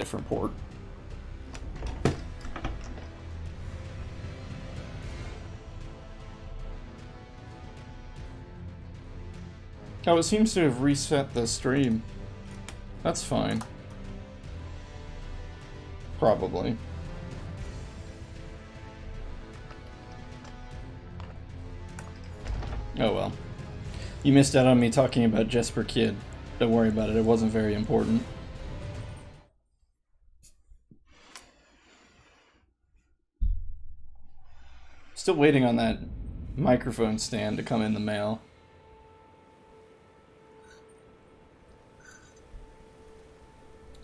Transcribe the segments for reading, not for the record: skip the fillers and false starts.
different port. Oh, it seems to have reset the stream. That's fine. Probably. Oh well. You missed out on me talking about Jesper Kid. Don't worry about it, it wasn't very important. Still waiting on that microphone stand to come in the mail.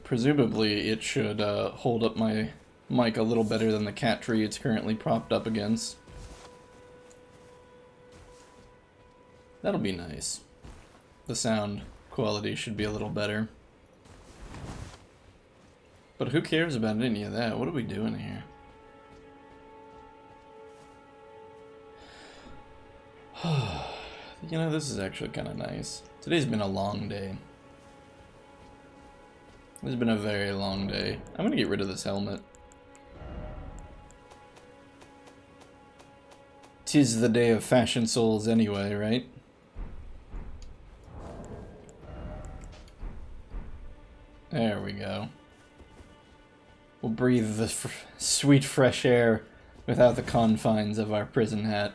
Presumably it should hold up my mic a little better than the cat tree it's currently propped up against. That'll be nice. The sound quality should be a little better. But who cares about any of that? What are we doing here? You know, this is actually kind of nice. Today's been a long day. It's been a very long day. I'm gonna get rid of this helmet. 'Tis the day of fashion souls anyway, right? There we go. We'll breathe the sweet fresh air without the confines of our prison hat.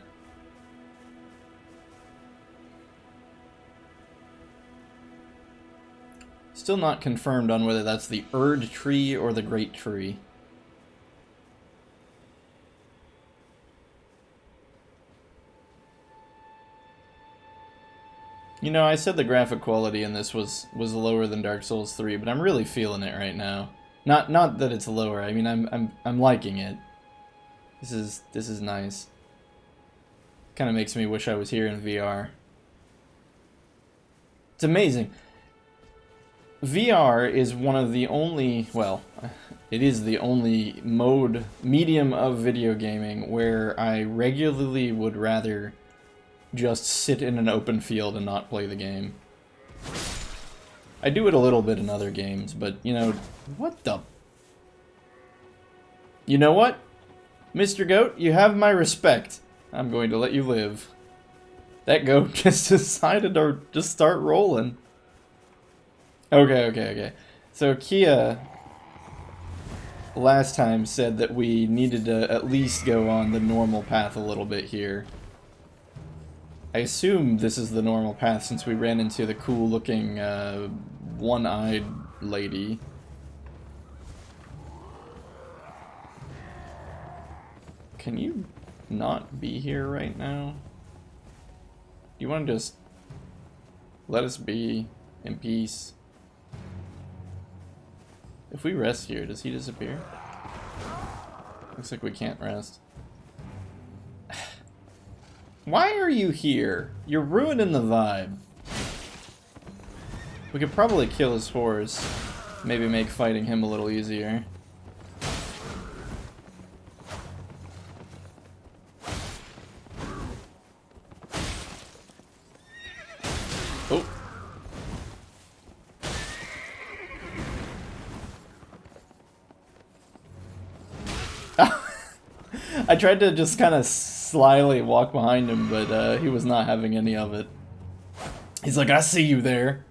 Still not confirmed on whether that's the Erd tree or the Great Tree. You know, I said the graphic quality in this was lower than Dark Souls 3, but I'm really feeling it right now. Not that it's lower. I mean, I'm liking it. This is nice. Kind of makes me wish I was here in VR. It's amazing. VR is one of the only, well, it is the only medium of video gaming where I regularly would rather just sit in an open field and not play the game. I do it a little bit in other games, but, you know, what the... You know what? Mr. Goat, you have my respect. I'm going to let you live. That goat just decided to just start rolling. Okay. So Kia last time said that we needed to at least go on the normal path a little bit here. I assume this is the normal path since we ran into the cool looking one-eyed lady. Can you not be here right now? Do you want to just let us be in peace? If we rest here, does he disappear? Looks like we can't rest. Why are you here? You're ruining the vibe. We could probably kill his horse. Maybe make fighting him a little easier. Oh. I tried to just kind of slyly walk behind him, but he was not having any of it. He's like, I see you there.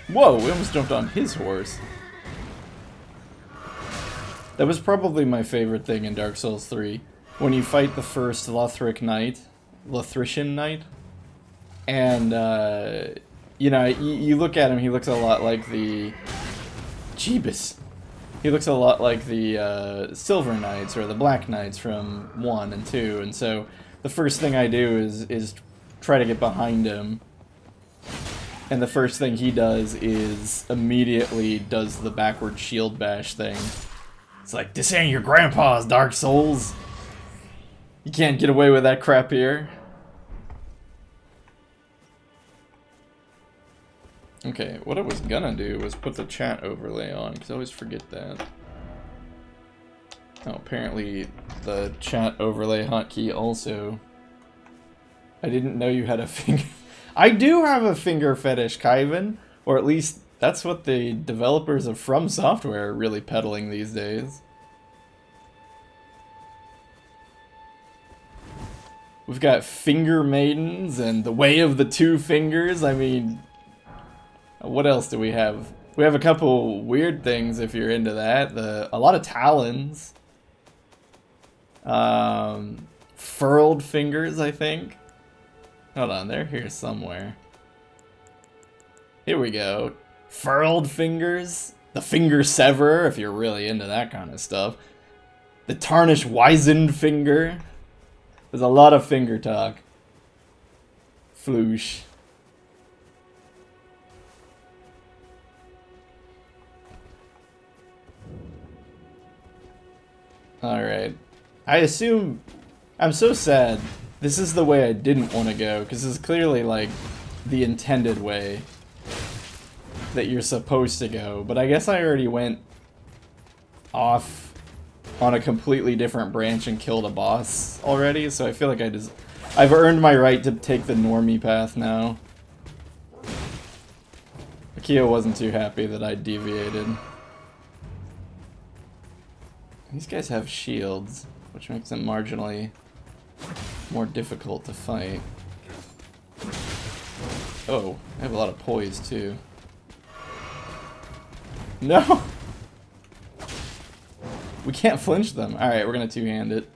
Whoa, we almost jumped on his horse. That was probably my favorite thing in Dark Souls 3. When you fight the first Lothrician Knight, and, you know, you look at him, he looks a lot like the... Jeebus. He looks a lot like the Silver Knights or the Black Knights from 1 and 2, and so the first thing I do is try to get behind him, and the first thing he does is immediately does the backward shield bash thing. It's like, this ain't your grandpa's Dark Souls! You can't get away with that crap here. Okay, what I was gonna do was put the chat overlay on, because I always forget that. Oh, apparently the chat overlay hotkey also... I didn't know you had a finger... I do have a finger fetish, Kyvan! Or at least That's what the developers of From Software are really peddling these days. We've got Finger Maidens and the Way of the Two Fingers. I mean, what else do we have? We have a couple weird things if you're into that. A lot of talons. Furled fingers, I think. Hold on, they're here somewhere. Here we go. Furled fingers. The Finger Severer, if you're really into that kind of stuff. The Tarnished Wizened Finger. There's a lot of finger talk. Floosh. Alright. I assume... I'm so sad. This is the way I didn't want to go, because this is clearly, like, the intended way that you're supposed to go. But I guess I already went off on a completely different branch and killed a boss already, so I feel like I've earned my right to take the normie path now. Akio wasn't too happy that I deviated. These guys have shields, which makes them marginally more difficult to fight. Oh, I have a lot of poise too. No! We can't flinch them. Alright, we're gonna two-hand it.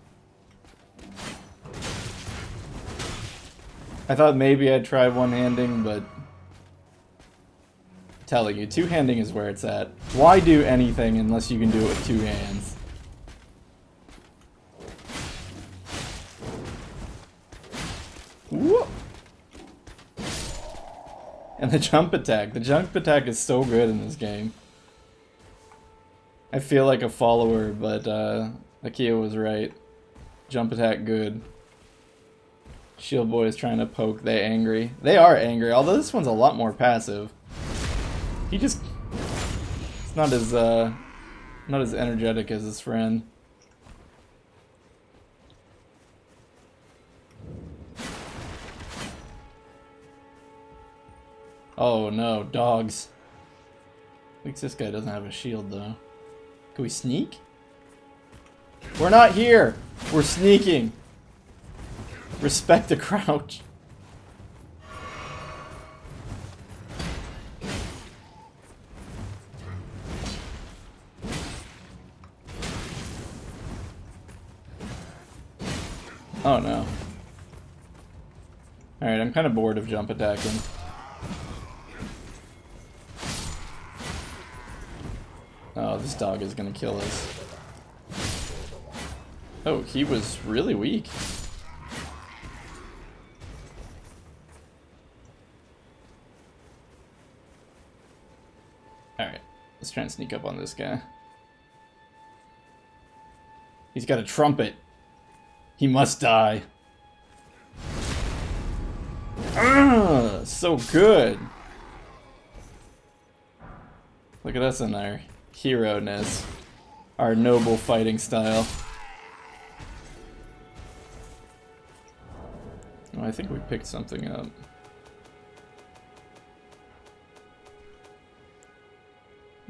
I thought maybe I'd try one-handing, but... I'm telling you, two-handing is where it's at. Why do anything unless you can do it with two hands? Whoop. And the jump attack. The jump attack is so good in this game. I feel like a follower, but Akio was right. Jump attack good. Shield Boy is trying to poke. They angry. They are angry, although this one's a lot more passive. He just... It's not as energetic as his friend. Oh no, dogs. At least this guy doesn't have a shield though. Can we sneak? We're not here! We're sneaking! Respect the crouch. Oh no. Alright, I'm kind of bored of jump attacking. Oh, this dog is gonna kill us. Oh, he was really weak. Alright, let's try and sneak up on this guy. He's got a trumpet. He must die. Ah, so good. Look at us in our hero-ness. Our noble fighting style. Oh, I think we picked something up.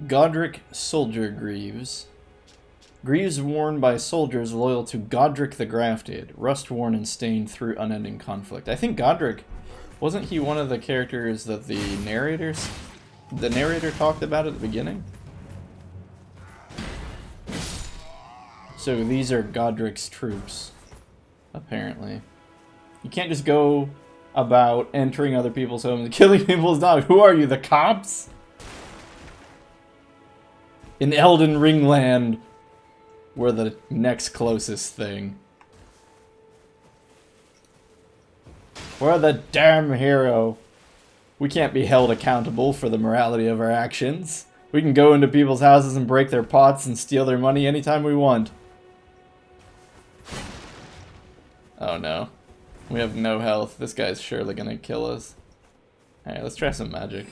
Godric Soldier Greaves. Greaves worn by soldiers loyal to Godric the Grafted, rust-worn and stained through unending conflict. I think Godric, wasn't he one of the characters that the narrator talked about at the beginning? So these are Godric's troops, apparently. You can't just go about entering other people's homes and killing people's dogs. Who are you, the cops? In Elden Ring land, we're the next closest thing. We're the damn hero. We can't be held accountable for the morality of our actions. We can go into people's houses and break their pots and steal their money anytime we want. Oh no. We have no health. This guy's surely gonna kill us. Alright, let's try some magic.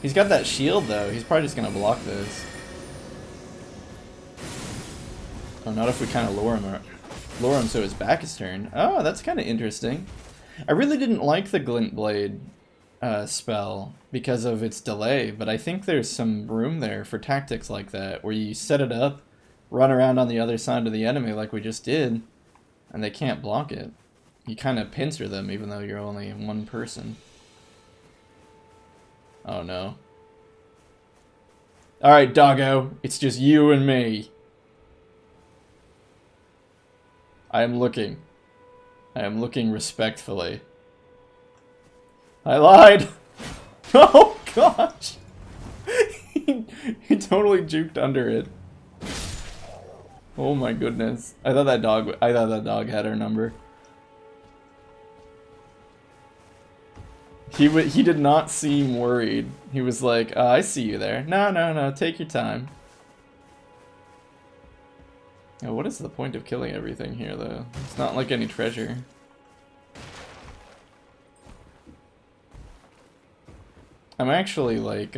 He's got that shield though. He's probably just gonna block this. Oh, not if we kind of lure him so his back is turned. Oh, that's kind of interesting. I really didn't like the glint blade spell because of its delay, but I think there's some room there for tactics like that, where you set it up, run around on the other side of the enemy like we just did, and they can't block it. You kind of pincer them even though you're only one person. Oh no. Alright, doggo, it's just you and me. I am looking. I am looking respectfully. I lied! Oh gosh! he totally juked under it. Oh my goodness. I thought that dog had our number. He did not seem worried. He was like, oh, I see you there. No, take your time. Oh, what is the point of killing everything here, though? It's not like any treasure. I'm actually, like,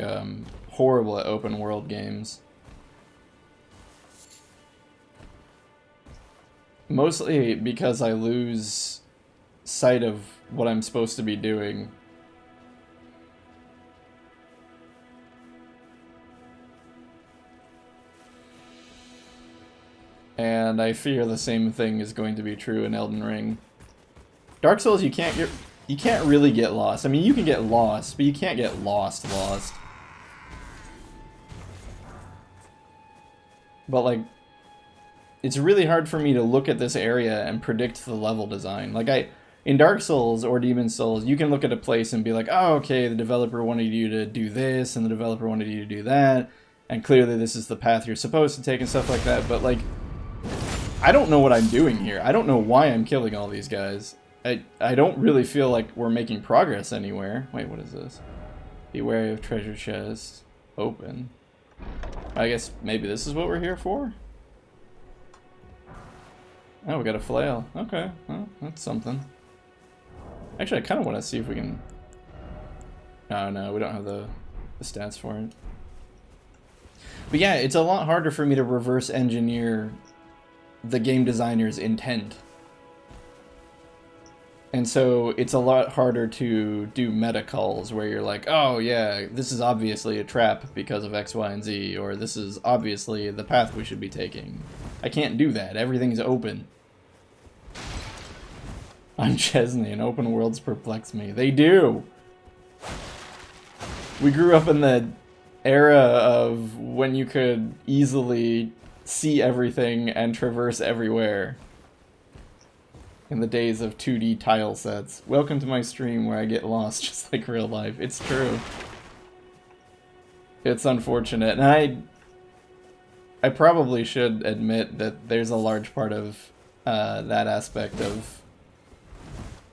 horrible at open world games. Mostly because I lose sight of what I'm supposed to be doing. And I fear the same thing is going to be true in Elden Ring. Dark Souls, you can't really get lost. I mean, you can get lost, but you can't get lost. But like, it's really hard for me to look at this area and predict the level design. Like in Dark Souls or Demon's Souls, you can look at a place and be like, oh, okay, the developer wanted you to do this, and the developer wanted you to do that, and clearly this is the path you're supposed to take and stuff like that, but like, I don't know what I'm doing here. I don't know why I'm killing all these guys. I don't really feel like we're making progress anywhere. Wait, what is this? Be wary of treasure chest. Open. I guess maybe this is what we're here for? Oh, we got a flail. Okay, well, that's something. Actually, I kind of want to see if we can... Oh, no, we don't have the stats for it. But yeah, it's a lot harder for me to reverse engineer the game designer's intent. And so it's a lot harder to do meta calls where you're like, oh yeah, this is obviously a trap because of X, Y, and Z, or this is obviously the path we should be taking. I can't do that. Everything's open. I'm Chezni, and open worlds perplex me. They do! We grew up in the era of when you could easily see everything and traverse everywhere. In the days of 2D tile sets. Welcome to my stream where I get lost just like real life. It's true. It's unfortunate. And I probably should admit that there's a large part of that aspect of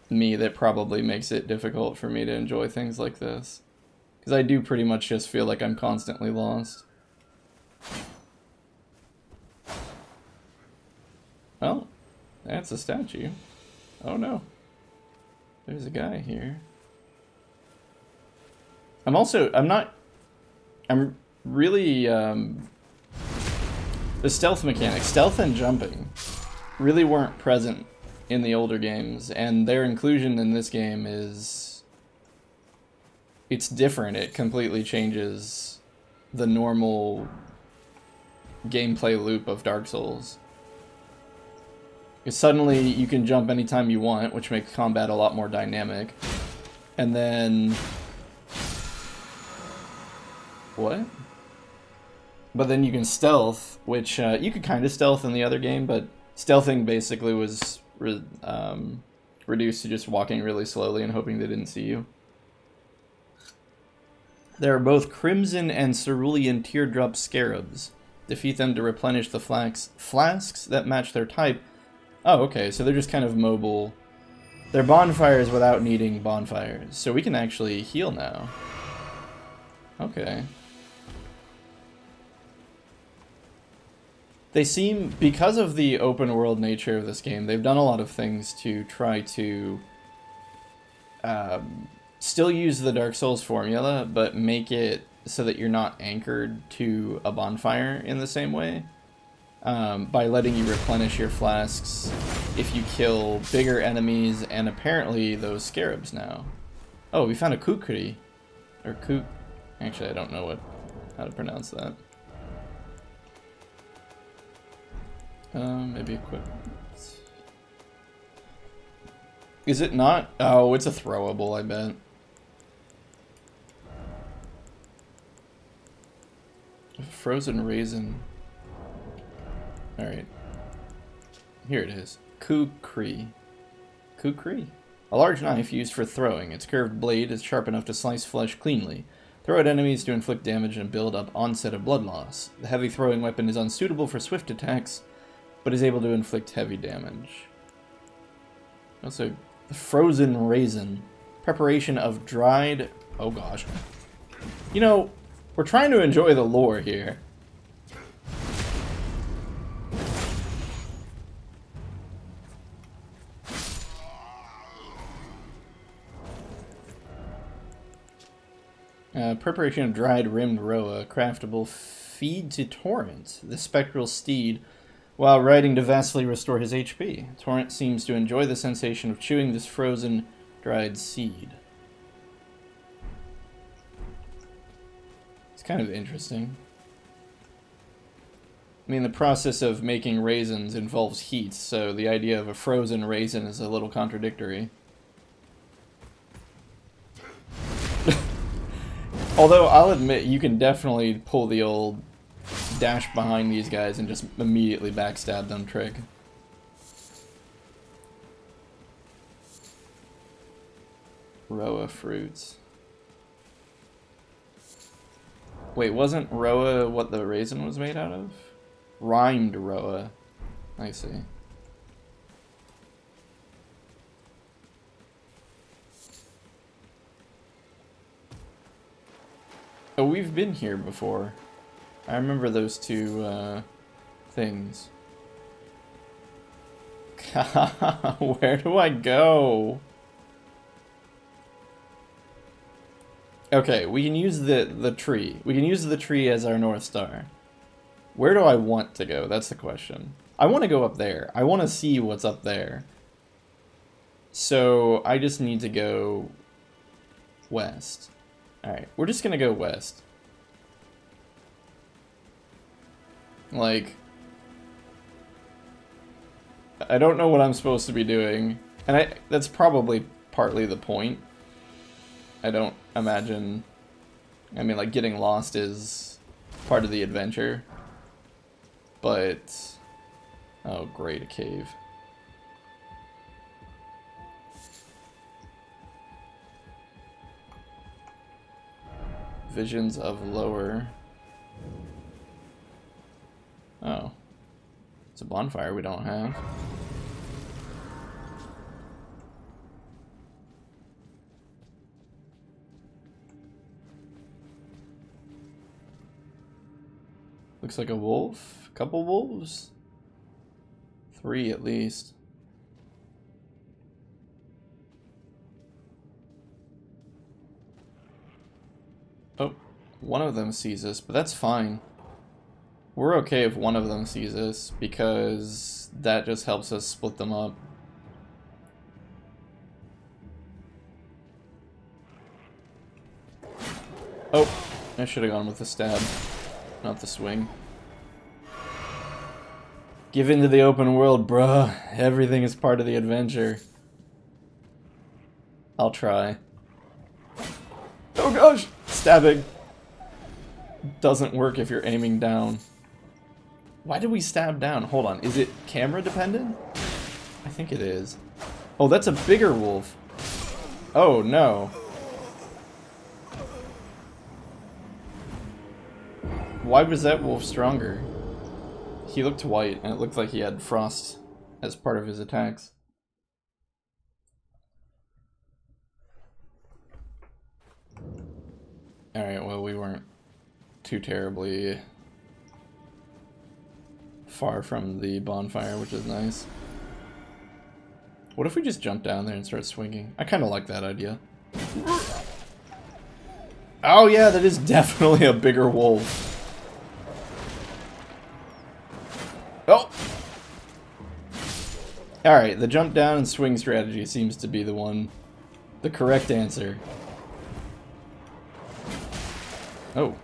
me that probably makes it difficult for me to enjoy things like this. Because I do pretty much just feel like I'm constantly lost. Well, that's a statue. Oh no. There's a guy here. I'm really, the stealth mechanics, stealth and jumping, really weren't present in the older games, and their inclusion in this game is... it's different. It completely changes the normal gameplay loop of Dark Souls. Because suddenly you can jump anytime you want, which makes combat a lot more dynamic. And then... what? But then you can stealth, which you could kind of stealth in the other game, but stealthing basically was reduced to just walking really slowly and hoping they didn't see you. There are both crimson and cerulean teardrop scarabs. Defeat them to replenish the flasks that match their type. Oh, okay, so they're just kind of mobile. They're bonfires without needing bonfires. So we can actually heal now. Okay. They seem, because of the open world nature of this game, they've done a lot of things to try to still use the Dark Souls formula, but make it so that you're not anchored to a bonfire in the same way. By letting you replenish your flasks if you kill bigger enemies and apparently those scarabs now. Oh, we found a kukri. Or kuk... Actually, I don't know how to pronounce that. Maybe equipment. Is it not? Oh, it's a throwable, I bet. A frozen raisin. Alright. Here it is. Kukri. Kukri. A large knife used for throwing. Its curved blade is sharp enough to slice flesh cleanly. Throw at enemies to inflict damage and build up onset of blood loss. The heavy throwing weapon is unsuitable for swift attacks, but is able to inflict heavy damage. Also, the frozen raisin. Preparation of dried... Oh gosh. You know, we're trying to enjoy the lore here. Preparation of dried rimmed roa, craftable feed to Torrent, the spectral steed, while riding to vastly restore his HP. Torrent seems to enjoy the sensation of chewing this frozen, dried seed. It's kind of interesting. I mean, the process of making raisins involves heat, so the idea of a frozen raisin is a little contradictory. Although, I'll admit, you can definitely pull the old dash behind these guys and just immediately backstab them trick. Roa fruits. Wait, wasn't Roa what the raisin was made out of? Rhymed Roa. I see. Oh, we've been here before. I remember those two things. Where do I go? Okay, we can use the tree. We can use the tree as our North Star. Where do I want to go? That's the question. I want to go up there. I want to see what's up there. So I just need to go west. Alright, we're just gonna go west. Like, I don't know what I'm supposed to be doing. And that's probably partly the point. I don't imagine... I mean, like, getting lost is part of the adventure. But... Oh, great, a cave. Visions of lower... Oh. It's a bonfire we don't have. Looks like a wolf? A couple wolves? 3 at least. Oh, one of them sees us, but that's fine. We're okay if one of them sees us, because that just helps us split them up. Oh, I should have gone with the stab, not the swing. Give into the open world, bruh. Everything is part of the adventure. I'll try. Oh gosh! Stabbing doesn't work if you're aiming down. Why did we stab down? Hold on, is it camera dependent? I think it is. Oh, that's a bigger wolf. Oh no. Why was that wolf stronger? He looked white, and it looked like he had frost as part of his attacks. Alright, well, we weren't too terribly far from the bonfire, which is nice. What if we just jump down there and start swinging? I kind of like that idea. Oh yeah, that is definitely a bigger wolf. Oh! Alright, the jump down and swing strategy seems to be the one The correct answer. Oh.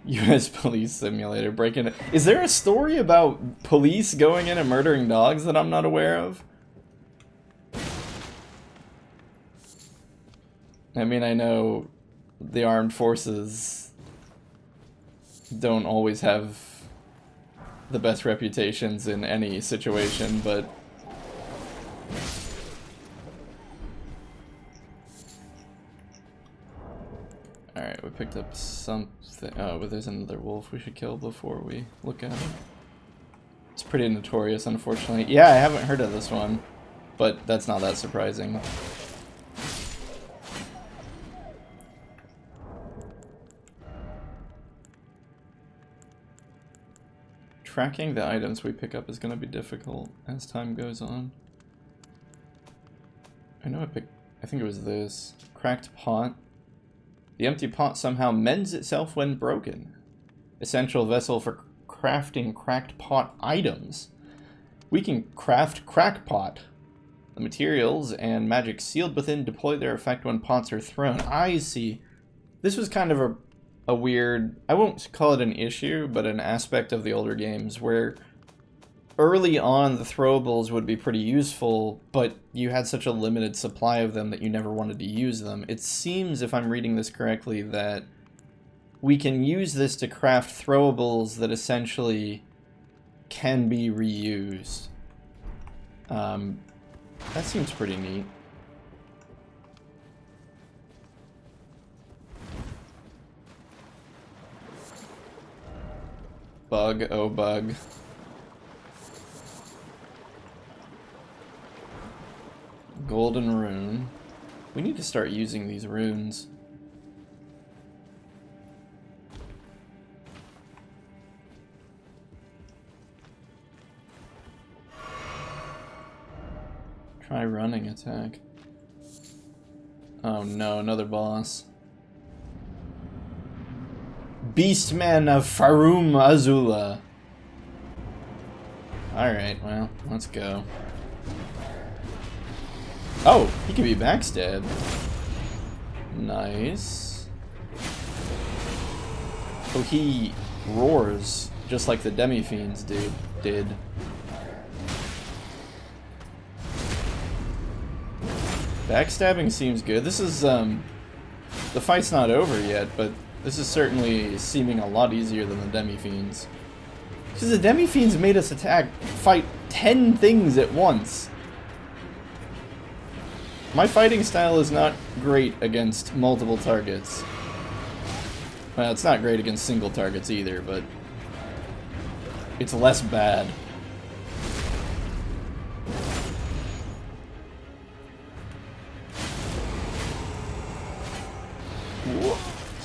U.S. Police Simulator breaking it. Is there a story about police going in and murdering dogs that I'm not aware of? I mean, I know the armed forces don't always have the best reputations in any situation, but... Alright, we picked up something. Oh, but there's another wolf we should kill before we look at it. It's pretty notorious, unfortunately. Yeah, I haven't heard of this one, but that's not that surprising. Tracking the items we pick up is going to be difficult as time goes on. I know I think it was this. Cracked pot. The empty pot somehow mends itself when broken. Essential vessel for crafting cracked pot items. We can craft crackpot. The materials and magic sealed within deploy their effect when pots are thrown. I see. This was kind of a weird, I won't call it an issue, but an aspect of the older games where early on the throwables would be pretty useful, but you had such a limited supply of them that you never wanted to use them. It seems, if I'm reading this correctly, that we can use this to craft throwables that essentially can be reused. That seems pretty neat. Bug, oh bug. Golden rune. We need to start using these runes. Try running attack. Oh no, another boss. Beastman of Farum Azula. Alright, well, let's go. Oh, he can be backstabbed. Nice. Oh, he roars just like the Demi-Fiends did. Backstabbing seems good. This is, the fight's not over yet, but this is certainly seeming a lot easier than the Demi-Fiends. Because the Demi-Fiends made us fight 10 things at once. My fighting style is not great against multiple targets. Well, it's not great against single targets either, but it's less bad.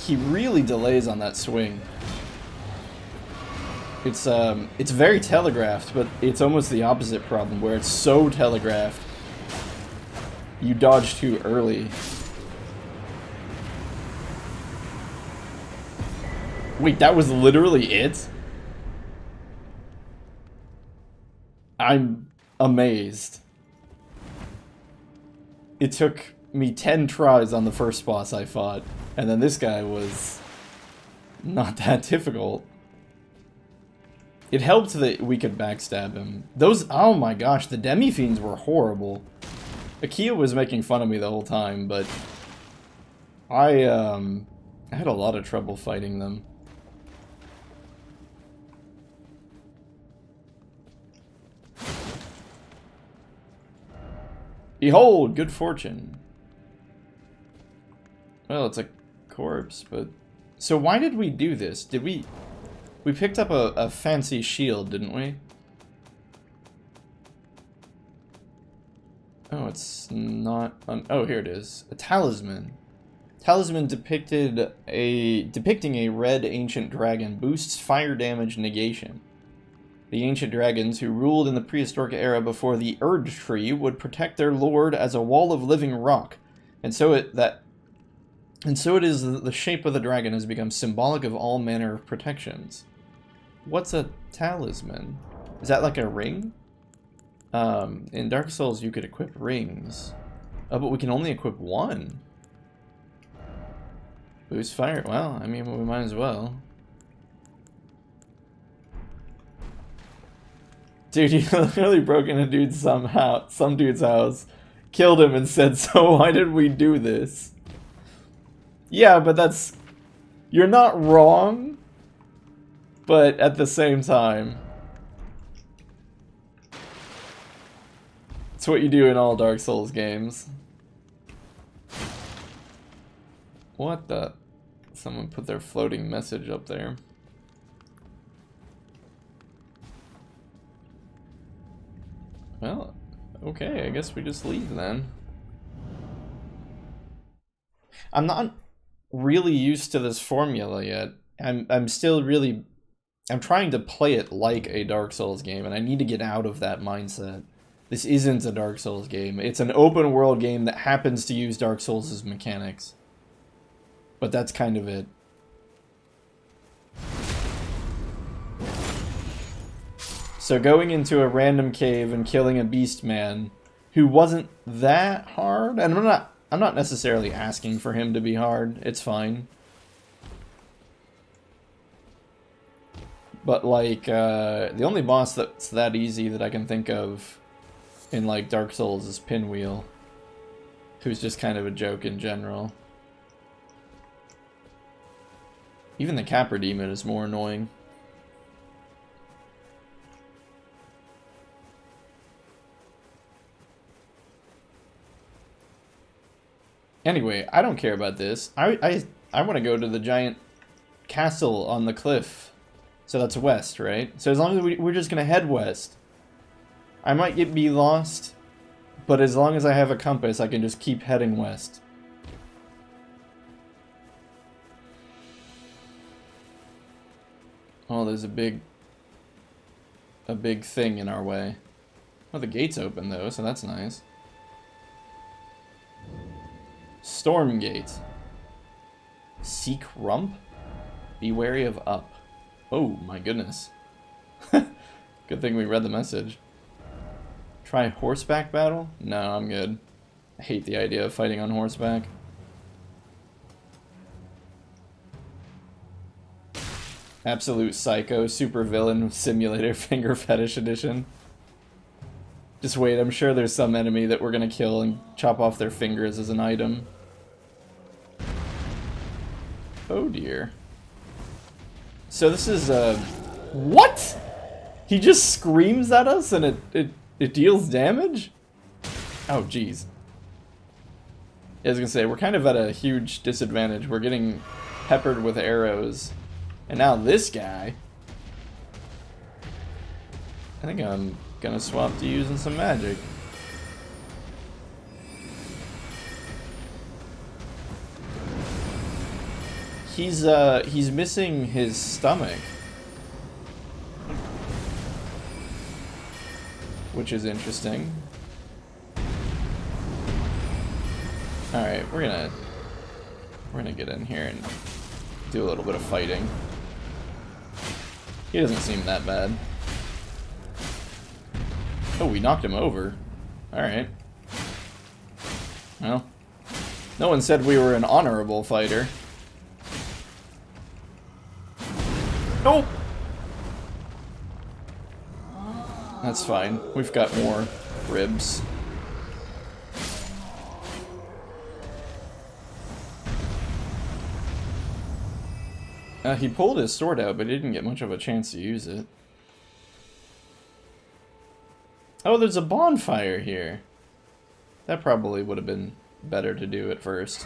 He really delays on that swing. It's very telegraphed, but it's almost the opposite problem, where it's so telegraphed you dodge too early. Wait, that was literally it? I'm amazed. It took me 10 tries on the first boss I fought, and then this guy was not that difficult. It helped that we could backstab him. Those, oh my gosh, the Demi-Fiends were horrible. Akia was making fun of me the whole time, but I had a lot of trouble fighting them. Behold, good fortune. Well, it's a corpse, but... So why did we do this? Did we... We picked up a fancy shield, didn't we? Oh, it's not... oh, here it is. A talisman. Talisman depicting a red ancient dragon boosts fire damage negation. The ancient dragons who ruled in the prehistoric era before the Erd Tree would protect their lord as a wall of living rock. And so it is the shape of the dragon has become symbolic of all manner of protections. What's a talisman? Is that like a ring? In Dark Souls, you could equip rings. Oh, but we can only equip one. Boost fire. Well, I mean, we might as well. Dude, you literally broke into some dude's house, killed him, and said, "So why did we do this?" Yeah, but that's... You're not wrong, but at the same time... It's what you do in all Dark Souls games. What the... Someone put their floating message up there. Well, okay, I guess we just leave then. I'm not really used to this formula yet. I'm still really... I'm trying to play it like a Dark Souls game, and I need to get out of that mindset. This isn't a Dark Souls game. It's an open world game that happens to use Dark Souls' mechanics. But that's kind of it. So going into a random cave and killing a beast man who wasn't that hard, and I'm not necessarily asking for him to be hard. It's fine. But like the only boss that's that easy that I can think of in like Dark Souls is Pinwheel, who's just kind of a joke in general. Even the Capra Demon is more annoying. Anyway, I don't care about this. I want to go to the giant castle on the cliff. So that's west, right? So as long as we're just going to head west. I might be lost, but as long as I have a compass, I can just keep heading west. Oh, there's a big thing in our way. Oh, the gate's open though, so that's nice. Storm Gate. Seek Rump? Be wary of up. Oh my goodness. Good thing we read the message. Try horseback battle? No, I'm good. I hate the idea of fighting on horseback. Absolute Psycho Super Villain Simulator Finger Fetish Edition. Just wait, I'm sure there's some enemy that we're gonna kill and chop off their fingers as an item. Oh dear. So this is what? He just screams at us and it deals damage? Oh jeez. I was gonna say, we're kind of at a huge disadvantage. We're getting peppered with arrows. And now this guy. I think I'm gonna swap to using some magic. He's missing his stomach, which is interesting. All right, we're gonna get in here and do a little bit of fighting. He doesn't seem that bad. Oh, we knocked him over. Alright. Well, no one said we were an honorable fighter. Nope! That's fine. We've got more ribs. He pulled his sword out, but he didn't get much of a chance to use it. Oh, there's a bonfire here. That probably would have been better to do at first.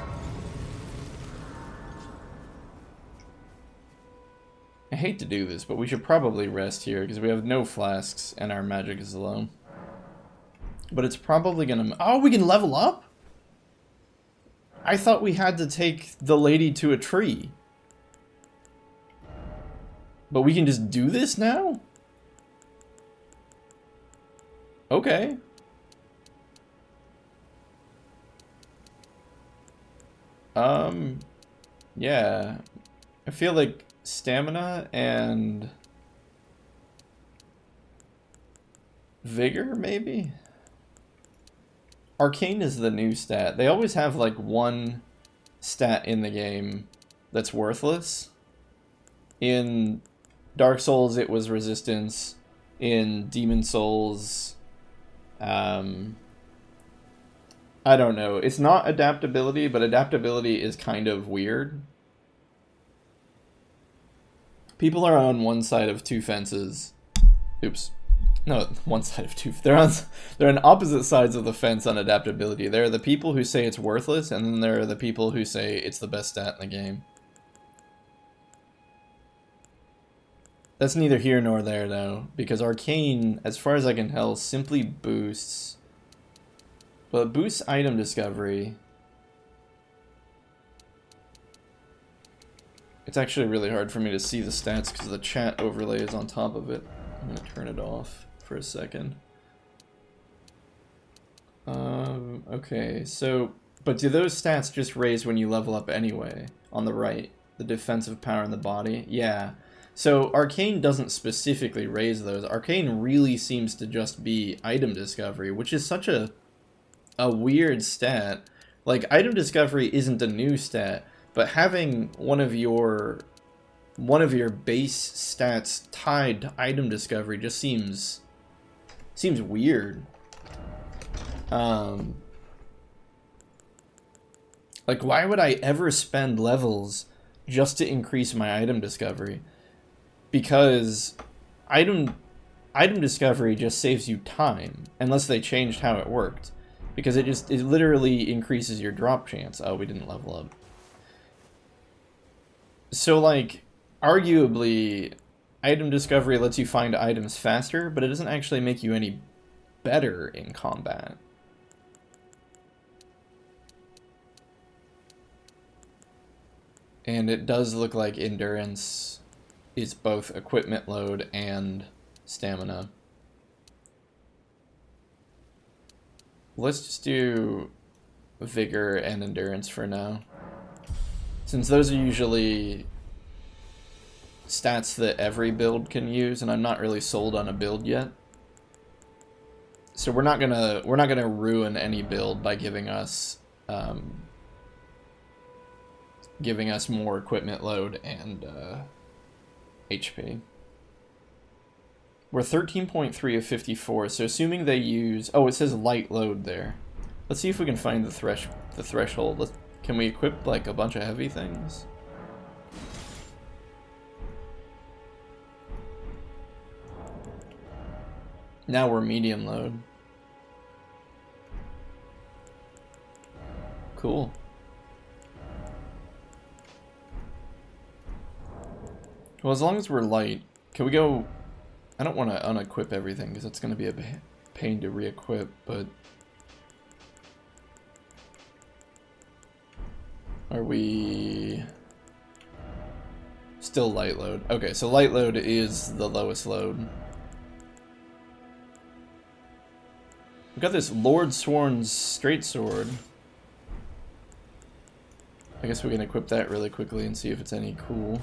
I hate to do this, but we should probably rest here because we have no flasks and our magic is low. But it's probably gonna... Oh, we can level up? I thought we had to take the lady to a tree. But we can just do this now? Okay. Yeah. I feel like stamina and Vigor, maybe? Arcane is the new stat. They always have, like, one stat in the game that's worthless. In Dark Souls, it was resistance. In Demon Souls, I don't know. It's not adaptability, but adaptability is kind of weird. People are on one side of two fences. Oops. No, one side of two. They're on opposite sides of the fence on adaptability. There are the people who say it's worthless, and then there are the people who say it's the best stat in the game. That's neither here nor there, though, because Arcane, as far as I can tell, simply boosts... Well, it boosts item discovery. It's actually really hard for me to see the stats because the chat overlay is on top of it. I'm going to turn it off for a second. Okay, so... But do those stats just raise when you level up anyway? On the right. The defensive power in the body? Yeah. So Arcane doesn't specifically raise those. Arcane really seems to just be item discovery, which is such a weird stat. Like, item discovery isn't a new stat, but having one of your base stats tied to item discovery just seems weird. Like, why would I ever spend levels just to increase my item discovery? Because item discovery just saves you time, unless they changed how it worked. Because it literally increases your drop chance. Oh, we didn't level up. So, like, arguably, item discovery lets you find items faster, but it doesn't actually make you any better in combat. And it does look like endurance is both equipment load and stamina. Let's just do vigor and endurance for now. Since those are usually stats that every build can use, and I'm not really sold on a build yet. So we're not gonna ruin any build by giving us more equipment load and HP. We're 13.3 of 54, so assuming they use... Oh, it says light load there. Let's see if we can find the threshold. Can we equip, like, a bunch of heavy things? Now we're medium load. Cool. Well, as long as we're light, can we go... I don't want to unequip everything, because it's going to be a pain to re-equip, but... Are we... Still light load. Okay, so light load is the lowest load. We've got this Lord Sworn's straight sword. I guess we can equip that really quickly and see if it's any cool.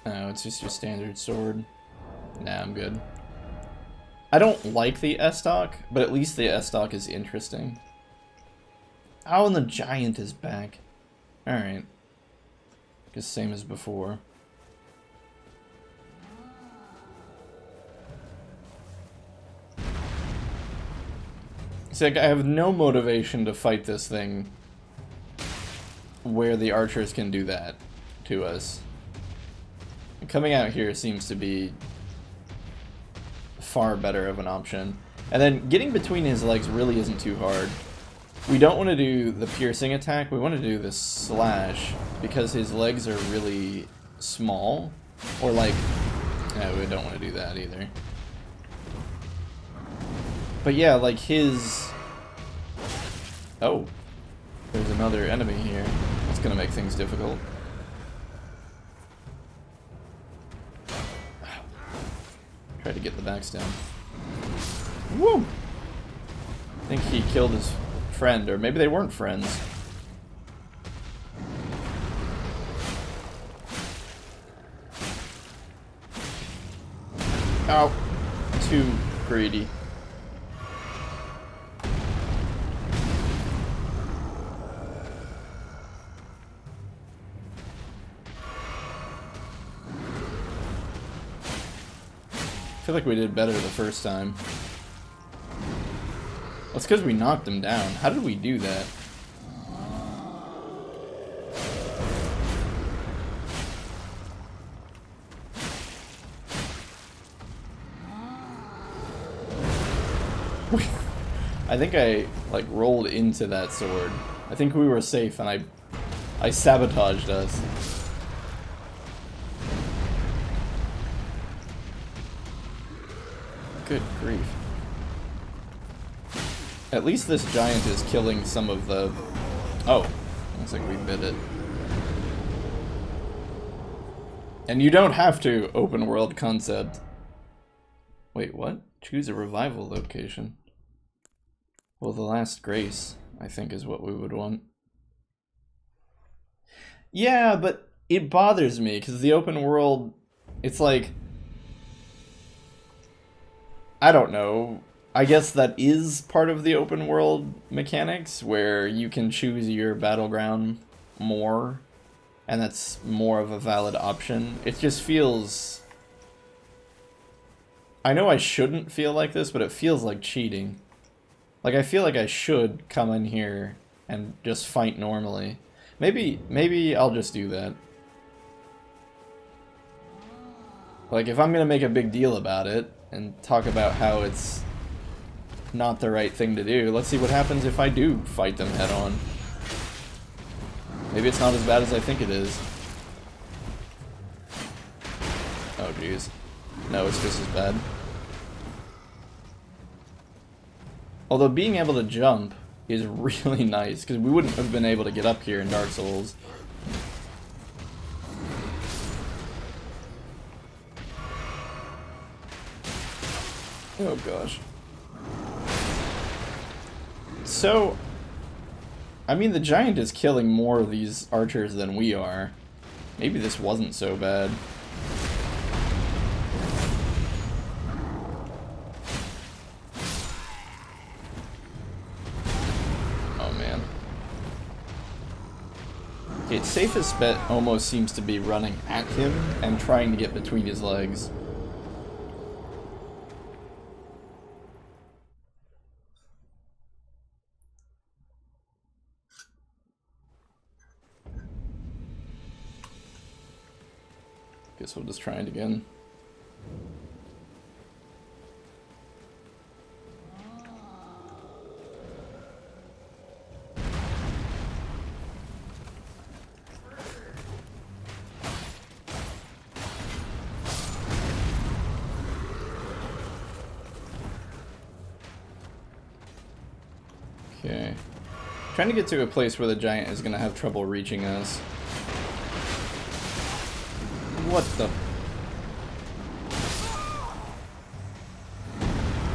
Oh, it's just your standard sword. Nah, I'm good. I don't like the S-Stock, but at least the S-Stock is interesting. Oh, and the giant is back. Alright. Guess same as before. See, like, I have no motivation to fight this thing where the archers can do that to us. Coming out here seems to be far better of an option. And then getting between his legs really isn't too hard. We don't want to do the piercing attack, we want to do the slash, because his legs are really small. Or like, no, we don't want to do that either. But yeah, like his... Oh, there's another enemy here. That's gonna make things difficult. Try to get the backstab. Woo! I think he killed his friend, or maybe they weren't friends. Ow. Too greedy. I feel like we did better the first time. Well, it's because we knocked him down. How did we do that? I think I, like, rolled into that sword. I think we were safe and I sabotaged us. Good grief. At least this giant is killing some of the... Oh, looks like we bit it. And you don't have to, open world concept. Wait, what? Choose a revival location. Well, the last grace, I think, is what we would want. Yeah, but it bothers me, because the open world, it's like... I don't know. I guess that is part of the open world mechanics, where you can choose your battleground more, and that's more of a valid option. It just feels... I know I shouldn't feel like this, but it feels like cheating. Like, I feel like I should come in here and just fight normally. Maybe I'll just do that. Like, if I'm gonna make a big deal about it, and talk about how it's not the right thing to do, let's see what happens if I do fight them head on. Maybe it's not as bad as I think it is. Oh, jeez. No, it's just as bad. Although being able to jump is really nice, because we wouldn't have been able to get up here in Dark Souls. Oh gosh. So, I mean, the giant is killing more of these archers than we are. Maybe this wasn't so bad. Its safest bet almost seems to be running at him and trying to get between his legs. Guess we'll just try it again. Okay. Trying to get to a place where the giant is gonna have trouble reaching us. What the?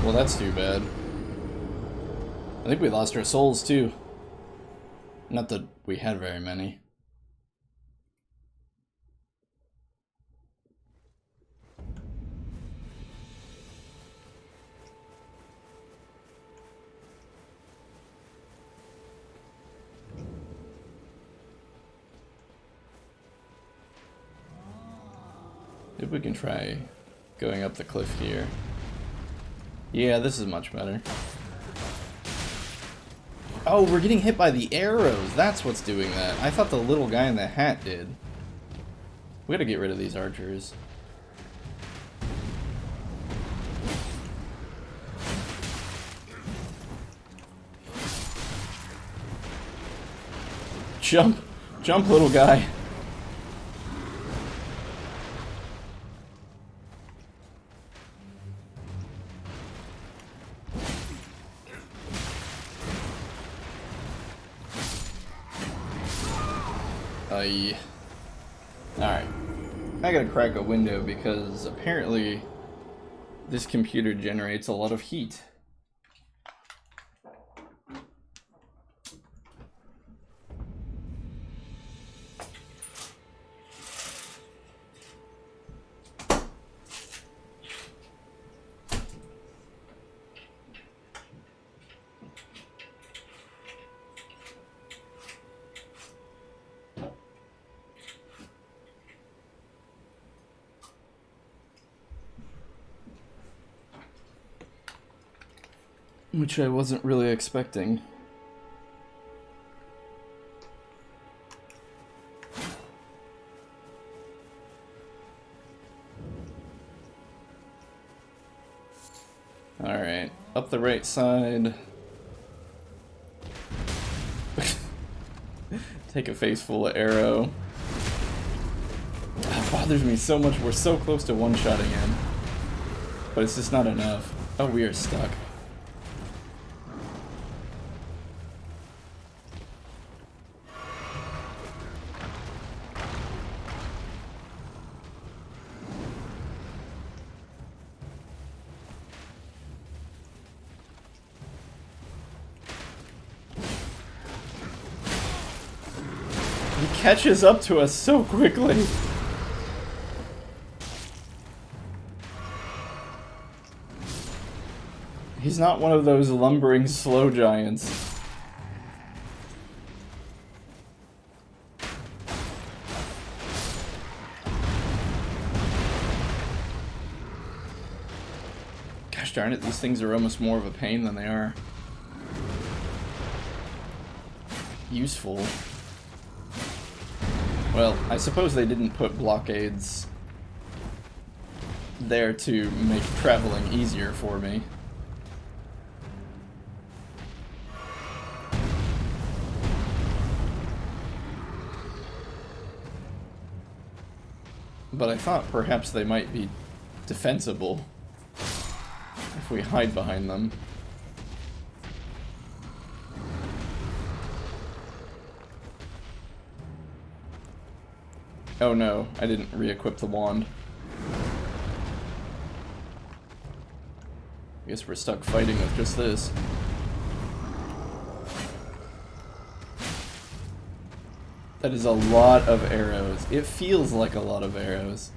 Well, that's too bad. I think we lost our souls too. Not that we had very many. Maybe we can try going up the cliff here. Yeah, this is much better. Oh, we're getting hit by the arrows. That's what's doing that. I thought the little guy in the hat did. We gotta get rid of these archers. Jump! Jump, little guy! Alright. I gotta crack a window because apparently this computer generates a lot of heat. Which I wasn't really expecting. Alright, up the right side. Take a face full of arrow. It bothers me so much. We're so close to one-shotting him. But it's just not enough. Oh, we are stuck. He catches up to us so quickly. He's not one of those lumbering slow giants. Gosh darn it, these things are almost more of a pain than they are useful. Well, I suppose they didn't put blockades there to make traveling easier for me. But I thought perhaps they might be defensible if we hide behind them. Oh no, I didn't re-equip the wand. I guess we're stuck fighting with just this. That is a lot of arrows. It feels like a lot of arrows.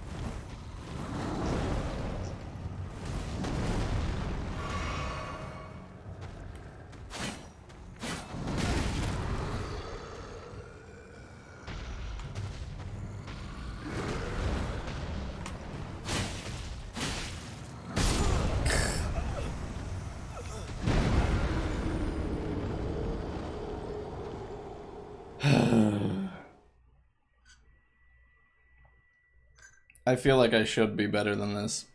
I feel like I should be better than this.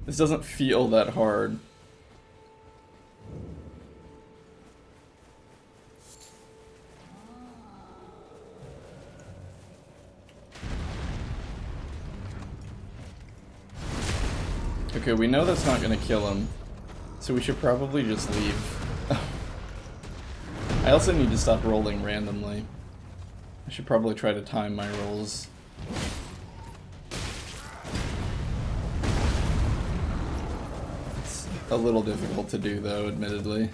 This doesn't feel that hard. Okay, we know that's not gonna kill him, so we should probably just leave. I also need to stop rolling randomly. I should probably try to time my rolls. It's a little difficult to do though, admittedly.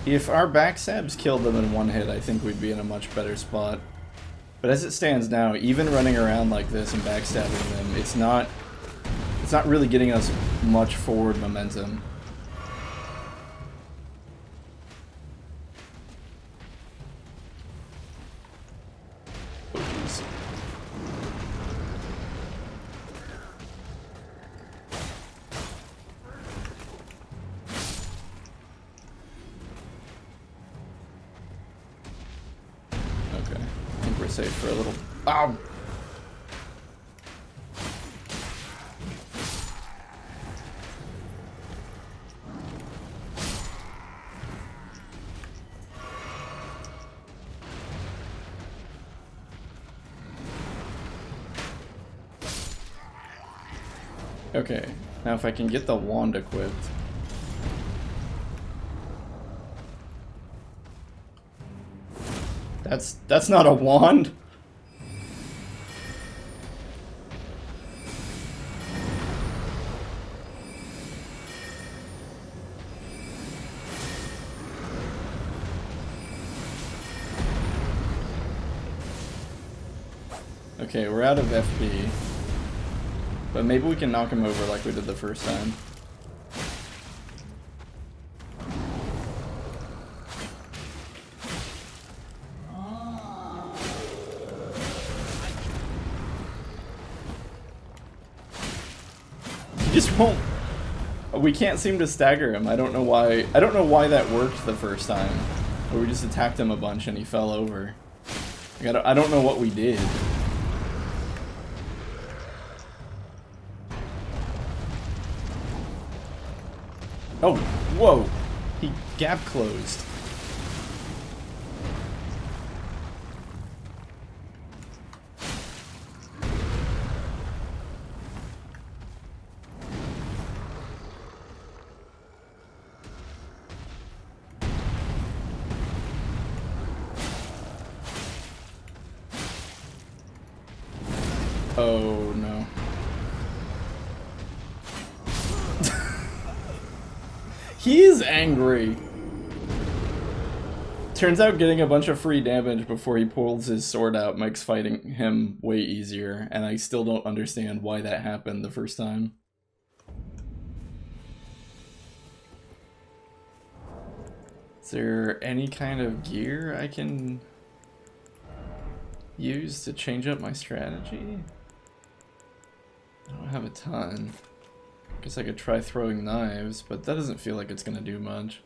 If our backstabs killed them in one hit, I think we'd be in a much better spot. But as it stands now, even running around like this and backstabbing them, it's not really getting us much forward momentum. Oh, jeez. Safe for a little. Ow! Okay, now if I can get the wand equipped. That's not a wand. Okay, we're out of FP. But maybe we can knock him over like we did the first time. He just won't. We can't seem to stagger him. I don't know why. I don't know why that worked the first time. Where we just attacked him a bunch and he fell over. Like, I don't know what we did. Oh, whoa! He gap closed. Oh no. He is angry. Turns out getting a bunch of free damage before he pulls his sword out makes fighting him way easier, and I still don't understand why that happened the first time. Is there any kind of gear I can use to change up my strategy? I don't have a ton. Guess I could try throwing knives, but that doesn't feel like it's gonna do much.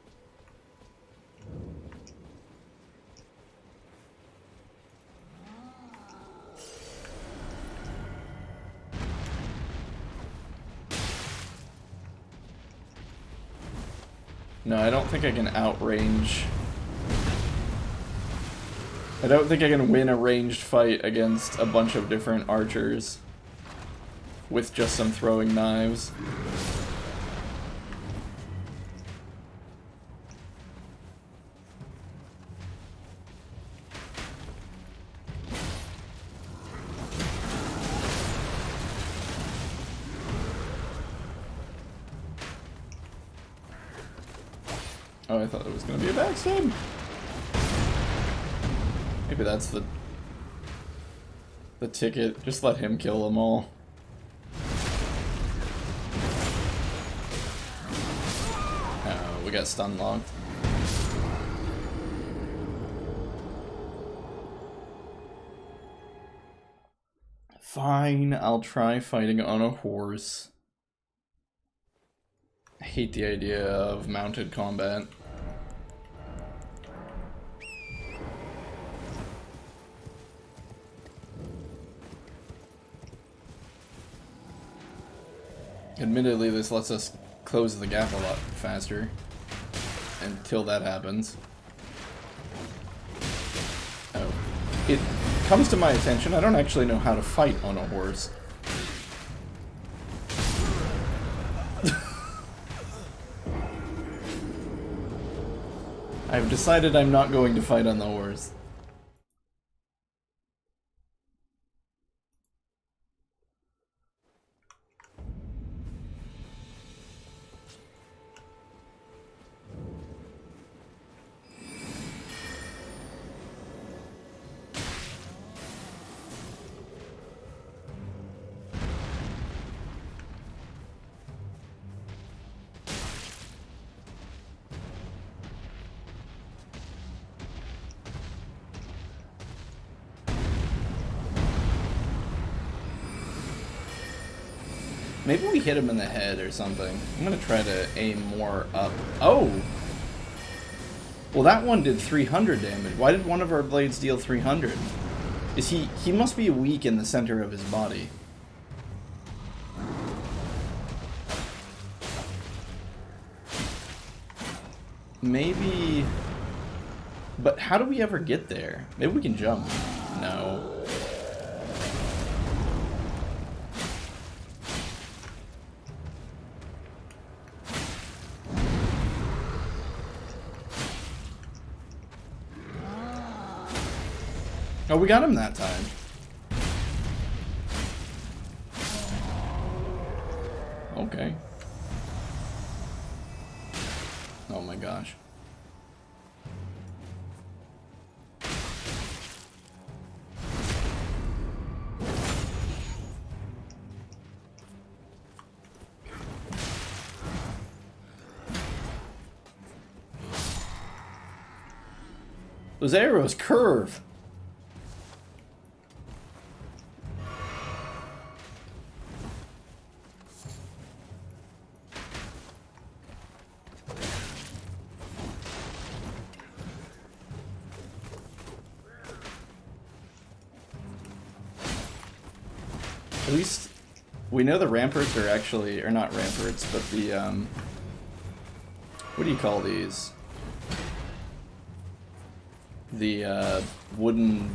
No, I don't think I can outrange. I don't think I can win a ranged fight against a bunch of different archers with just some throwing knives. Oh, I thought it was going to be a backstab. Maybe that's the ticket. Just let him kill them all. Oh, we got stun locked. Fine, I'll try fighting on a horse. I hate the idea of mounted combat. Admittedly, this lets us close the gap a lot faster until that happens. Oh. It comes to my attention, I don't actually know how to fight on a horse. I've decided I'm not going to fight on the horse. Maybe we hit him in the head or something. I'm gonna try to aim more up. Oh! Well, that one did 300 damage. Why did one of our blades deal 300? Is he must be weak in the center of his body. Maybe... But how do we ever get there? Maybe we can jump. No. Oh, we got him that time. Okay. Oh my gosh. Those arrows curve. At least we know the ramparts are actually, or not ramparts, but the, what do you call these? The wooden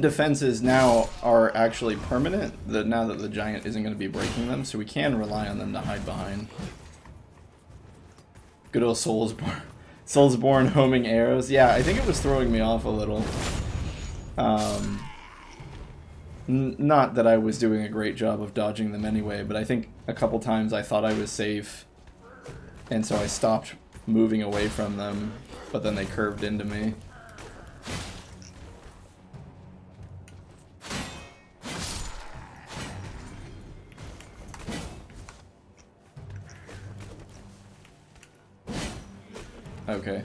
defenses now are actually permanent, now that the giant isn't going to be breaking them, so we can rely on them to hide behind. Good old Soulsborne homing arrows. Yeah, I think it was throwing me off a little. Not that I was doing a great job of dodging them anyway, but I think a couple times I thought I was safe, and so I stopped moving away from them, but then they curved into me. Okay.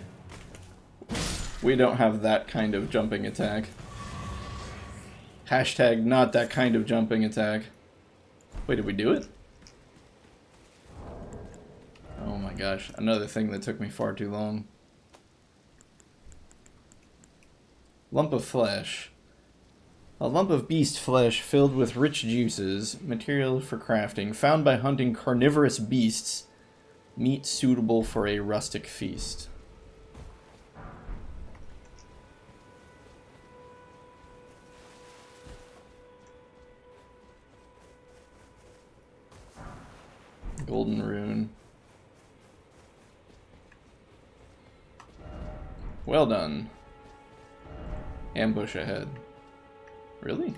We don't have that kind of jumping attack. Hashtag not that kind of jumping attack. Wait, did we do it? Oh my gosh, another thing that took me far too long. Lump of flesh. A lump of beast flesh filled with rich juices, material for crafting, found by hunting carnivorous beasts, meat suitable for a rustic feast. Golden rune. Well done. Ambush ahead. Really?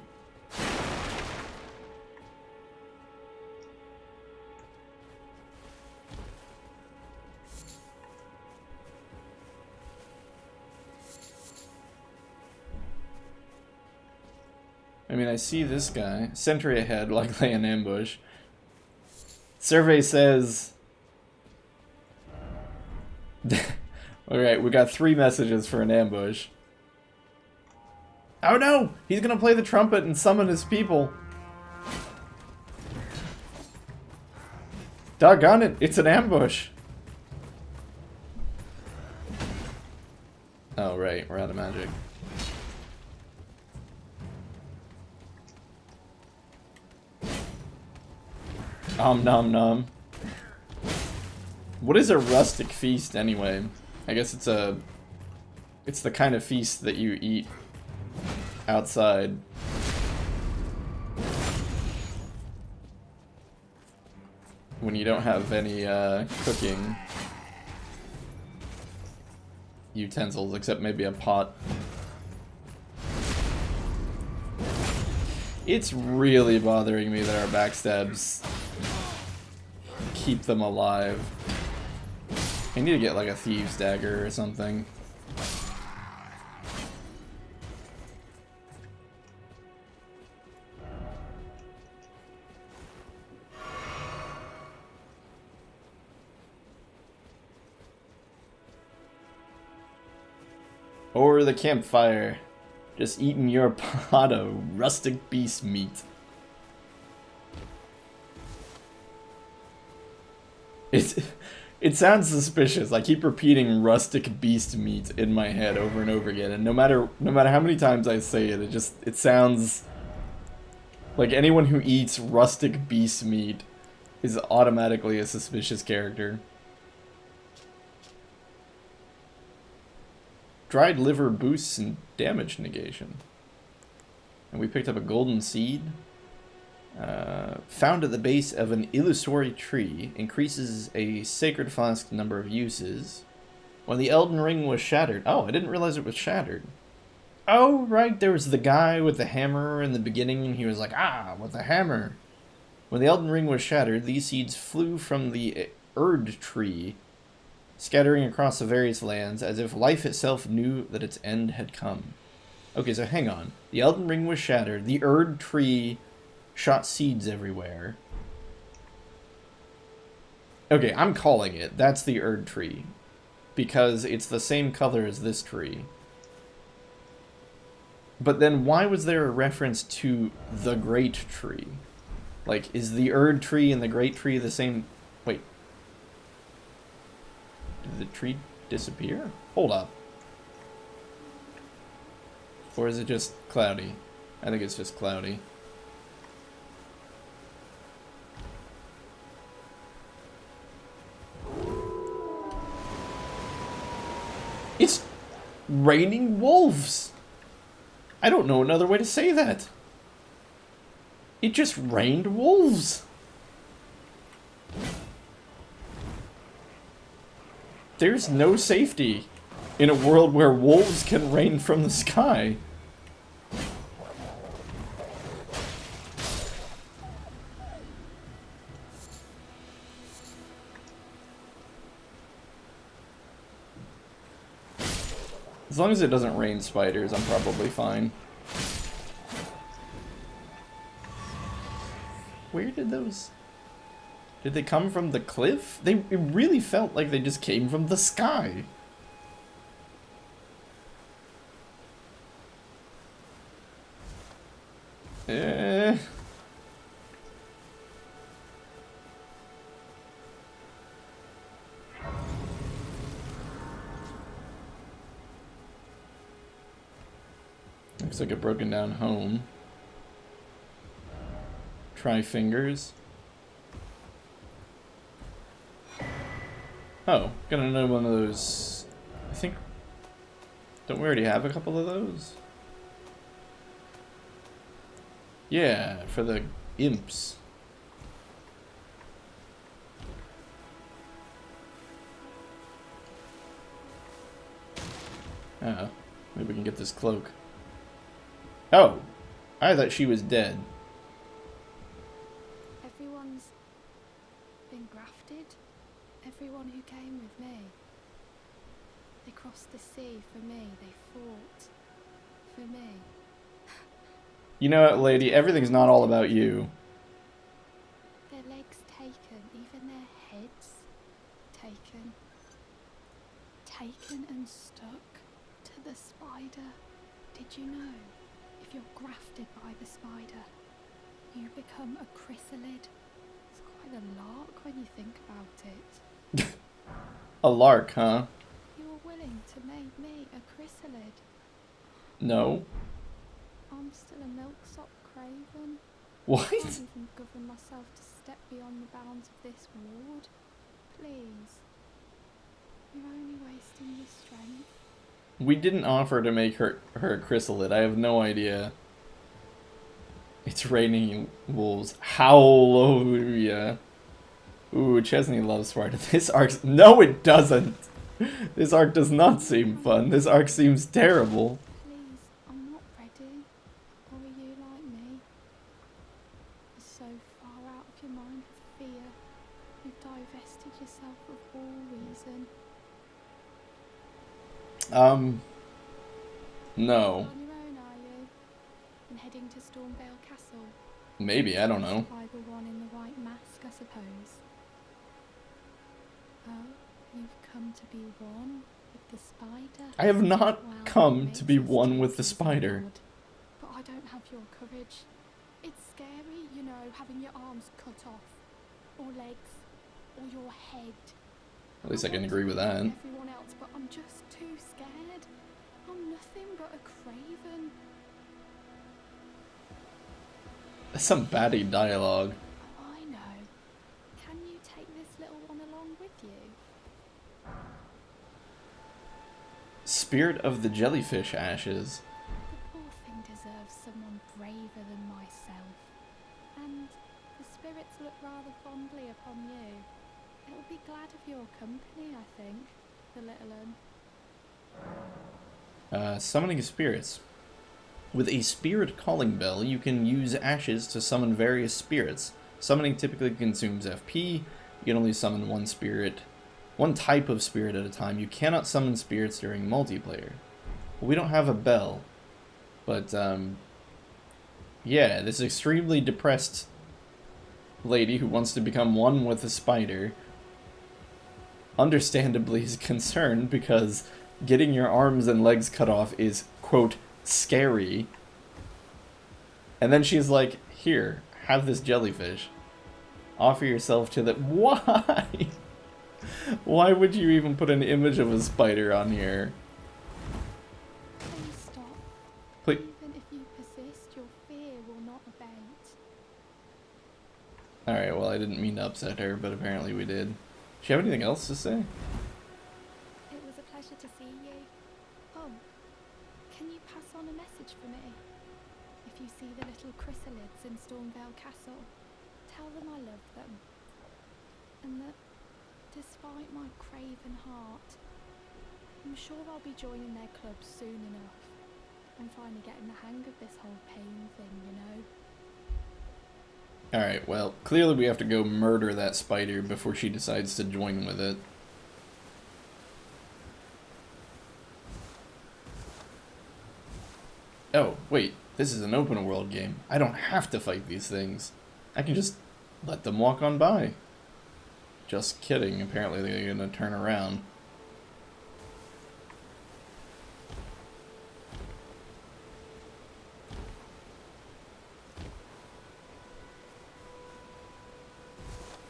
I mean, I see this guy. Sentry ahead, likely an ambush. Survey says... Alright, we got 3 messages for an ambush. Oh no! He's gonna play the trumpet and summon his people. Doggone it, it's an ambush. Oh right, we're out of magic. Nom nom. What is a rustic feast anyway? I guess it's the kind of feast that you eat outside. When you don't have any cooking utensils except maybe a pot. It's really bothering me that our backstabs keep them alive. I need to get like a thieves dagger or something. Over the campfire, just eating your pot of rustic beast meat. It sounds suspicious. I keep repeating rustic beast meat in my head over and over again, and no matter how many times I say it, it sounds like anyone who eats rustic beast meat is automatically a suspicious character. Dried liver boosts and damage negation. And we picked up a golden seed. Found at the base of an illusory tree, increases a sacred flask number of uses. When the Elden Ring was shattered. Oh, I didn't realize it was shattered. Oh, right, there was the guy with the hammer in the beginning, and he was like, ah, with the hammer. When the Elden Ring was shattered, these seeds flew from the Erd tree, scattering across the various lands, as if life itself knew that its end had come. Okay, so hang on. The Elden Ring was shattered, the Erd tree shot seeds everywhere. Okay, I'm calling it. That's the Erd tree. because it's the same color as this tree. But then why was there a reference to the great tree? Like, is the Erd tree and the great tree the same? Wait. Did the tree disappear? Hold up. Or is it just cloudy? I think it's just cloudy. It's raining wolves! I don't know another way to say that. It just rained wolves. There's no safety in a world where wolves can rain from the sky. As long as it doesn't rain spiders, I'm probably fine. Where did those... Did they come from the cliff? It really felt like they just came from the sky. Looks like a broken down home. Try fingers. Oh, got another one of those. I think. Don't we already have a couple of those? Yeah, for the imps. Oh, maybe we can get this cloak. Oh, I thought she was dead. Everyone's been grafted. Everyone who came with me. They crossed the sea for me. They fought for me. You know what, lady? Everything's not all about you. Their legs taken, even their heads taken. Taken and stuck to the spider. Did you know? If you're grafted by the spider, you become a chrysalid. It's quite a lark when you think about it. A lark, huh? You were willing to make me a chrysalid. No. I'm still a milksop craven. What? I can't even govern myself to step beyond the bounds of this ward. Please. You're only wasting your strength. We didn't offer to make her a chrysalid. I have no idea. It's raining wolves. Hallelujah. Ooh, Chezni loves Sparta. This arc... No, it doesn't! This arc does not seem fun. This arc seems terrible. Please, I'm not ready. Or are you like me? You're so far out of your mind with fear. You've divested yourself of all reason. No. You're on your own, are you? And heading to Stormvale Castle? Maybe, I don't know. By the one in the white mask, I suppose. Oh, you've come to be one with the spider? I have not Well, come to be makes one with the sense, spider. Lord. But I don't have your courage. It's scary, you know, having your arms cut off. Or legs. Or your head. At least I can agree with that. Everyone else, but I'm just too scared. I'm nothing but a craven. That's some baddie dialogue. Oh, I know. Can you take this little one along with you? Spirit of the jellyfish ashes. The poor thing deserves someone braver than myself. And the spirits look rather fondly upon you. It'll be glad of your company, I think, the little one. Summoning spirits. With a spirit calling bell, you can use ashes to summon various spirits. Summoning typically consumes FP. You can only summon one spirit, one type of spirit at a time. You cannot summon spirits during multiplayer. Well, we don't have a bell. But, yeah, this extremely depressed lady who wants to become one with a spider understandably is concerned because getting your arms and legs cut off is, quote, scary. And then she's like, here, have this jellyfish. Offer yourself to the... Why? Why would you even put an image of a spider on here? Please stop. Please. Even if you persist, your fear will not abate. Alright, well, I didn't mean to upset her, but apparently we did. Does she have anything else to say? It was a pleasure to see you. Oh, can you pass on a message for me? If you see the little chrysalids in Stormvale Castle, tell them I love them. And that, despite my craven heart, I'm sure I'll be joining their club soon enough. I'm finally getting the hang of this whole pain thing, you know? Alright, well, clearly we have to go murder that spider before she decides to join with it. Oh, wait, this is an open world game. I don't have to fight these things. I can just let them walk on by. Just kidding, apparently they're gonna turn around.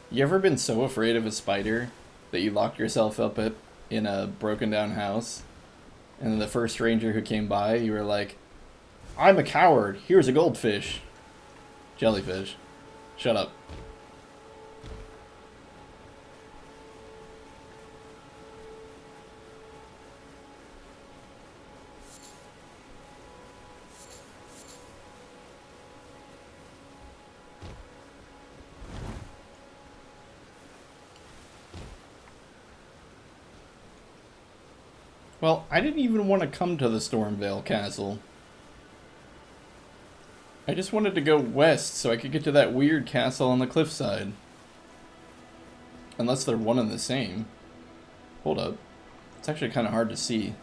You ever been so afraid of a spider that you locked yourself up in a broken down house, and then the first stranger who came by, you were like, I'm a coward, here's a goldfish. Jellyfish. Shut up. Well, I didn't even want to come to the Stormvale Castle. I just wanted to go west so I could get to that weird castle on the cliffside. Unless they're one and the same. Hold up. It's actually kind of hard to see.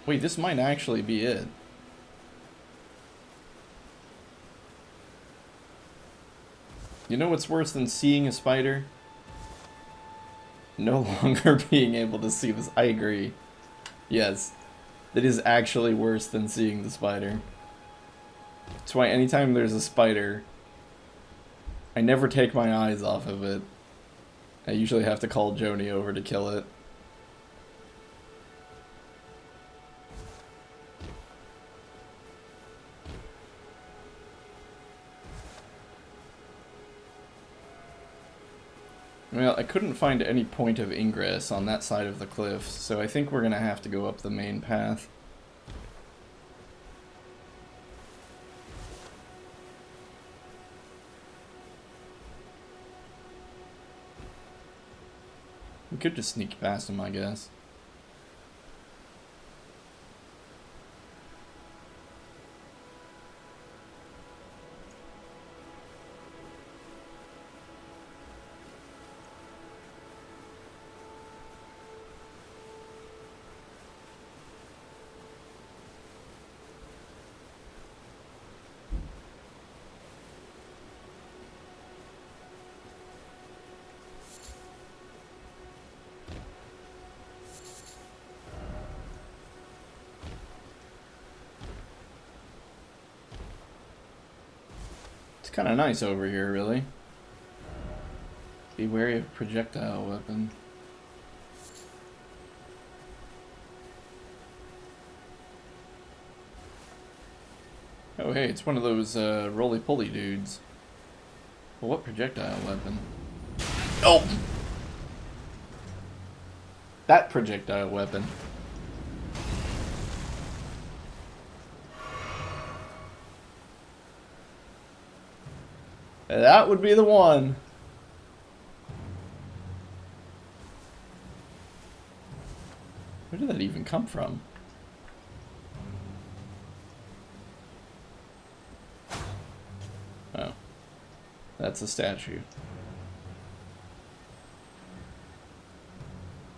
Wait, this might actually be it. You know what's worse than seeing a spider? No longer being able to see this. I agree. Yes. It is actually worse than seeing the spider. That's why anytime there's a spider, I never take my eyes off of it. I usually have to call Joni over to kill it. Well, I couldn't find any point of ingress on that side of the cliff, so I think we're gonna have to go up the main path. We could just sneak past him, I guess. It's kind of nice over here, really. Be wary of projectile weapon. Oh hey, it's one of those roly-poly dudes. Well, what projectile weapon? Oh! That projectile weapon. That would be the one. Where did that even come from? Oh. That's a statue.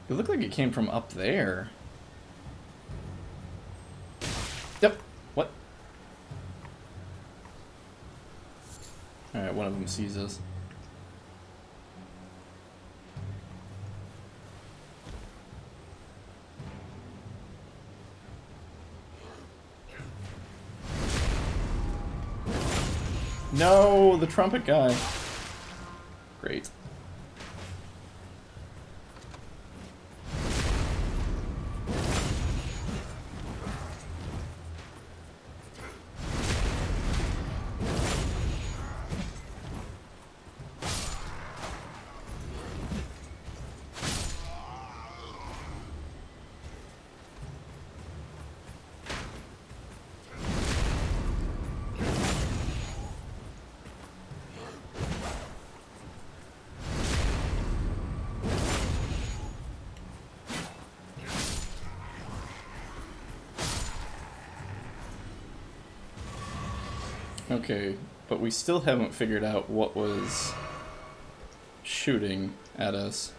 It looked like it came from up there. Yep. What? Alright, one of them sees us. No, the trumpet guy. Great. Okay, but we still haven't figured out what was shooting at us.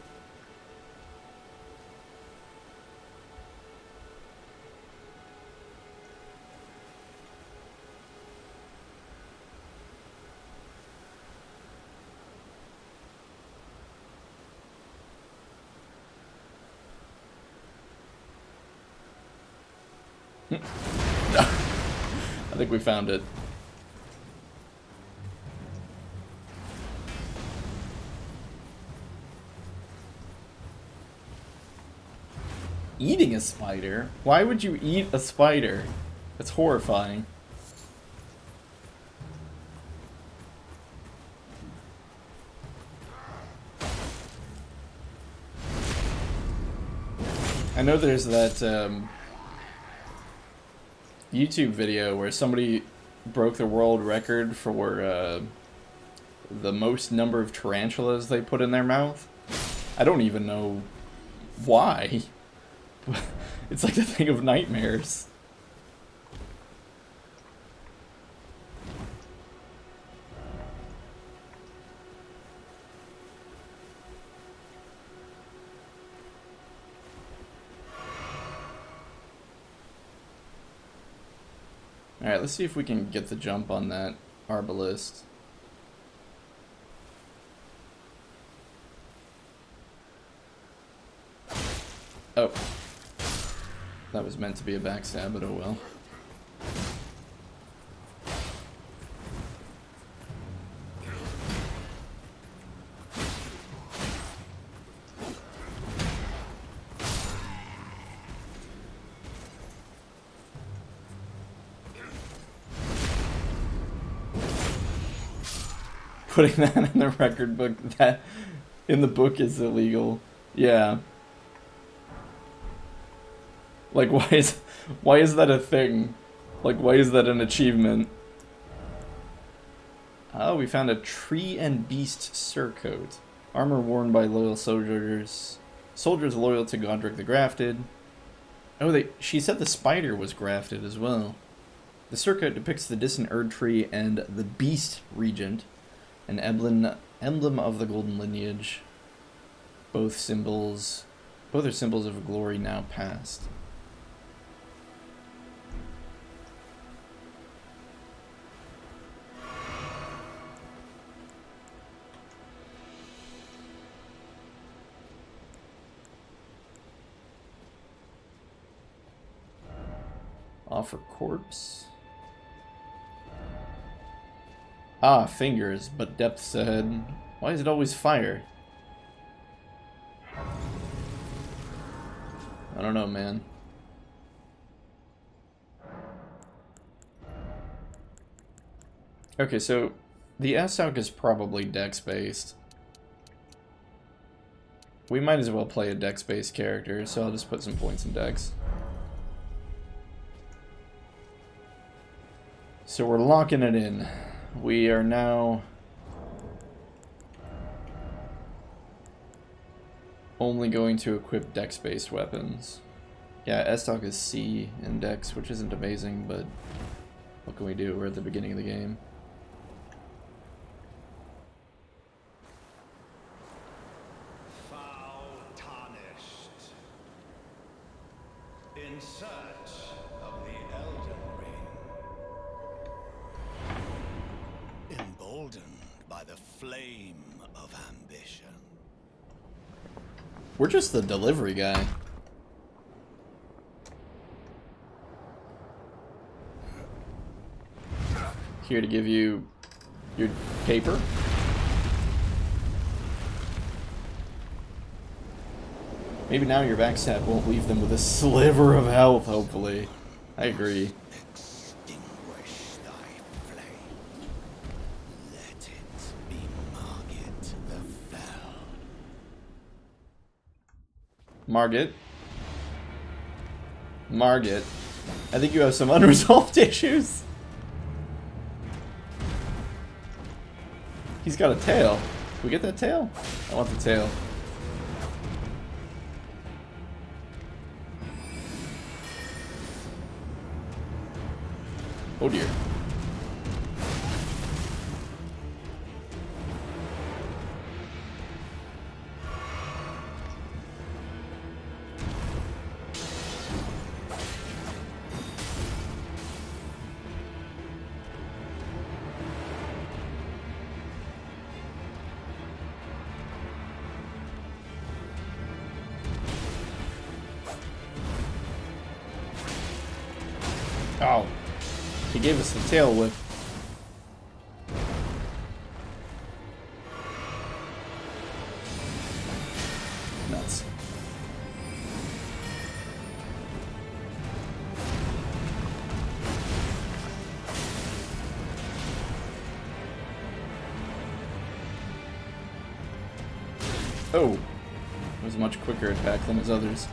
I think we found it. Eating a spider? Why would you eat a spider? That's horrifying. I know there's that YouTube video where somebody broke the world record for the most number of tarantulas they put in their mouth. I don't even know why. It's like the thing of nightmares. Alright, let's see if we can get the jump on that arbalist. Oh. That was meant to be a backstab, but oh well. Putting that in the record book, that in the book is illegal. Yeah. Like, why is that a thing? Like, why is that an achievement? Oh, we found a tree and beast surcoat. Armor worn by loyal soldiers. Soldiers loyal to Godric the Grafted. Oh, she said the spider was grafted as well. The surcoat depicts the distant Erd tree and the beast regent, an emblem of the golden lineage. Both are symbols of a glory now past. Offer corpse. Ah, fingers, but depths ahead. Why is it always fire? I don't know, man. Okay, so the S-Alk is probably dex-based. We might as well play a dex-based character, so I'll just put some points in dex. So we're locking it in. We are now only going to equip dex-based weapons. Yeah, S-Talk is C in dex, which isn't amazing, but what can we do? We're at the beginning of the game. Foul tarnished. In search of the Elden Ring. Emboldened by the flame of ambition. We're just the delivery guy. Here to give you Your paper? Maybe now your backstab won't leave them with a sliver of health, hopefully. I agree. Extinguish thy flame. Let it be Margit the Fell. Margit? Margit? I think you have some unresolved issues. He's got a tail. Can we get that tail? I want the tail. Oh dear. Oh. He gave us the tail whip. Nuts. Oh. It was a much quicker attack than his others.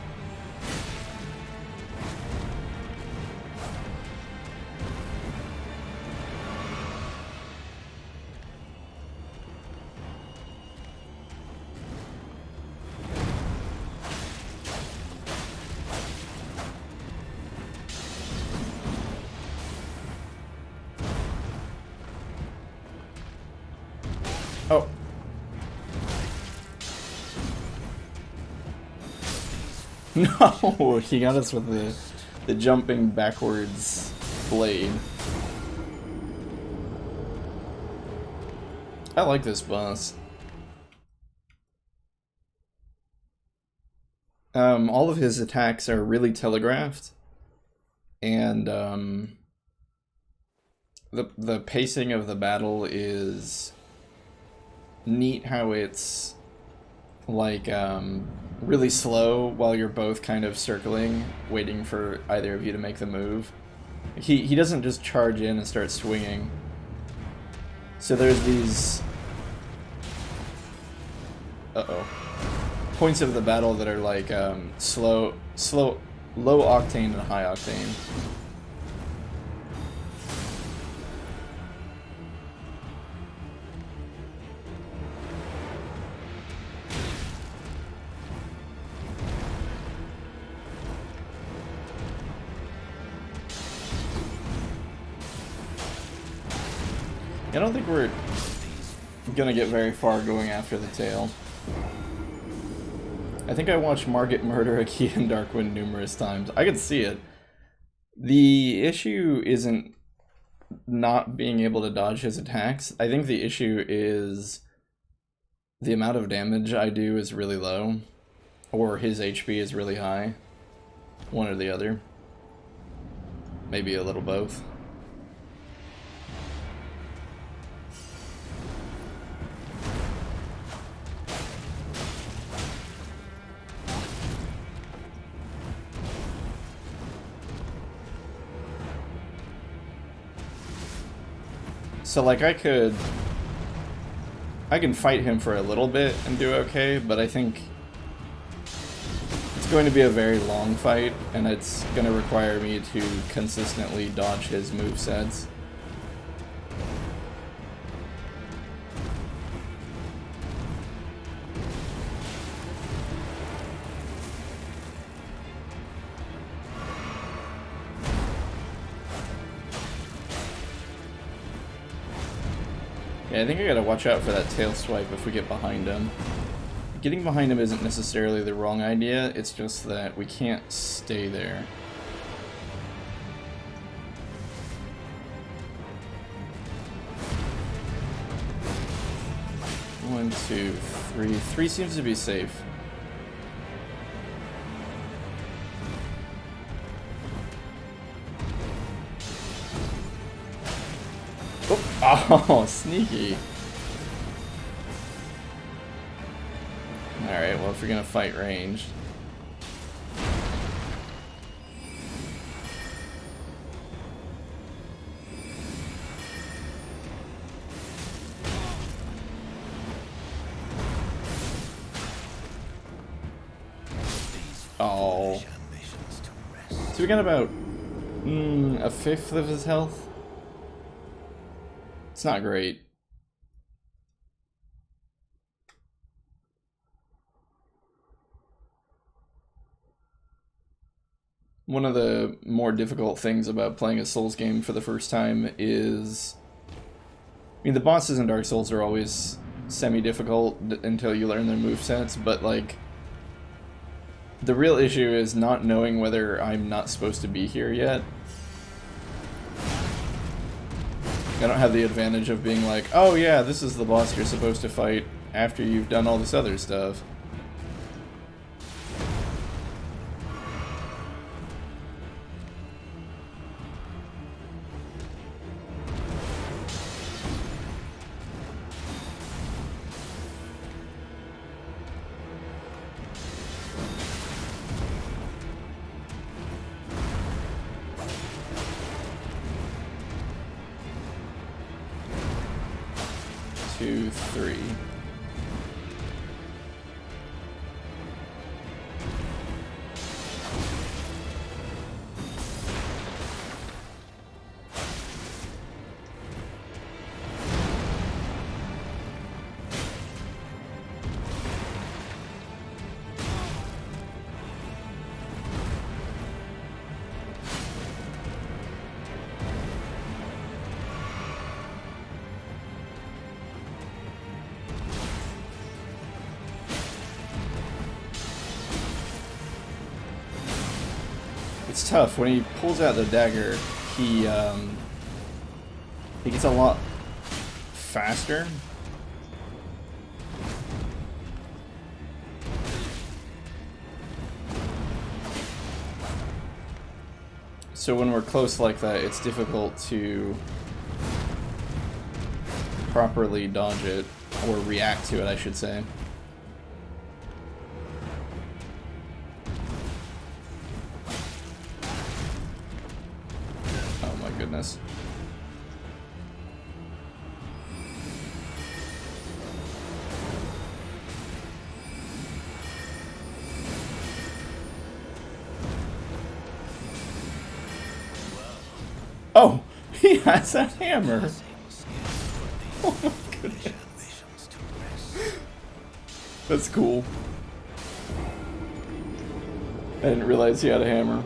Oh. No, he got us with the jumping backwards blade. I like this boss. All of his attacks are really telegraphed, and the pacing of the battle is neat. How it's like really slow while you're both kind of circling, waiting for either of you to make the move. He doesn't just charge in and start swinging. So there's these points of the battle that are like slow, low octane and high octane. I don't think we're gonna get very far going after the tail. I think I watched Margit murder a key in Darkwind numerous times. I could see it. The issue isn't not being able to dodge his attacks. I think the issue is the amount of damage I do is really low, or his HP is really high. One or the other. Maybe a little both. So like I can fight him for a little bit and do okay, but I think it's going to be a very long fight, and it's going to require me to consistently dodge his movesets. Yeah, I think I gotta watch out for that tail swipe if we get behind him. Getting behind him isn't necessarily the wrong idea, it's just that we can't stay there. One, two, three. Three seems to be safe. Oh, Oh, sneaky. Alright, well, if you're gonna fight ranged. Oh. So we got about a fifth of his health. It's not great. One of the more difficult things about playing a Souls game for the first time is... I mean, the bosses in Dark Souls are always semi-difficult until you learn their movesets, but, like... The real issue is not knowing whether I'm not supposed to be here yet. I don't have the advantage of being like, oh yeah, this is the boss you're supposed to fight after you've done all this other stuff. Two, three. It's tough. When he pulls out the dagger, he gets a lot faster. So when we're close like that, it's difficult to properly dodge it, or react to it, I should say. Goodness. Oh, he has that hammer. Oh my goodness. That's cool. I didn't realize he had a hammer.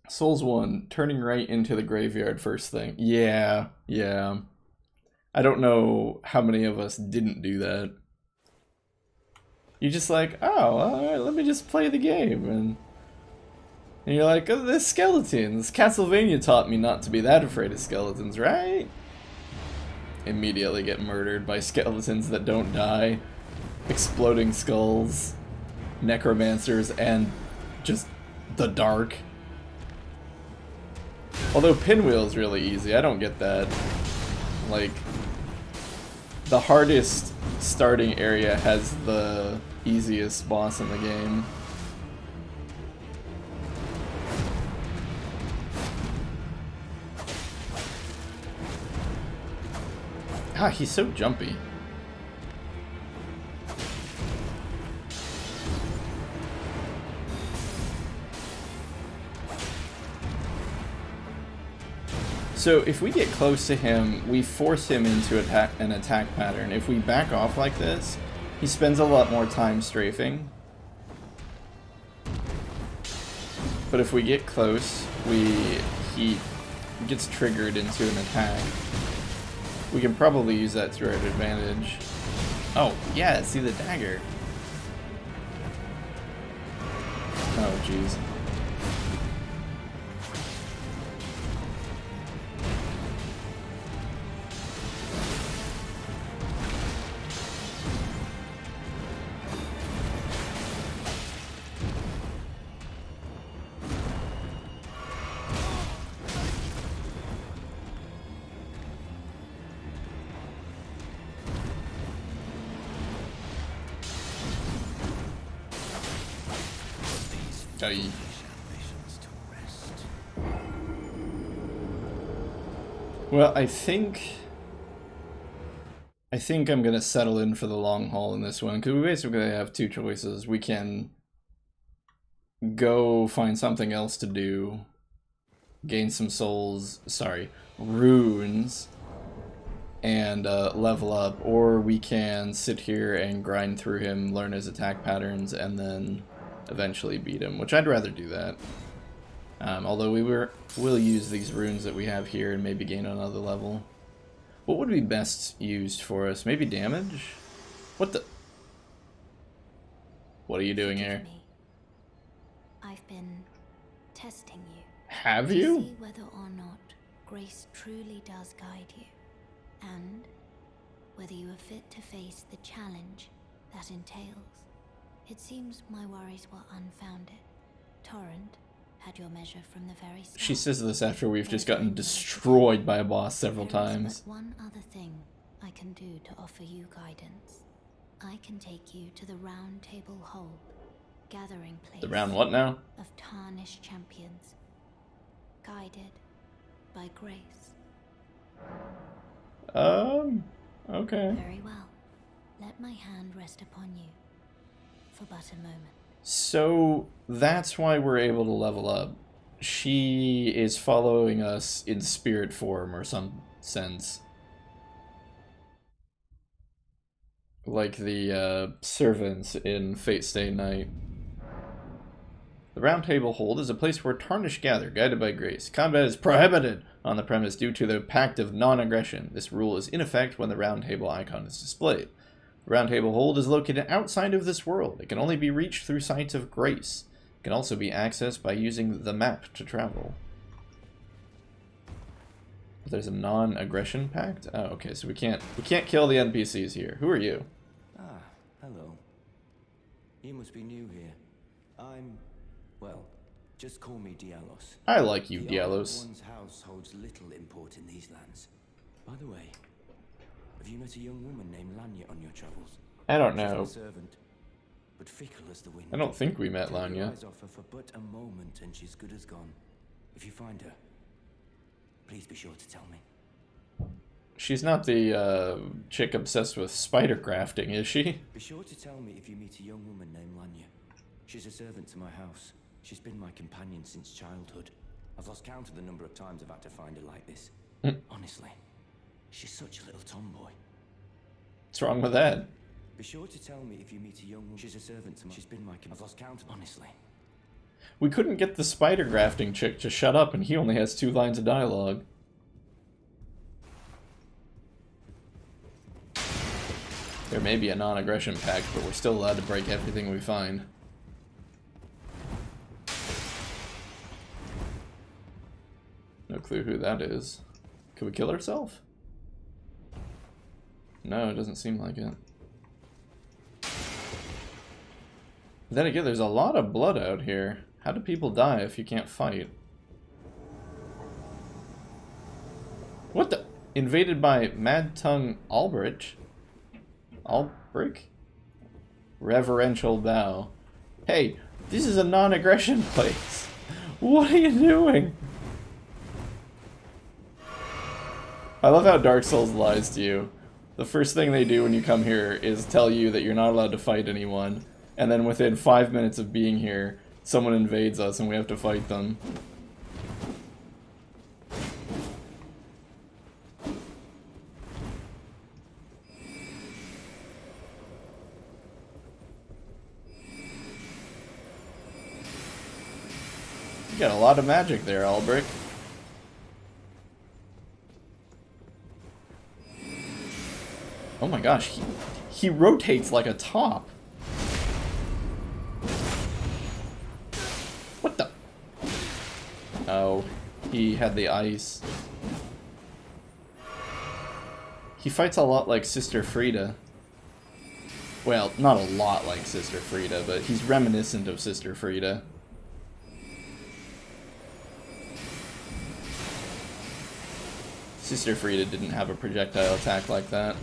Souls 1, turning right into the graveyard first thing. Yeah. I don't know how many of us didn't do that. You're just like, oh, alright, let me just play the game. And you're like, oh, there's skeletons. Castlevania taught me not to be that afraid of skeletons, right? Immediately get murdered by skeletons that don't die. Exploding skulls. Necromancers, and just the dark. Although Pinwheel's really easy, I don't get that. Like, the hardest starting area has the easiest boss in the game. Ah, he's so jumpy. So if we get close to him, we force him into an attack pattern. If we back off like this, he spends a lot more time strafing. But if we get close, he gets triggered into an attack. We can probably use that to our advantage. Oh, yeah, see the dagger. Oh, jeez. Aye. ambitions to rest. Well, I think I'm gonna settle in for the long haul in this one, because we basically have two choices. We can go find something else to do, gain some runes, and level up, or we can sit here and grind through him, learn his attack patterns, and then eventually beat him, which I'd rather do that. Although we'll use these runes that we have here and maybe gain another level. What would be best used for us? Maybe damage? What the? What are you doing Forgive here? me. I've been testing you. Have To you? see whether or not grace truly does guide you, and whether you are fit to face the challenge that entails. It seems my worries were unfounded. Torrent had your measure from the very start. She says this after we've just gotten destroyed by a boss several There is times. but one other thing I can do to offer you guidance. I can take you to the Round Table Hold, gathering place The round what now? of tarnished champions, guided by grace. Okay. Very well. Let my hand rest upon you for but a moment. So that's why we're able to level up. She is following us in spirit form or some sense. Like the servants in Fate Stay Night. The Round Table Hold is a place where tarnished gather, guided by grace. Combat is prohibited on the premise due to the Pact of Non-Aggression. This rule is in effect when the Round Table icon is displayed. The Round Table Hold is located outside of this world. It can only be reached through sites of grace. It can also be accessed by using the map to travel. There's a non-aggression pact? Oh, okay, so we can't kill the NPCs here. Who are you? Ah, hello. You must be new here. Well, just call me Dialos. I like you, The honor of Dialos. one's house holds little import in these lands. By the way, have you met a young woman named Lanya on your travels? I don't She's know. my servant, but fickle as the wind. I don't think we met Take your Lanya. eyes off her for but a moment and she's good as gone. If you find her, please be sure to tell me. She's not the chick obsessed with spider crafting, is she? Be sure to tell me if you meet a young woman named Lanya. She's a servant to my house. She's been my companion since childhood. I've lost count of the number of times I've had to find her like this. Honestly, she's such a little tomboy. What's wrong with that? Be sure to tell me if you meet a young woman. She's a servant to my... She's been my... I've lost count, honestly. We couldn't get the spider grafting chick to shut up, and he only has 2 lines of dialogue. There may be a non-aggression pact, but we're still allowed to break everything we find. No clue who that is. Could we kill ourselves? No, it doesn't seem like it. Then again, there's a lot of blood out here. How do people die if you can't fight? What the? Invaded by Mad Tongue Albrich? Albric? Reverential bow. Hey, this is a non-aggression place. What are you doing? I love how Dark Souls lies to you. The first thing they do when you come here is tell you that you're not allowed to fight anyone, and then within 5 minutes of being here, someone invades us and we have to fight them. You got a lot of magic there, Albric. Oh my gosh, he rotates like a top. What the? Oh, he had the ice. He fights a lot like Sister Frida. Well, not a lot like Sister Frida, but he's reminiscent of Sister Frida. Sister Frida didn't have a projectile attack like that.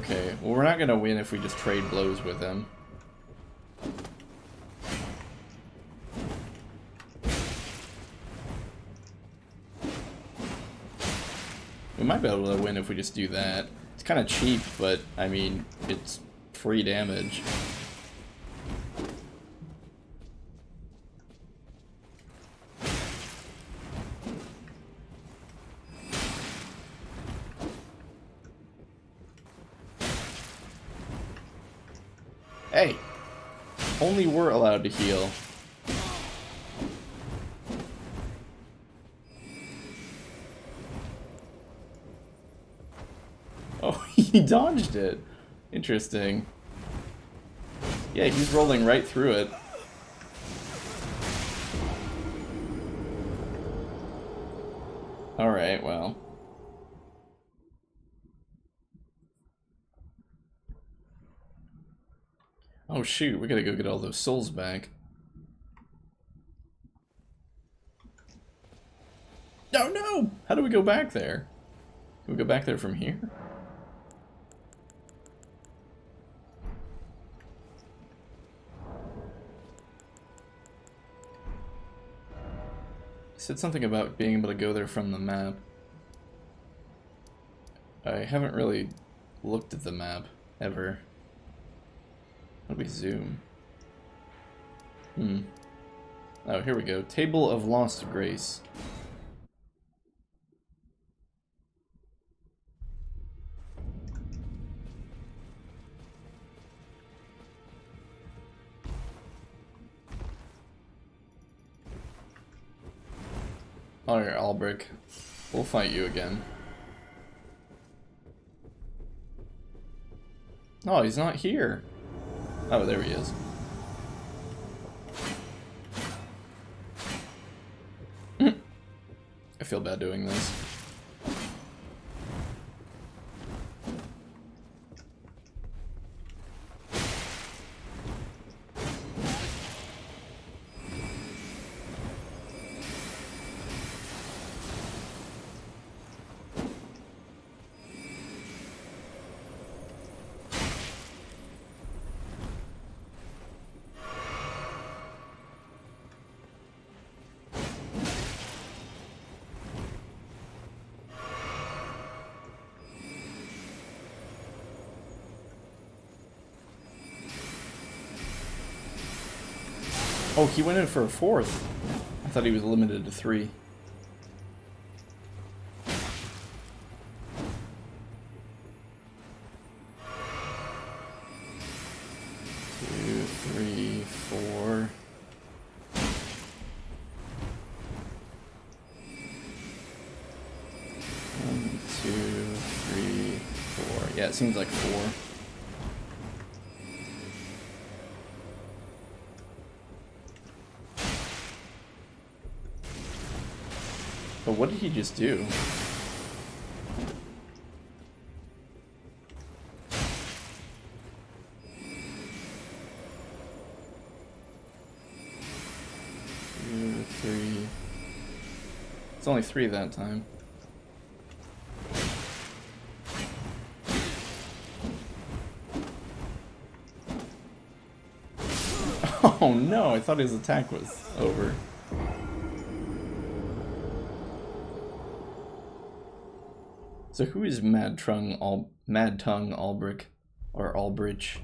Okay, well we're not gonna win if we just trade blows with him. We might be able to win if we just do that. It's kind of cheap, but I mean, it's free damage. Hey! Only we're allowed to heal. Oh, he dodged it. Interesting. Yeah, he's rolling right through it. Alright, well. Oh shoot, we gotta go get all those souls back. No, no! How do we go back there? Can we go back there from here? It said something about being able to go there from the map. I haven't really looked at the map, ever. How do we zoom? Oh, here we go. Table of Lost Grace. Alright, Albrick. We'll fight you again. Oh, he's not here. Oh, there he is. I feel bad doing this. Oh, he went in for a fourth. I thought he was limited to 3. Two, three, 4. One, 2, 3, 4. Yeah, it seems like 4. But what did he just do? Two, 3. It's only 3 that time. Oh no, I thought his attack was over. So who is Mad Tongue Albrick or Albridge?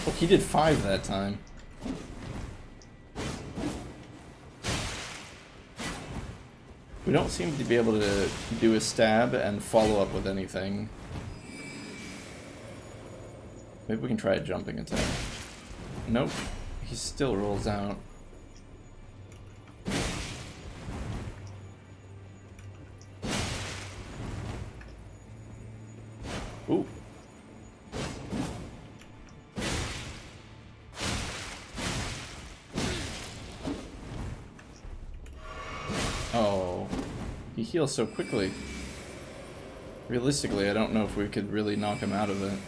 Oh, he did 5 that time. We don't seem to be able to do a stab and follow up with anything. Maybe we can try a jumping attack. Nope. He still rolls out. Ooh. Oh. He heals so quickly. Realistically, I don't know if we could really knock him out of it.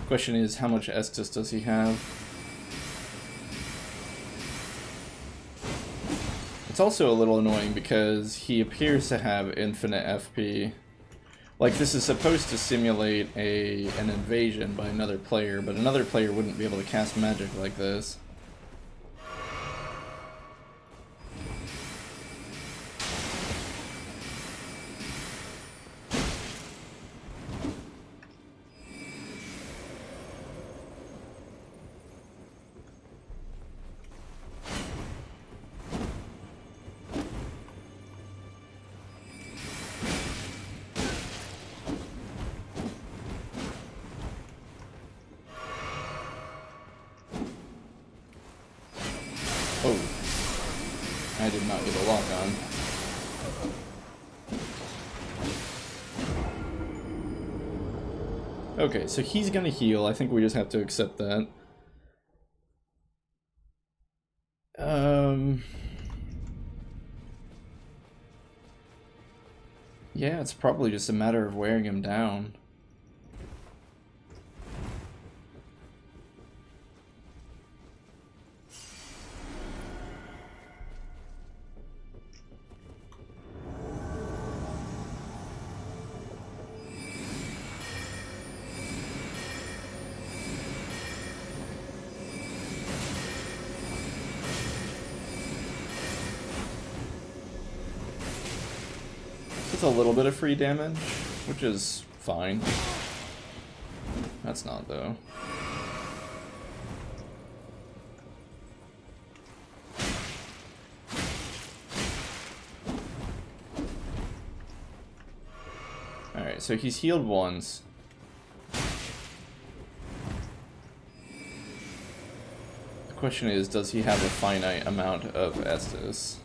Question is, how much Estus does he have? It's also a little annoying because he appears to have infinite FP. Like, this is supposed to simulate an invasion by another player, but another player wouldn't be able to cast magic like this. Oh, I did not get a lock on. Okay, so he's gonna heal. I think we just have to accept that. Yeah, it's probably just a matter of wearing him down. A little bit of free damage, which is fine. That's not, though. Alright, so he's healed once. The question is, does he have a finite amount of Estus?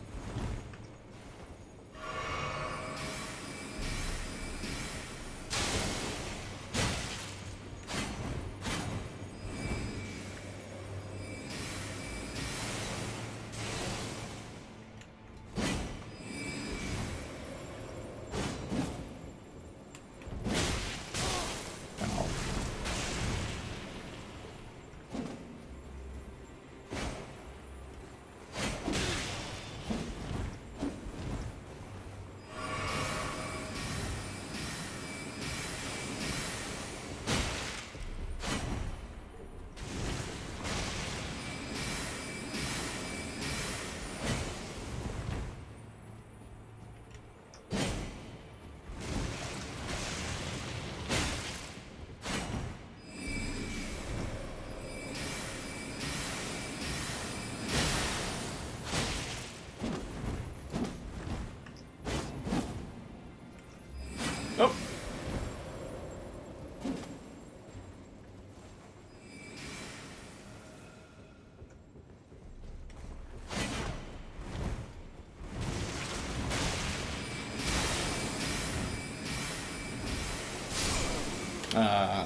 Oh.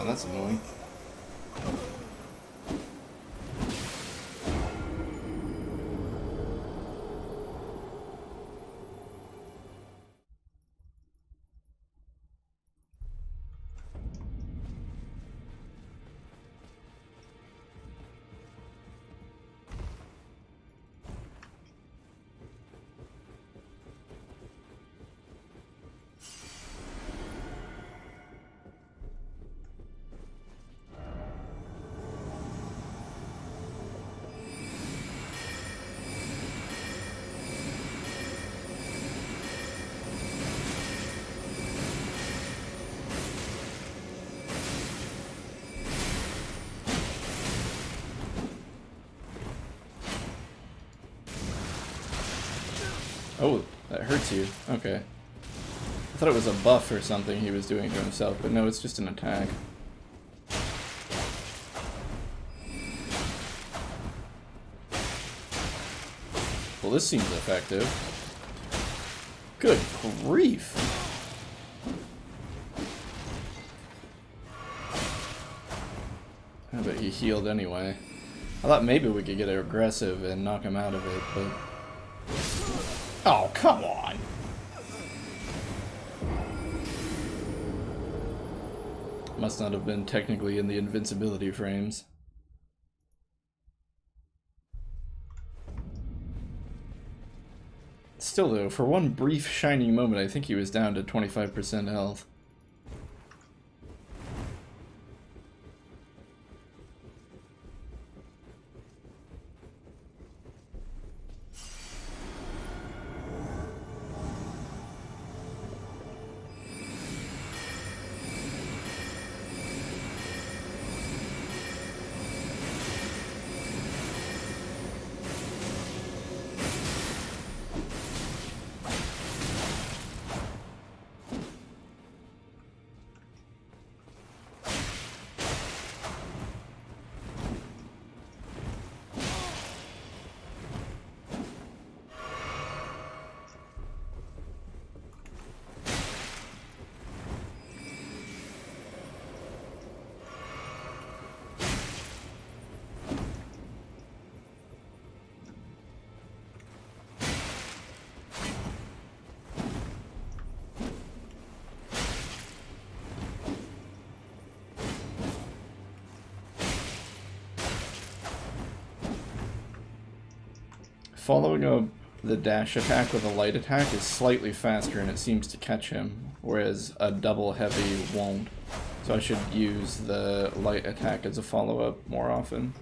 That's annoying. hurts you. Okay. I thought it was a buff or something he was doing to himself, but no, it's just an attack. Well, this seems effective. Good grief. I bet he healed anyway. I thought maybe we could get aggressive and knock him out of it, but... Oh, come on! Must not have been technically in the invincibility frames. Still though, for one brief shining moment, I think he was down to 25% health. Following up the dash attack with a light attack is slightly faster and it seems to catch him, whereas a double heavy won't. So I should use the light attack as a follow-up more often.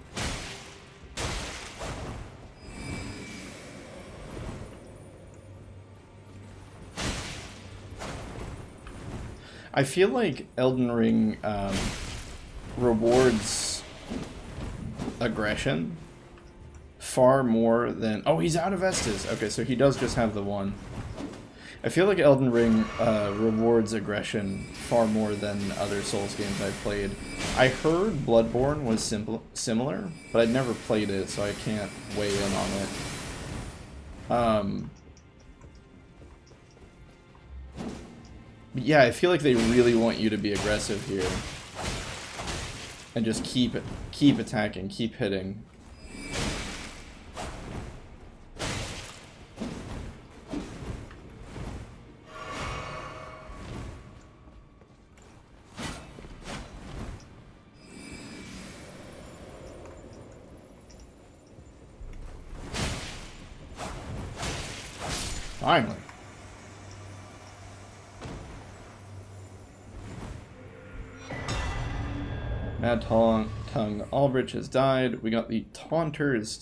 I feel like Elden Ring rewards aggression far more than... Oh, he's out of Estus! Okay, so he does just have the one. I feel like Elden Ring rewards aggression far more than other Souls games I've played. I heard Bloodborne was similar, but I'd never played it, so I can't weigh in on it. But yeah, I feel like they really want you to be aggressive here. And just keep attacking, keep hitting. Finally. Mad Tongue Albrecht has died. We got the Taunter's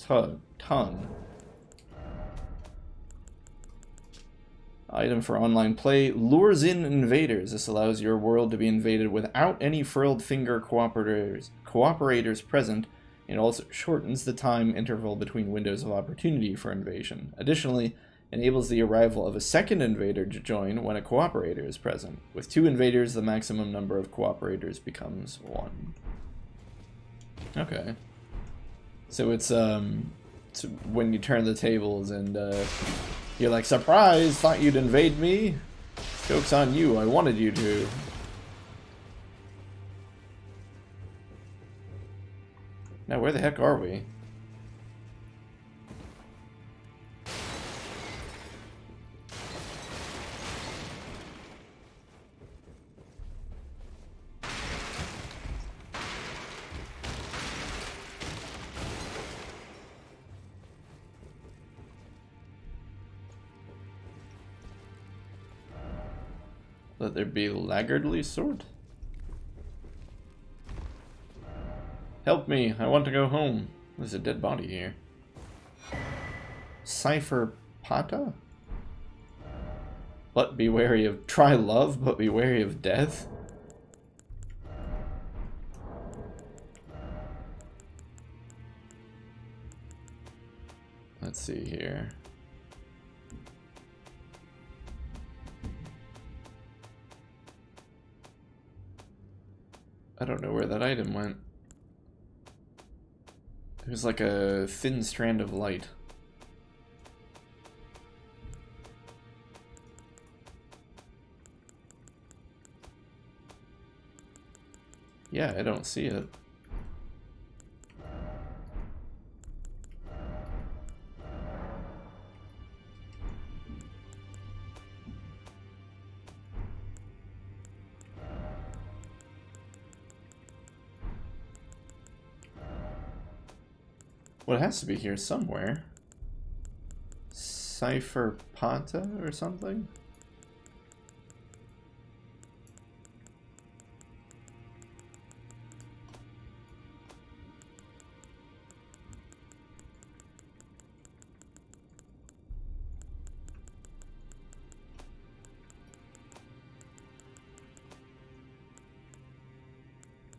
Tongue. Item for online play. Lures in invaders. This allows your world to be invaded without any frilled finger cooperators present. It also shortens the time interval between windows of opportunity for invasion. Additionally, enables the arrival of a second invader to join when a cooperator is present. With 2 invaders, the maximum number of cooperators becomes 1. Okay. So it's when you turn the tables and you're like, surprise, thought you'd invade me? Joke's on you, I wanted you to. Now where the heck are we? Let there be laggardly sort? Help me, I want to go home. There's a dead body here. Cypherpota? But be wary of... Try love, but be wary of death? Let's see here. I don't know where that item went. It was like a thin strand of light. Yeah, I don't see it. Well, it has to be here somewhere. Cypherpota or something?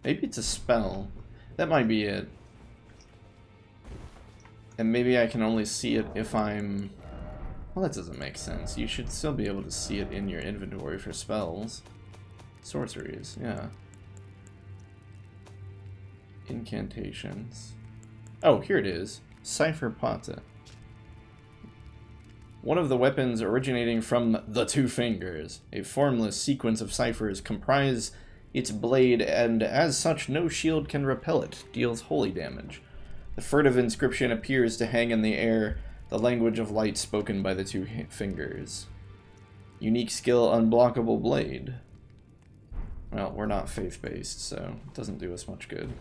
Maybe it's a spell. That might be it. And maybe I can only see it if I'm... Well, that doesn't make sense. You should still be able to see it in your inventory for spells. Sorceries, yeah. Incantations. Oh, here it is. Cypherpota. One of the weapons originating from the Two Fingers. A formless sequence of ciphers comprise its blade, and as such, no shield can repel it. Deals holy damage. The furtive inscription appears to hang in the air, the language of light spoken by the Two Fingers. Unique skill, unblockable blade. Well, we're not faith-based, so it doesn't do us much good.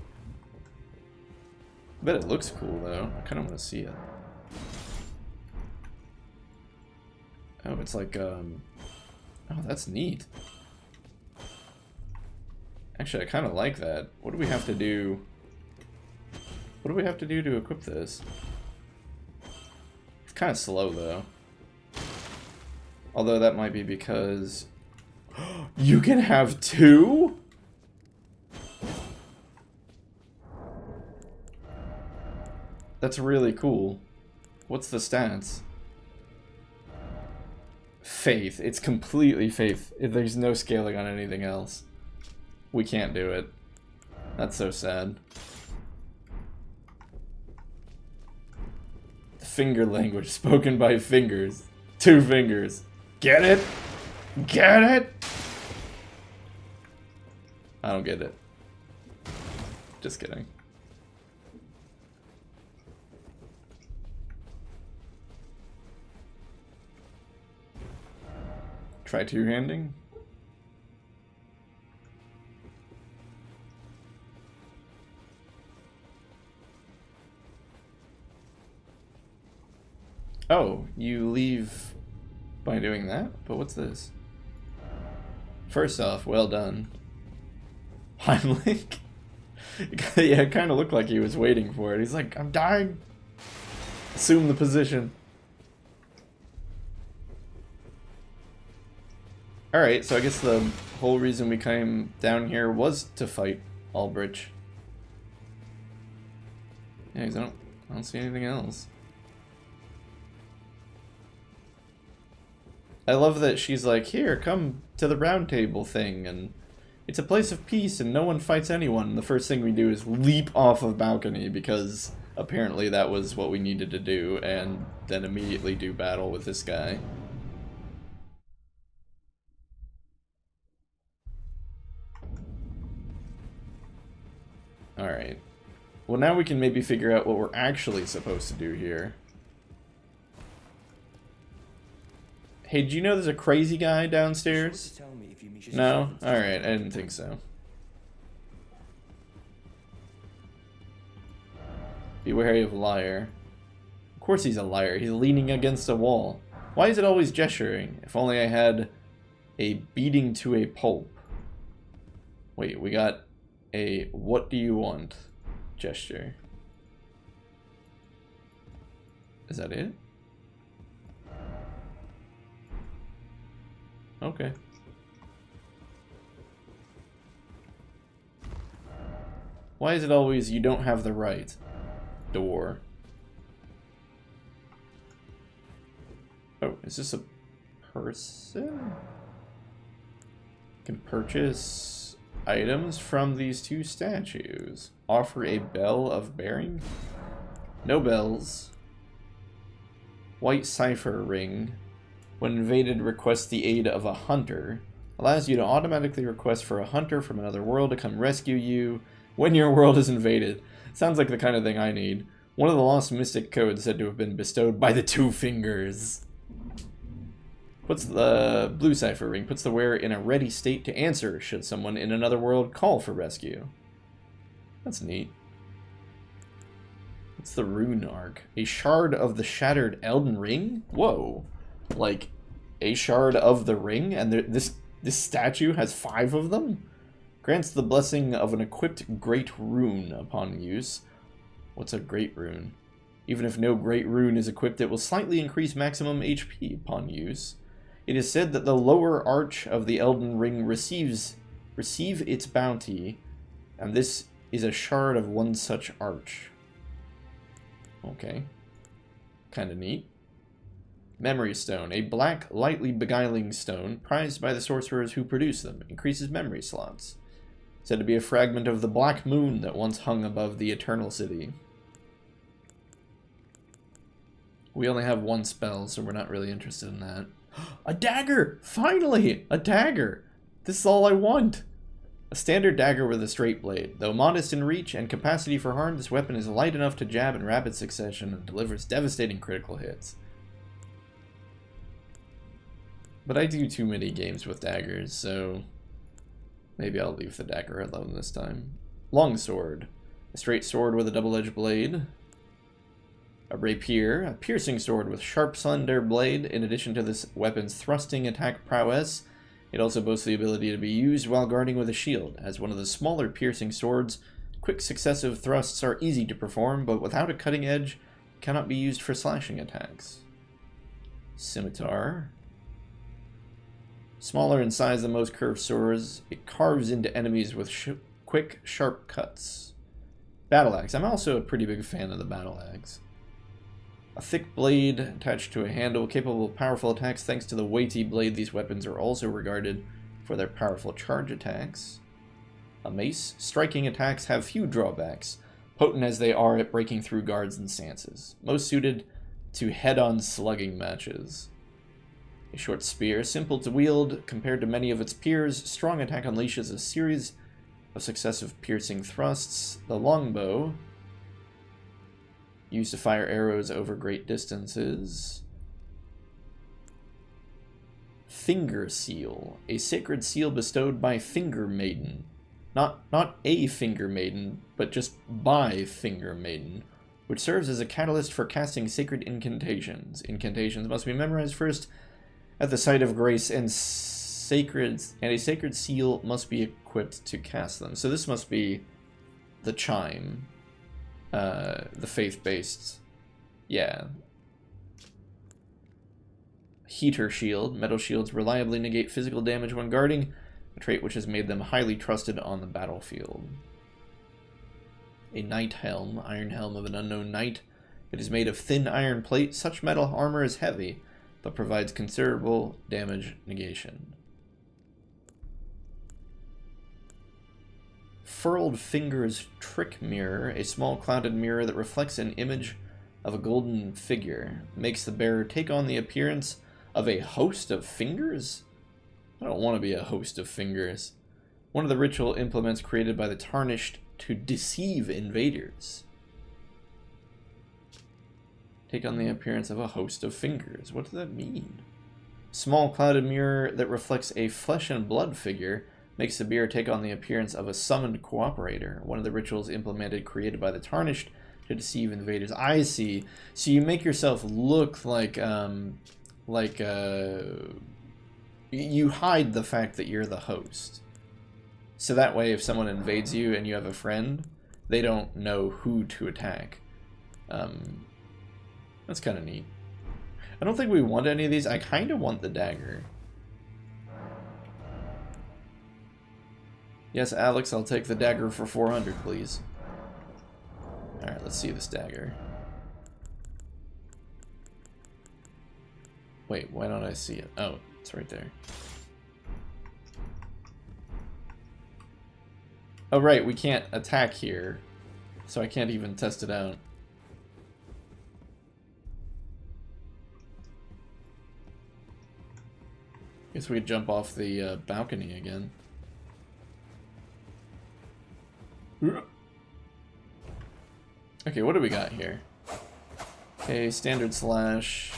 I bet it looks cool, though. I kind of want to see it. Oh, it's like, Oh, that's neat. Actually, I kind of like that. What do we have to do? What do we have to do to equip this? It's kind of slow, though. Although that might be because... You can have two? That's really cool. What's the stats? Faith. It's completely faith. There's no scaling on anything else. We can't do it. That's so sad. Finger language spoken by fingers. Two fingers. Get it? Get it? I don't get it. Just kidding. Try two-handing? Oh, you leave by doing that? But what's this? First off, well done. Heimlich? Yeah, it kind of looked like he was waiting for it. He's like, I'm dying. Assume the position. Alright, so I guess the whole reason we came down here was to fight Albrecht. Yeah, 'cause I don't see anything else. I love that she's like, here, come to the round table thing, and it's a place of peace and no one fights anyone. And the first thing we do is leap off of balcony because apparently that was what we needed to do, and then immediately do battle with this guy. Alright. Well, now we can maybe figure out what we're actually supposed to do here. Hey, do you know there's a crazy guy downstairs? No? Alright, I didn't think so. Be wary of liar. Of course he's a liar. He's leaning against a wall. Why is it always gesturing? If only I had a beating to a pulp. Wait, we got a what do you want gesture. Is that it? Okay. Why is it always you don't have the right door? Oh, is this a person? Can purchase Items from these two statues. Offer a bell of bearing. No bells. White Cipher ring. When invaded, request the aid of a hunter. Allows you to automatically request for a hunter from another world to come rescue you when your world is invaded. Sounds like the kind of thing I need. One of the lost mystic codes said to have been bestowed by the Two Fingers. Puts the blue cipher ring, puts the wearer in a ready state to answer should someone in another world call for rescue. That's neat. What's the rune arc? A shard of the shattered Elden Ring? Whoa. Like, a shard of the ring? And this statue has 5 of them? Grants the blessing of an equipped great rune upon use. What's a great rune? Even if no great rune is equipped, it will slightly increase maximum HP upon use. It is said that the lower arch of the Elden Ring receive its bounty, and this is a shard of one such arch. Okay. Kinda neat. Memory Stone. A black, lightly beguiling stone, prized by the sorcerers who produce them. Increases memory slots. Said to be a fragment of the black moon that once hung above the Eternal City. We only have 1 spell, so we're not really interested in that. A dagger! Finally! A dagger! This is all I want! A standard dagger with a straight blade. Though modest in reach and capacity for harm, this weapon is light enough to jab in rapid succession and delivers devastating critical hits. But I do too many games with daggers, so maybe I'll leave the dagger alone this time. Longsword. A straight sword with a double-edged blade. A rapier, a piercing sword with sharp, slender blade. In addition to this weapon's thrusting attack prowess, it also boasts the ability to be used while guarding with a shield. As one of the smaller piercing swords, quick successive thrusts are easy to perform, but without a cutting edge, cannot be used for slashing attacks. Scimitar. Smaller in size than most curved swords, it carves into enemies with quick, sharp cuts. Battle axe. I'm also a pretty big fan of the battle axe. A thick blade attached to a handle, capable of powerful attacks. Thanks to the weighty blade, these weapons are also regarded for their powerful charge attacks. A mace. Striking attacks have few drawbacks, potent as they are at breaking through guards and stances. Most suited to head-on slugging matches. A short spear, simple to wield compared to many of its peers. Strong attack unleashes a series of successive piercing thrusts. The longbow, used to fire arrows over great distances. Finger seal, a sacred seal bestowed by Finger Maiden. Not a Finger Maiden, but just by Finger Maiden, which serves as a catalyst for casting sacred incantations. Incantations must be memorized first at the site of grace, and a sacred seal must be equipped to cast them. So this must be the chime. The faith-based, yeah. Heater shield. Metal shields reliably negate physical damage when guarding, a trait which has made them highly trusted on the battlefield. A knight helm. Iron helm of an unknown knight. It is made of thin iron plate. Such metal armor is heavy, but provides considerable damage negation. Furled Fingers Trick Mirror, a small clouded mirror that reflects an image of a golden figure. Makes the bearer take on the appearance of a host of fingers? I don't want to be a host of fingers. One of the ritual implements created by the Tarnished to deceive invaders. Take on the appearance of a host of fingers. What does that mean? Small clouded mirror that reflects a flesh and blood figure. Makes the bearer take on the appearance of a summoned cooperator. One of the rituals implemented created by the Tarnished to deceive invaders. I see. So you make yourself look like you hide the fact that you're the host. So that way if someone invades you and you have a friend, they don't know who to attack. That's kind of neat. I don't think we want any of these. I kind of want the dagger. Yes, Alex, I'll take the dagger for 400, please. Alright, let's see this dagger. Wait, why don't I see it? Oh, it's right there. Oh right, we can't attack here, so I can't even test it out. Guess we could jump off the balcony again. Okay, what do we got here? Okay, standard slash,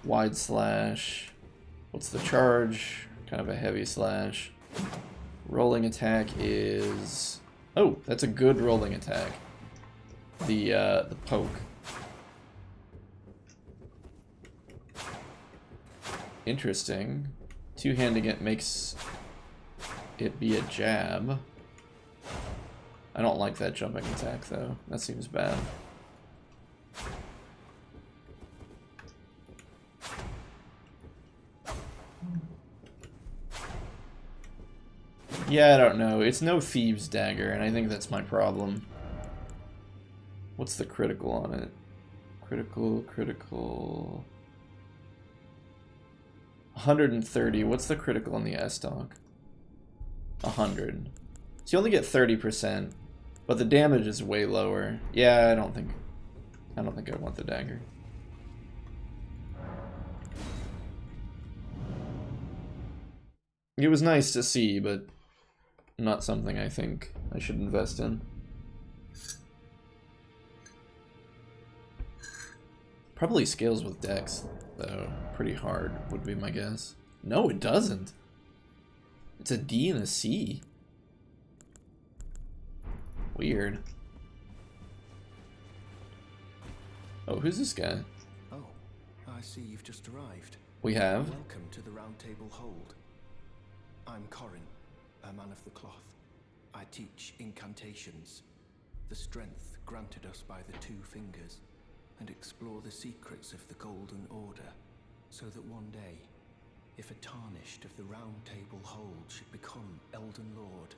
wide slash. What's the charge? Kind of a heavy slash. Rolling attack is... Oh, that's a good rolling attack. The poke. Interesting. Two-handing it makes it be a jab. I don't like that jumping attack, though. That seems bad. Yeah, I don't know. It's no Thieves' Dagger, and I think that's my problem. What's the critical on it? Critical... 130. What's the critical on the S-Stock? 100. So you only get 30%, but the damage is way lower. Yeah, I don't think I want the dagger. It was nice to see, but not something I think I should invest in. Probably scales with Dex, though. Pretty hard, would be my guess. No, it doesn't. It's a D and a C. Weird. Oh, who's this guy? Oh, I see you've just arrived. We have. Welcome to the Round Table Hold. I'm Corin, a man of the cloth. I teach incantations, the strength granted us by the Two Fingers, and explore the secrets of the Golden Order, so that one day, if a tarnished of the Round Table Hold should become Elden Lord,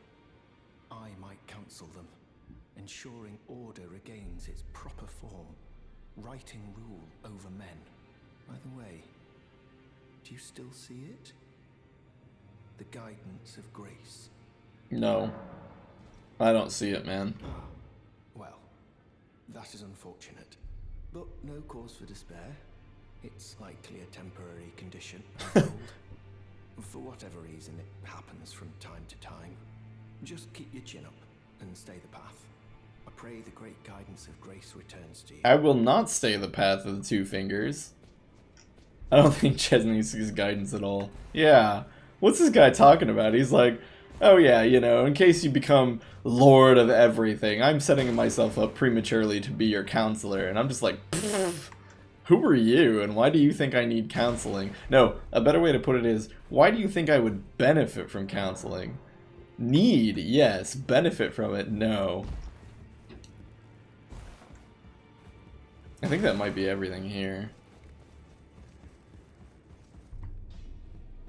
I might counsel them, ensuring order regains its proper form, righting rule over men. By the way, do you still see it? The guidance of grace. No. I don't see it, man. Well, that is unfortunate, but no cause for despair. It's likely a temporary condition, I'm told. For whatever reason, it happens from time to time. Just keep your chin up and stay the path. I pray the great guidance of grace returns to you. I will not stay the path of the Two Fingers. I don't think Chezni sees guidance at all. Yeah. What's this guy talking about? He's like, oh yeah, you know, in case you become Lord of everything, I'm setting myself up prematurely to be your counselor. And I'm just like, who are you and why do you think I need counseling? No, a better way to put it is, why do you think I would benefit from counseling? Need, yes. Benefit from it, no. I think that might be everything here.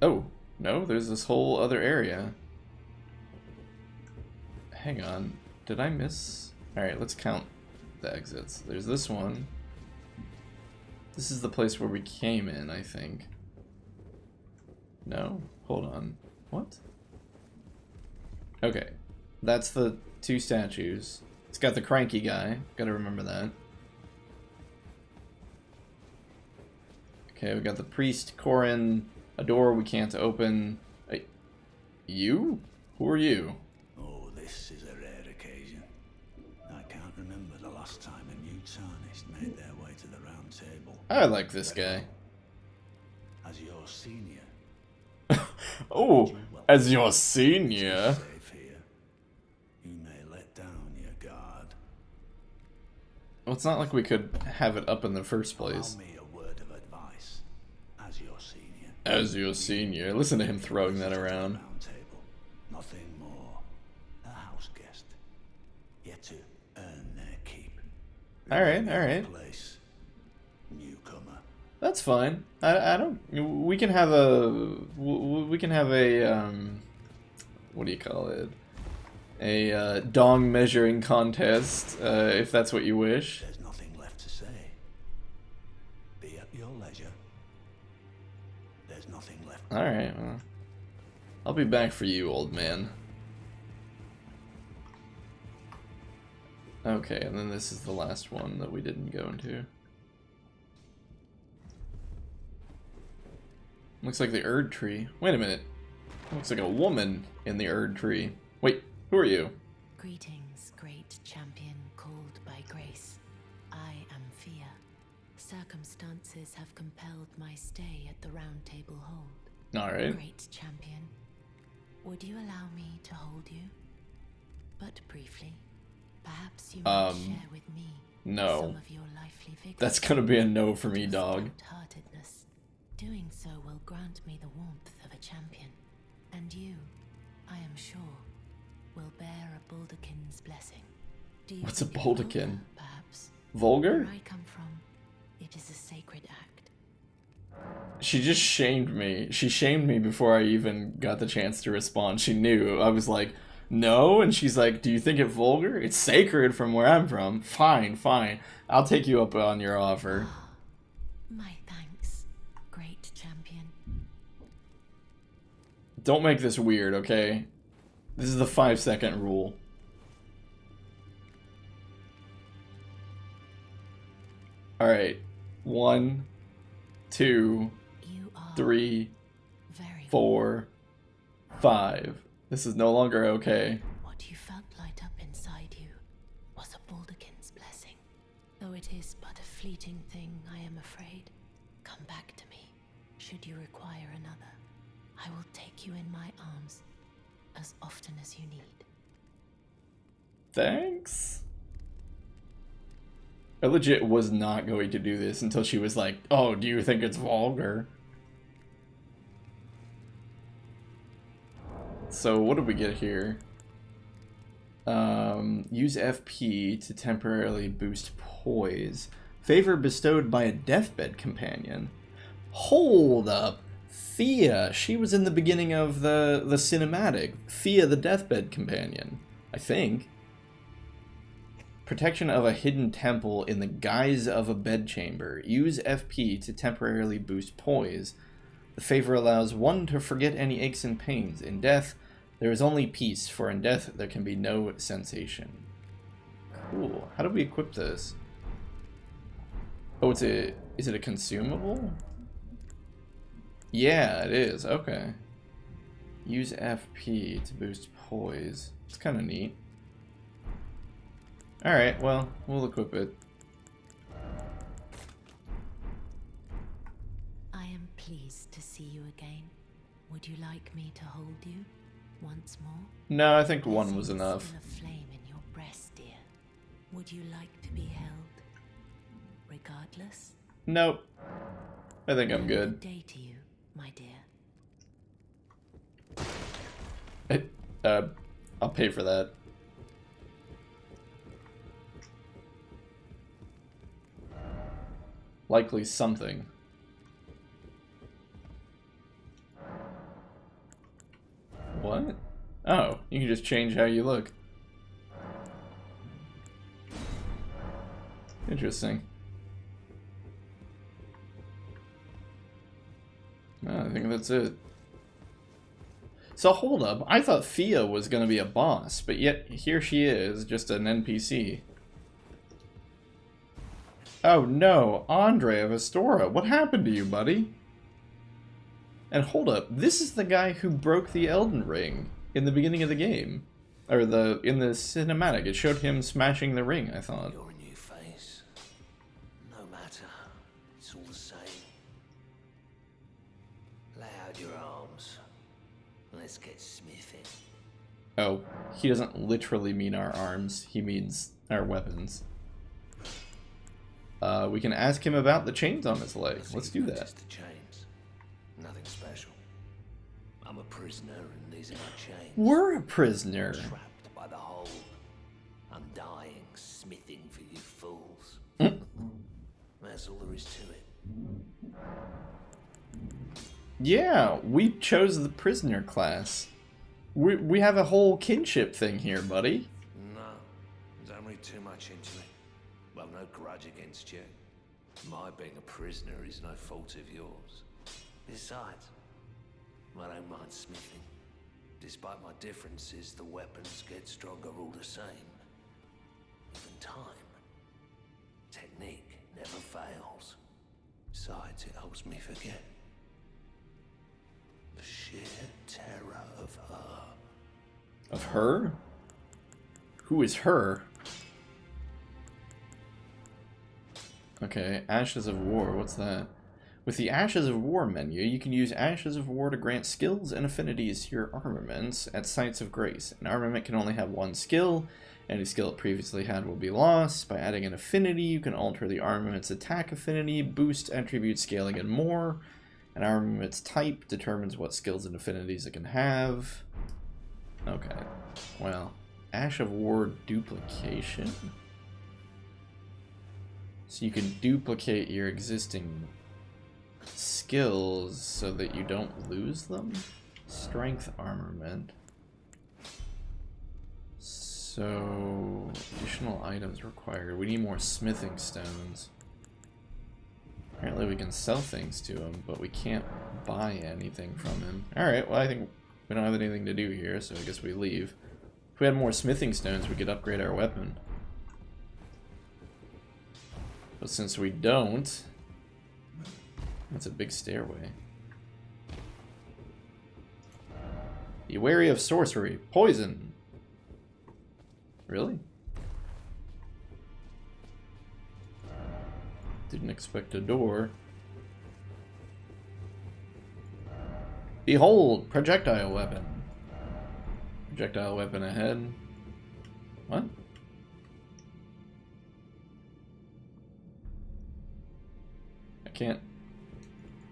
Oh, no, there's this whole other area. Hang on, did I miss? Alright, let's count the exits. There's this one. This is the place where we came in, I think. No? Hold on. What? Okay. That's the two statues. It's got the cranky guy. Gotta remember that. Okay, we got the priest, Corin, a door we can't open. You? Who are you? Oh, this is a rare occasion. I can't remember the last time a new tarnished made their way to the round table. I like this guy. As your senior. Oh, as your senior. Safe here. You may let down your guard. Well, it's not like we could have it up in the first place. Allow me a word of advice. As your senior. As your senior. Listen to him throwing that around. Round table. Nothing more. A house guest. Yet to earn their keep. Alright, alright. Place. Newcomer. That's fine. I don't... We can have a... We can have a... What do you call it? A dong measuring contest, if that's what you wish. There's nothing left to say. Be at your leisure. There's nothing left. Alright, well. I'll be back for you, old man. Okay, and then this is the last one that we didn't go into. Looks like the Erd tree. Wait a minute. Looks like a woman in the Erd tree. Wait, who are you? Greetings, great champion called by grace. I am Fia. Circumstances have compelled my stay at the Round Table Hold. Alright. Great champion, would you allow me to hold you? But briefly, perhaps you might share with me no. some of your lively vigor. That's gonna be a no for me, dog. Heartedness. Doing so will grant me the warmth of a champion, and you, I am sure, will bear a Baldakin's blessing. Do you What's a think it Baldakin? vulgar, perhaps? Vulgar? Where I come from, it is a sacred act. She just shamed me. She shamed me before I even got the chance to respond. She knew. I was like, no, and she's like, do you think it vulgar? It's sacred from where I'm from. Fine, fine. I'll take you up on your offer. My thanks, great champion. Don't make this weird, okay? This is the 5-second rule. Alright. 1, 2, You are 3, very 4, 5. This is no longer okay. What you felt light up inside you was a Baldakin's blessing. Though it is but a fleeting thing, I am afraid. Come back to me, should you require another. I will take you in my arms as often as you need. Thanks? I legit was not going to do this until she was like, oh, do you think it's vulgar? So what do we get here? Use FP to temporarily boost poise. Favor bestowed by a deathbed companion. Hold up. Thea. She was in the beginning of the cinematic. Thea the deathbed companion. I think. Protection of a hidden temple in the guise of a bedchamber. Use FP to temporarily boost poise. The favor allows one to forget any aches and pains. In death, there is only peace, for in death there can be no sensation. Cool. How do we equip this? Oh, is it a consumable? Yeah, it is. Okay. Use FP to boost poise. It's kind of neat. Alright, well, we'll equip it. I am pleased to see you again. Would you like me to hold you once more? No, I think one There was seems enough. still a flame in your breast, dear. Would you like to be held? Regardless? Nope. I think I'm good. Good day to you, my dear. I'll pay for that. Likely something. What? Oh, you can just change how you look. Interesting. No, I think that's it. So hold up, I thought Thea was gonna be a boss, but yet here she is, just an NPC. Oh no, Andre of Astora, what happened to you, buddy? And hold up, this is the guy who broke the Elden Ring in the beginning of the game. Or in the cinematic, it showed him smashing the ring, I thought. You're a new face. No matter. It's all the same. Lay out your arms. Let's get smithing. Oh, he doesn't literally mean our arms, he means our weapons. We can ask him about the chains on his leg. Let's do that. The chains. Nothing special. I'm a prisoner and these are my chains. We're a prisoner. Trapped by the hold. I'm dying, smithing for you fools. That's all there is to it. Yeah, we chose the prisoner class. We have a whole kinship thing here, buddy. No, don't read too much into it. Well, no grudge against you. My being a prisoner is no fault of yours. Besides, I don't mind smithing. Despite my differences, the weapons get stronger all the same. for time. Technique never fails. Besides, it helps me forget. The sheer terror of her. Of her? Who is her? Okay, Ashes of War, what's that? With the Ashes of War menu, you can use Ashes of War to grant skills and affinities to your armaments at Sites of Grace. An armament can only have one skill. Any skill it previously had will be lost. By adding an affinity, you can alter the armament's attack affinity, boost attribute scaling, and more. An armament's type determines what skills and affinities it can have. Okay, well, Ash of War duplication. So you can duplicate your existing skills so that you don't lose them. Strength armament. So additional items required. We need more smithing stones. Apparently we can sell things to him, but we can't buy anything from him. Alright, well I think we don't have anything to do here, so I guess we leave. If we had more smithing stones, we could upgrade our weapon. But since we don't, that's a big stairway. Be wary of sorcery. Poison. Really? Didn't expect a door. Behold, projectile weapon. Projectile weapon ahead. What?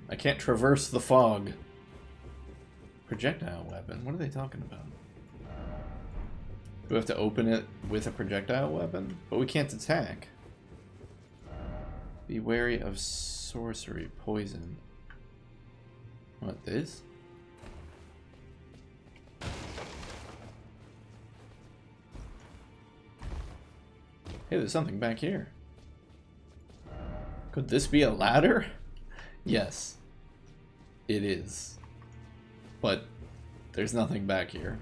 I can't traverse the fog. Projectile weapon? What are they talking about? Do we have to open it with a projectile weapon? But we can't attack. Be wary of sorcery, poison. What, this? Hey, there's something back here. Could this be a ladder? Yes. It is. But there's nothing back here.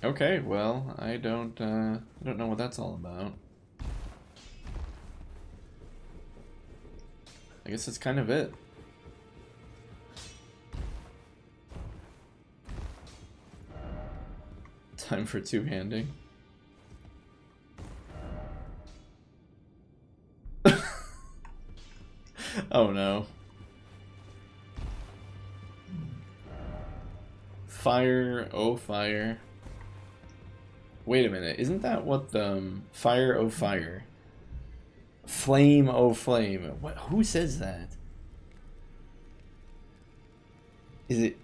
Okay, well, I don't know what that's all about. I guess that's kind of it. Time for two-handing. Oh no. Fire, oh fire. Wait a minute, isn't that what the fire, oh fire? Flame, oh flame. What, who says that? Is it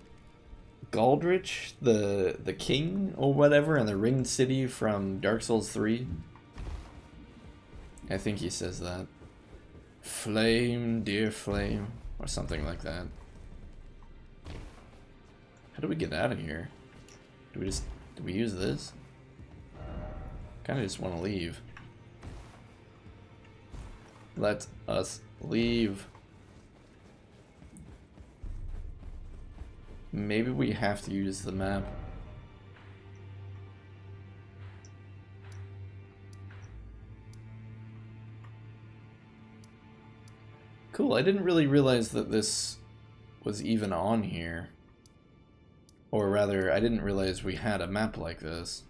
Galdrich, the king or whatever, in the Ringed City from Dark Souls 3? I think he says that. Flame, dear flame, or something like that. How do we get out of here? Do we use this? Kinda just want to leave. Let us leave. Maybe we have to use the map. Cool, I didn't really realize that this was even on here. Or rather, I didn't realize we had a map like this.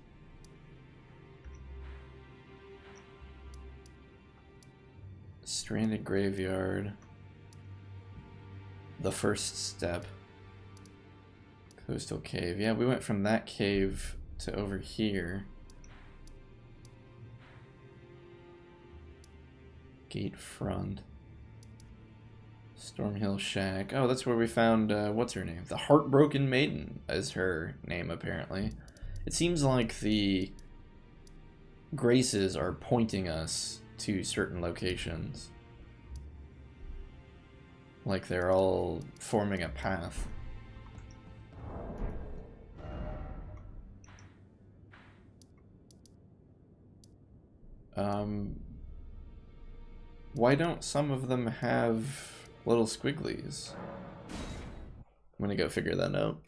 Stranded Graveyard. The first step. Coastal Cave. Yeah, we went from that cave to over here. Gate Front. Stormhill Shack. Oh, that's where we found, what's her name? The Heartbroken Maiden is her name, apparently. It seems like the Graces are pointing us to certain locations. Like they're all forming a path. Why don't some of them have little squigglies? I'm gonna go figure that out.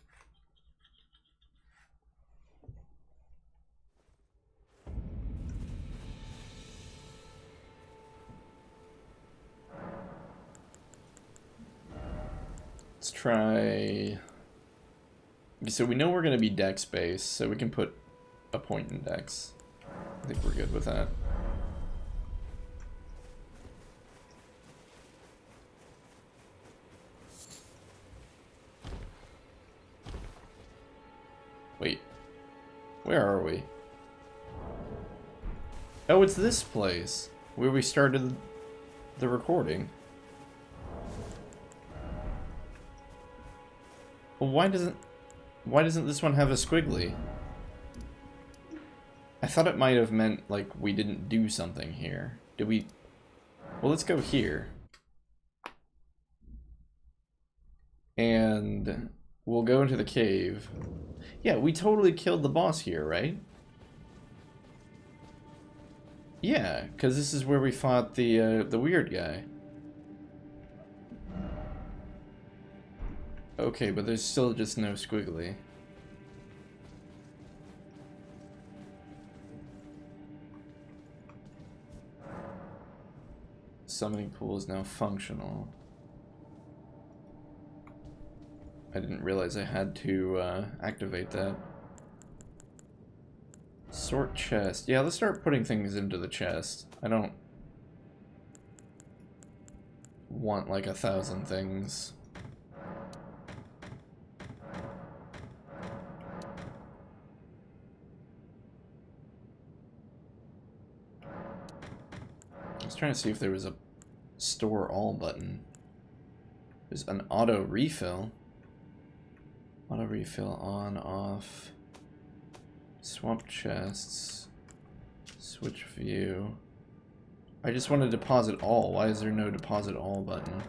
Let's try... So we know we're going to be dex based, so we can put a point in dex. I think we're good with that. Wait, where are we? Oh, it's this place where we started the recording. Well, why doesn't this one have a squiggly? I thought it might have meant like we didn't do something here. Did we? Well, let's go here. And we'll go into the cave. Yeah, we totally killed the boss here, right? Yeah, because this is where we fought the weird guy. Okay, but there's still just no squiggly. Summoning pool is now functional. I didn't realize I had to activate that. Sort chest. Yeah, let's start putting things into the chest. I don't want like 1,000 things. I was trying to see if there was a store all button. There's an auto refill. Auto refill on, off. Swap chests. Switch view. I just want to deposit all. Why is there no deposit all button?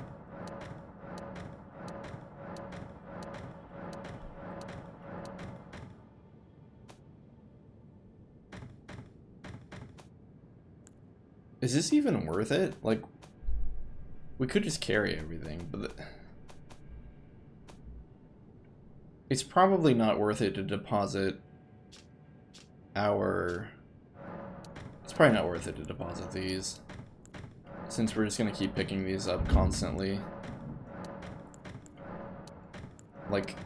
Is this even worth it? Like, we could just carry everything, but it's probably not worth it to deposit our... It's probably not worth it to deposit these, since we're just gonna keep picking these up constantly. Like,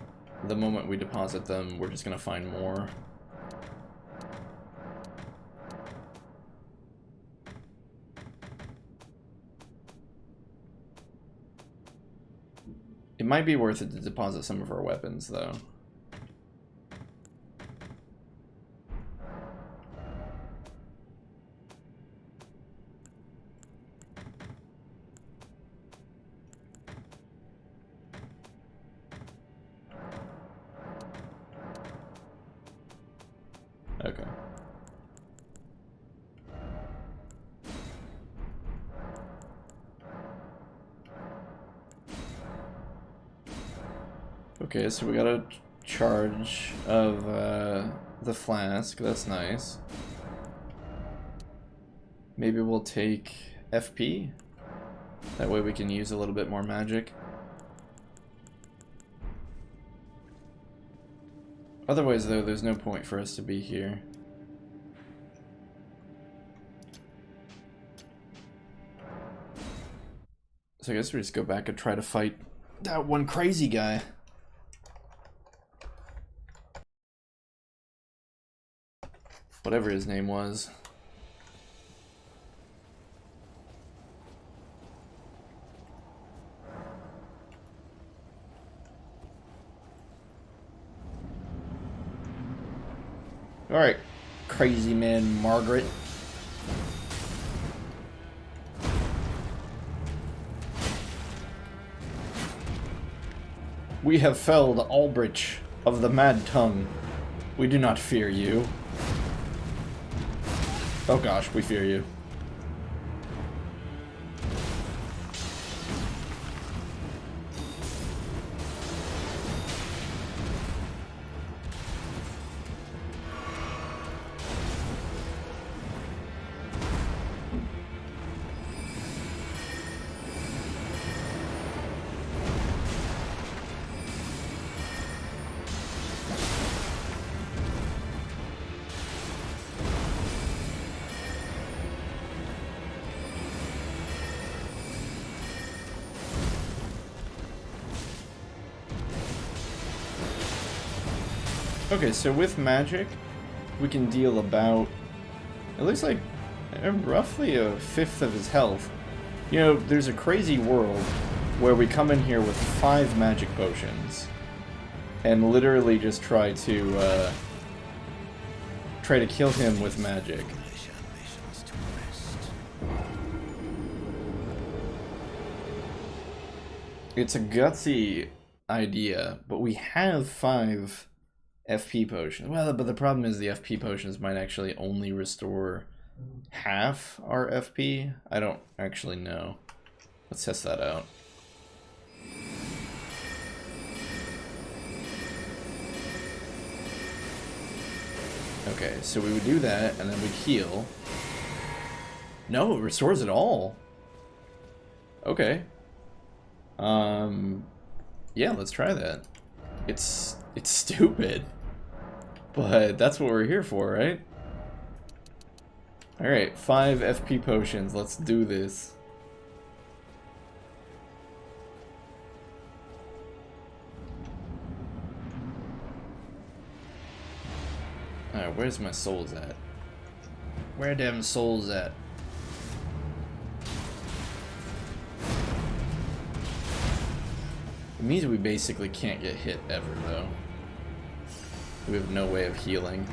the moment we deposit them, we're just gonna find more. It might be worth it to deposit some of our weapons, though. Okay. Okay, so we got a charge of the flask. That's nice. Maybe we'll take FP. That way we can use a little bit more magic. Otherwise, though, there's no point for us to be here. So I guess we just go back and try to fight that one crazy guy. Whatever his name was. Alright, crazy man Margaret. We have felled Albrecht of the Mad Tongue. We do not fear you. Oh gosh, we fear you. Okay, so with magic, we can deal about, it looks like roughly a fifth of his health. You know, there's a crazy world where we come in here with 5 magic potions and literally just try to kill him with magic. It's a gutsy idea, but we have 5 FP potions. Well, but the problem is the FP potions might actually only restore half our FP. I don't actually know. Let's test that out. Okay, so we would do that, and then we'd heal. No, it restores it all. Okay. Yeah, let's try that. It's stupid, but that's what we're here for, right? Alright, 5 FP potions, let's do this. Alright, where's my souls at? Where them souls at? It means we basically can't get hit ever, though. We have no way of healing.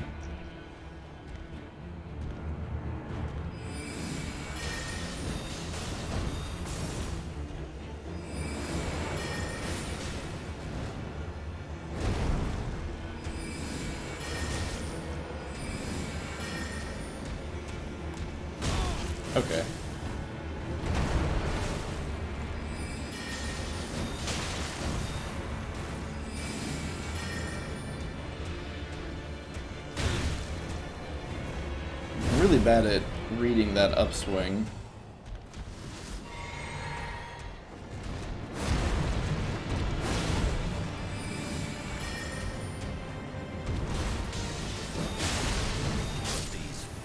Okay. I'm really bad at reading that upswing.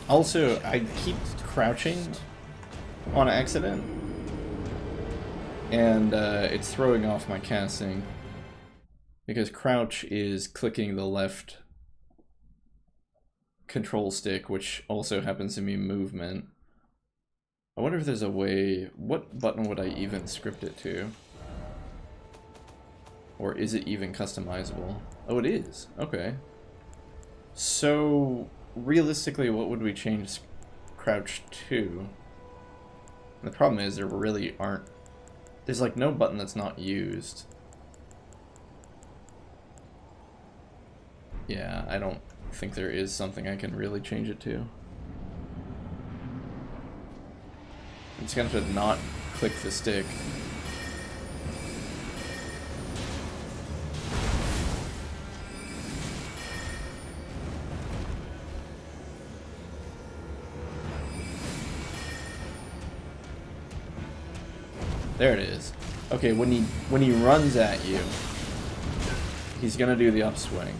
Also, I keep crouching on accident, and it's throwing off my casting because crouch is clicking the left control stick, which also happens to be movement. I wonder if there's a way. What button would I even script it to? Or is it even customizable? Oh, it is. Okay. So realistically, what would we change crouch to? The problem is there really aren't. There's like no button that's not used. Yeah, I don't think there is something I can really change it to. I'm just gonna have to not click the stick. There it is. Okay, when he runs at you, he's gonna do the upswing.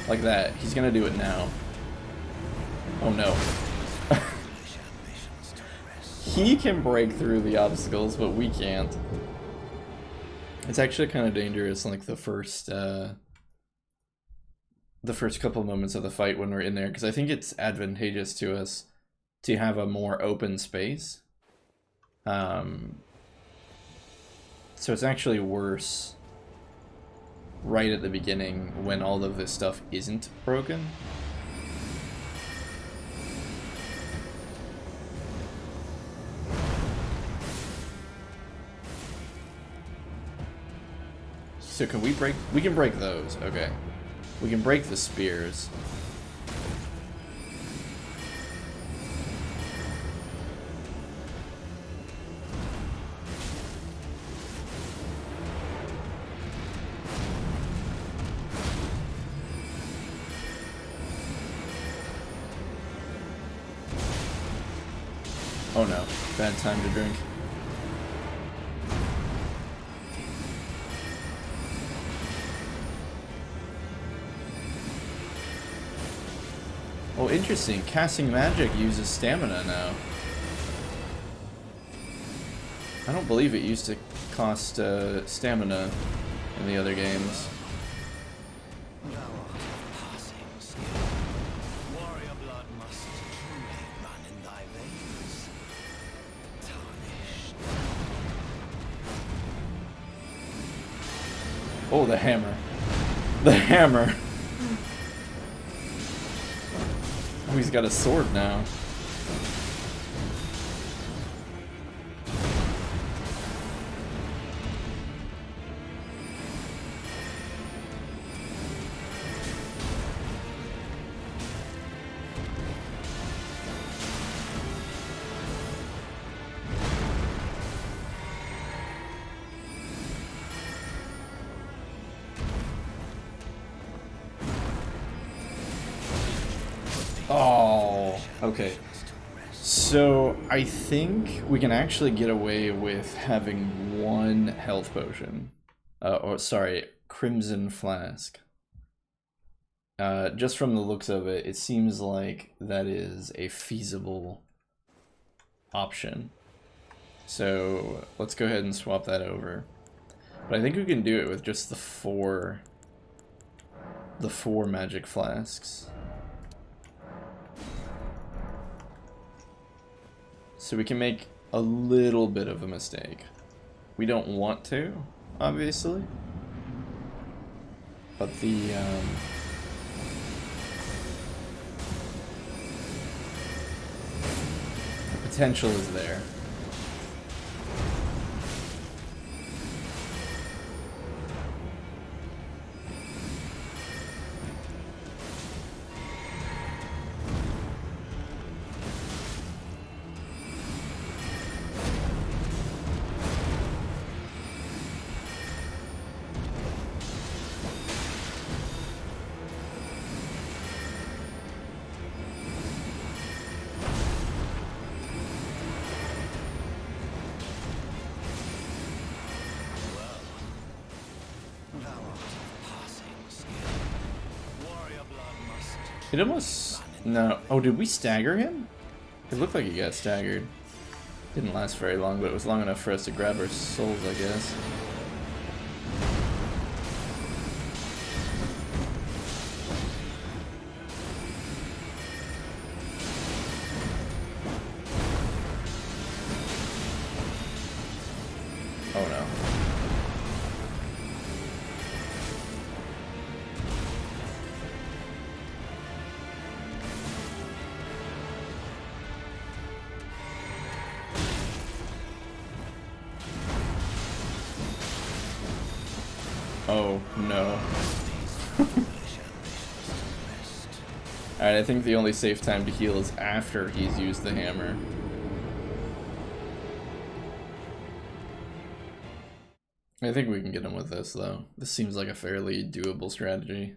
Like that. He's gonna do it now. Oh no. He can break through the obstacles, but we can't. It's actually kind of dangerous, like the first couple moments of the fight when we're in there, because I think it's advantageous to us to have a more open space. So it's actually worse right at the beginning when all of this stuff isn't broken. So can we break? We can break those. Okay. We can break the spears. Oh no, bad time to drink. Oh, interesting. Casting magic uses stamina now. I don't believe it used to cost stamina in the other games. Warrior blood must truly run in thy veins. Tarnished. Oh, the hammer. The hammer. Oh, he's got a sword now. Oh, okay. So I think we can actually get away with having one health potion. Or sorry, Crimson Flask. Just from the looks of it, it seems like that is a feasible option. So let's go ahead and swap that over. But I think we can do it with just the four magic flasks. So we can make a little bit of a mistake. We don't want to, obviously. But the potential is there. It almost... No. Oh, did we stagger him? It looked like he got staggered. Didn't last very long, but it was long enough for us to grab our souls, I guess. Oh no. Oh, no. Alright, I think the only safe time to heal is after he's used the hammer. I think we can get him with this, though. This seems like a fairly doable strategy.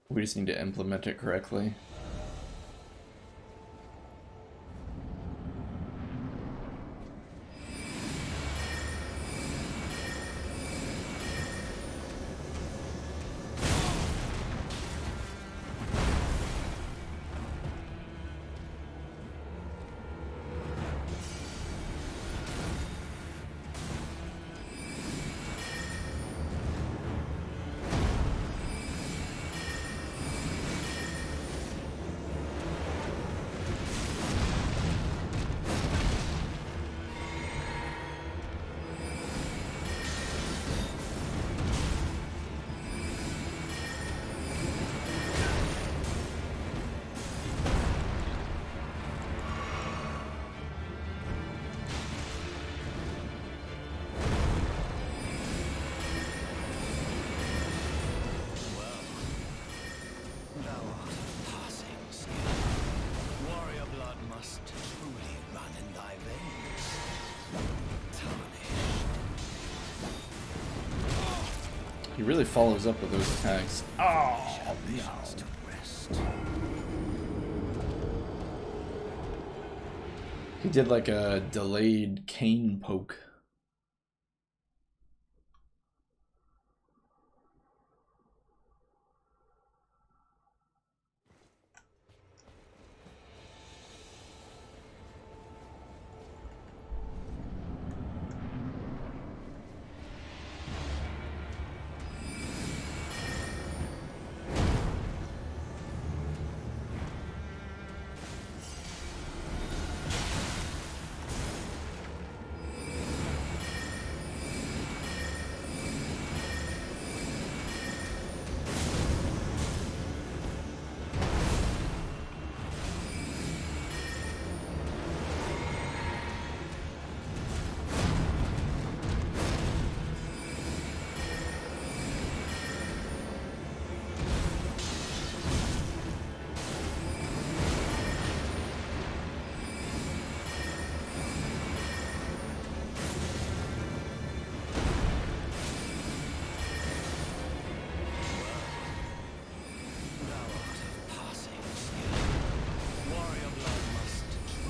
We just need to implement it correctly. He really follows up with those attacks. Oh, no. He did like a delayed cane poke.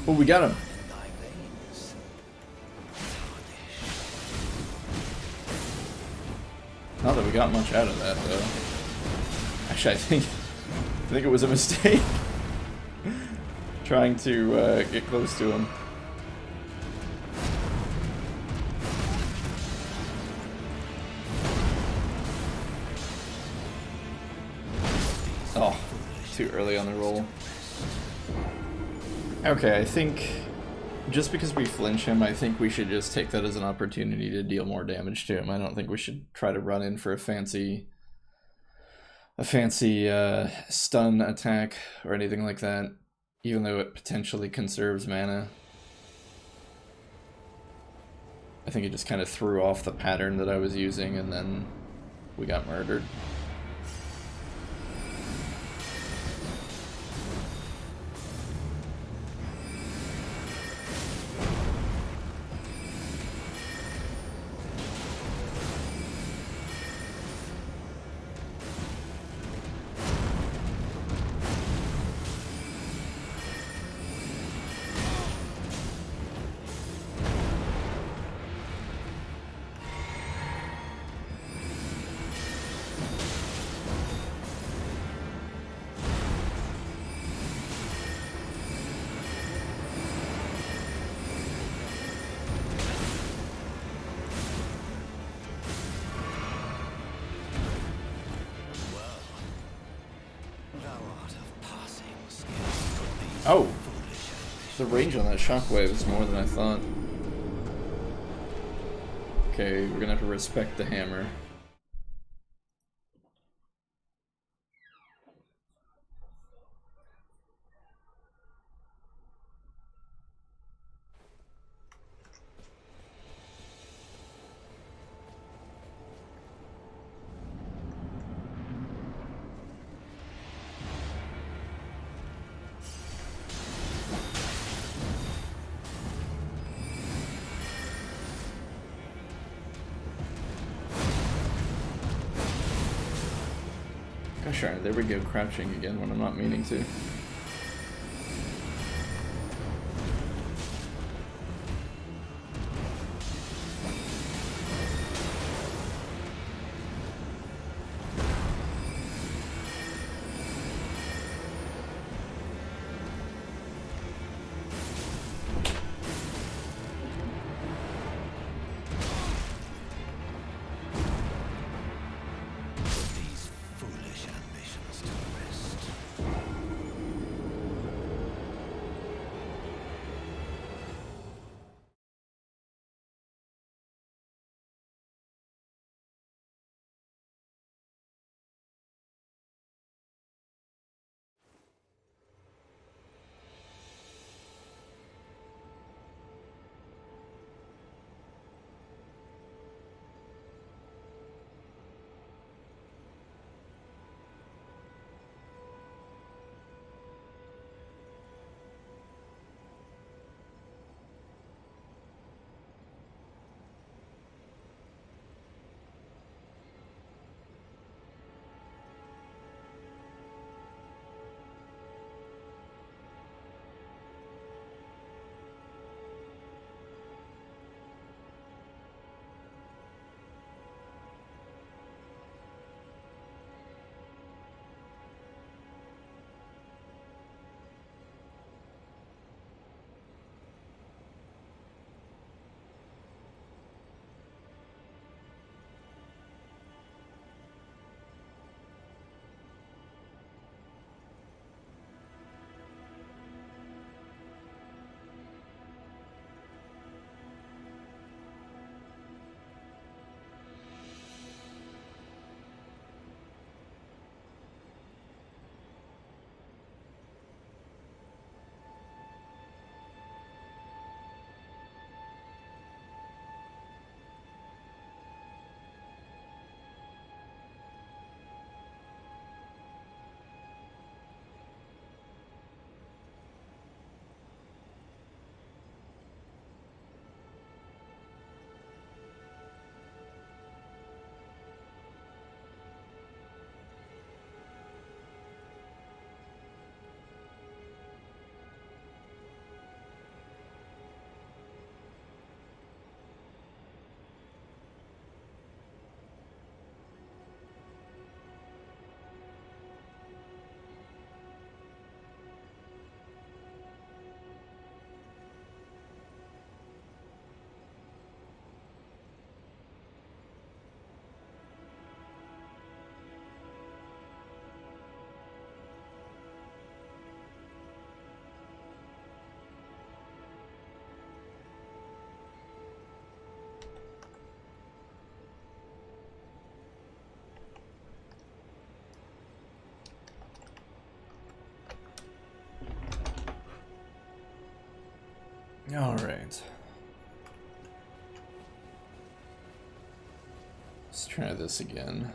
Oh, we got him. In thy veins. Not that we got much out of that, though. Actually, I think it was a mistake. Trying to get close to him. Oh, too early on the roll. Okay, I think just because we flinch him, I think we should just take that as an opportunity to deal more damage to him. I don't think we should try to run in for a fancy stun attack or anything like that, even though it potentially conserves mana. I think it just kind of threw off the pattern that I was using, and then we got murdered. Oh, the range on that shockwave is more than I thought. Okay, we're gonna have to respect the hammer. Gosh darn it, there we go, crouching again when I'm not meaning to. Alright. Let's try this again.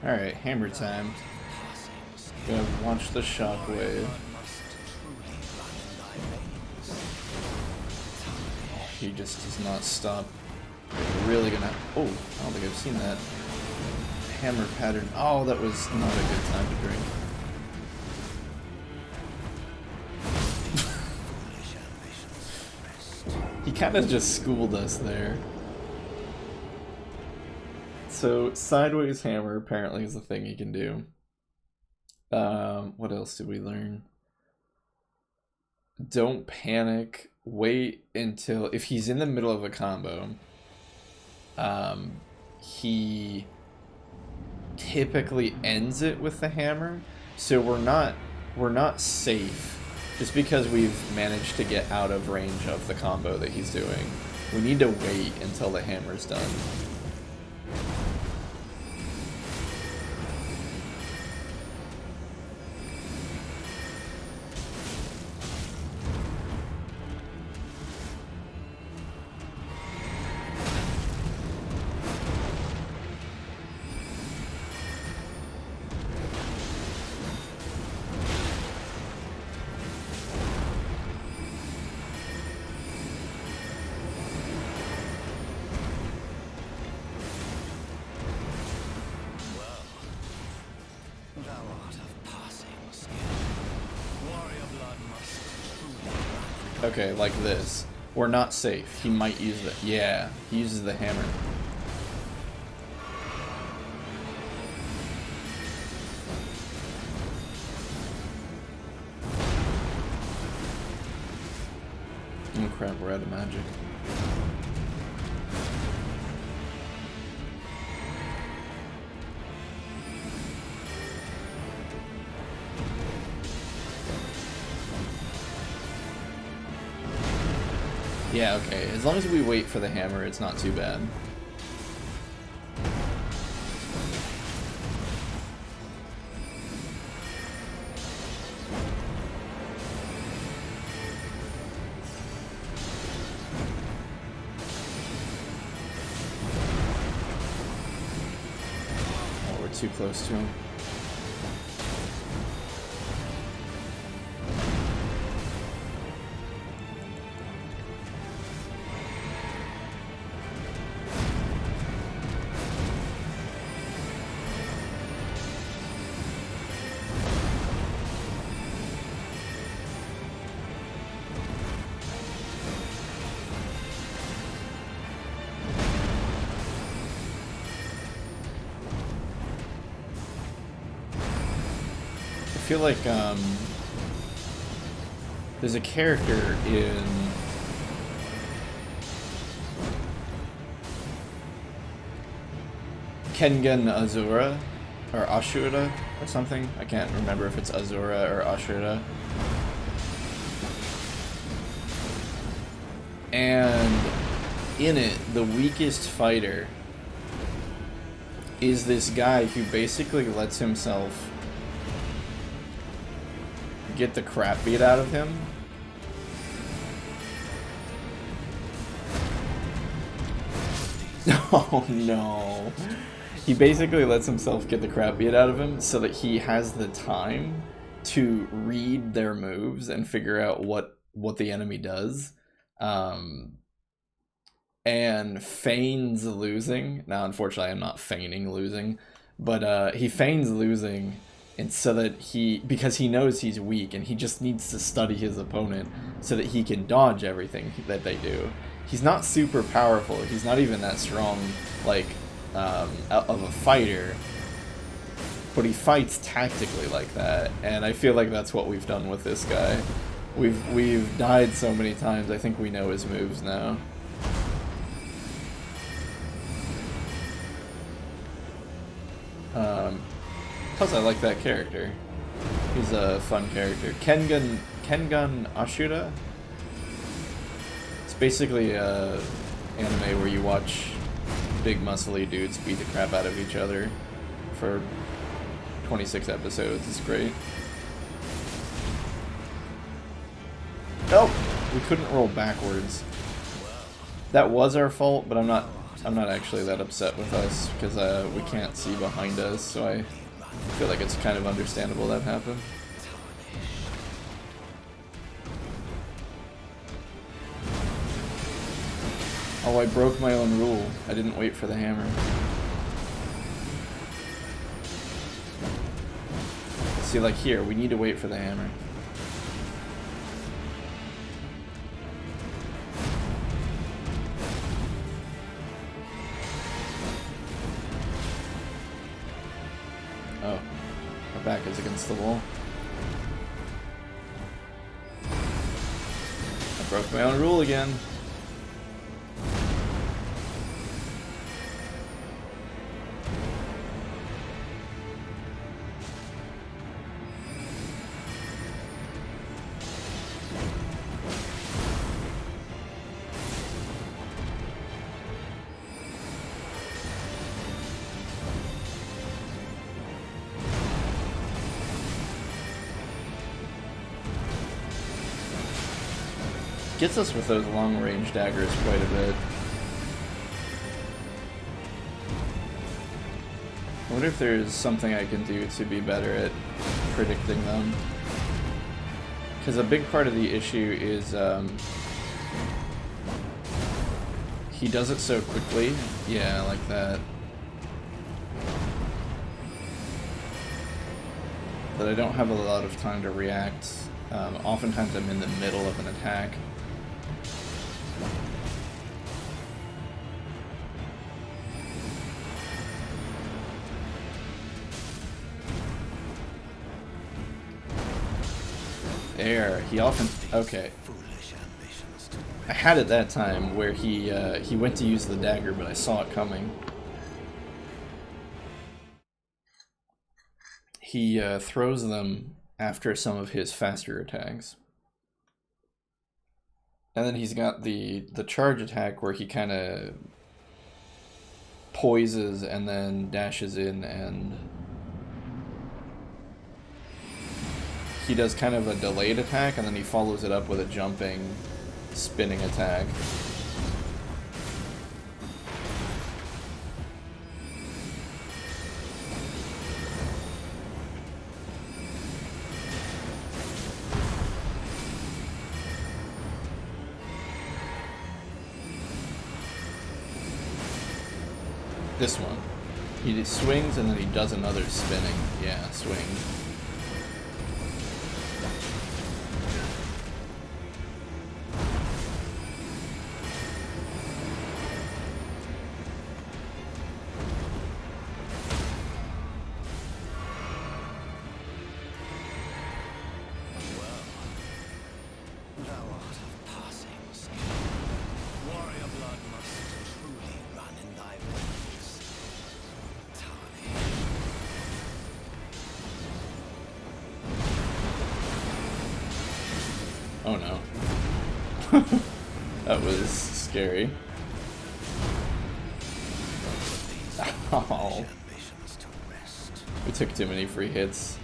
Alright, hammer time. Gonna launch the shockwave. He just does not stop. Really gonna. Oh, I don't think I've seen that. Hammer pattern. Oh, that was not a good time to drink. He kind of just schooled us there. So, sideways hammer apparently is the thing he can do. What else did we learn? Don't panic. Wait until... If he's in the middle of a combo, he typically ends it with the hammer. So we're not safe just because we've managed to get out of range of the combo that he's doing. We need to wait until the hammer's done. Okay, like this. We're not safe. He might use the... Yeah, he uses the hammer. Oh crap, we're out of magic. Yeah, okay. As long as we wait for the hammer, it's not too bad. Oh, we're too close to him. I feel like there's a character in Kengan Azura or Ashura or something. I can't remember if it's Azura or Ashura. And in it, the weakest fighter is this guy who basically lets himself get the crap beat out of him. Oh no. He basically lets himself get the crap beat out of him so that he has the time to read their moves and figure out what the enemy does. And feigns losing. Now, unfortunately, I'm not feigning losing, but he feigns losing, and so that because he knows he's weak, and he just needs to study his opponent so that he can dodge everything that they do. He's not super powerful. He's not even that strong, like, of a fighter, but he fights tactically like that, and I feel like that's what we've done with this guy. We've died so many times. I think we know his moves now. Plus I like that character. He's a fun character. Kengan Ashura? It's basically a anime where you watch big muscly dudes beat the crap out of each other for 26 episodes. It's great. Nope! We couldn't roll backwards. That was our fault, but I'm not actually that upset with us, because we can't see behind us, so I feel like it's kind of understandable that happened. Oh, I broke my own rule. I didn't wait for the hammer. See, like here, we need to wait for the hammer. Oh, my back is against the wall. I broke my own rule again. Gets us with those long-range daggers quite a bit. I wonder if there's something I can do to be better at predicting them. Because a big part of the issue is he does it so quickly. Yeah, like that. That I don't have a lot of time to react. Oftentimes I'm in the middle of an attack. There, he often... Okay. I had it that time where he went to use the dagger, but I saw it coming. He throws them after some of his faster attacks. And then he's got the charge attack where he kind of poises and then dashes in, and he does kind of a delayed attack, and then he follows it up with a jumping, spinning attack. This one. He just swings and then he does another spinning. Yeah, swing. Oh no. That was scary. Oh. We took too many free hits.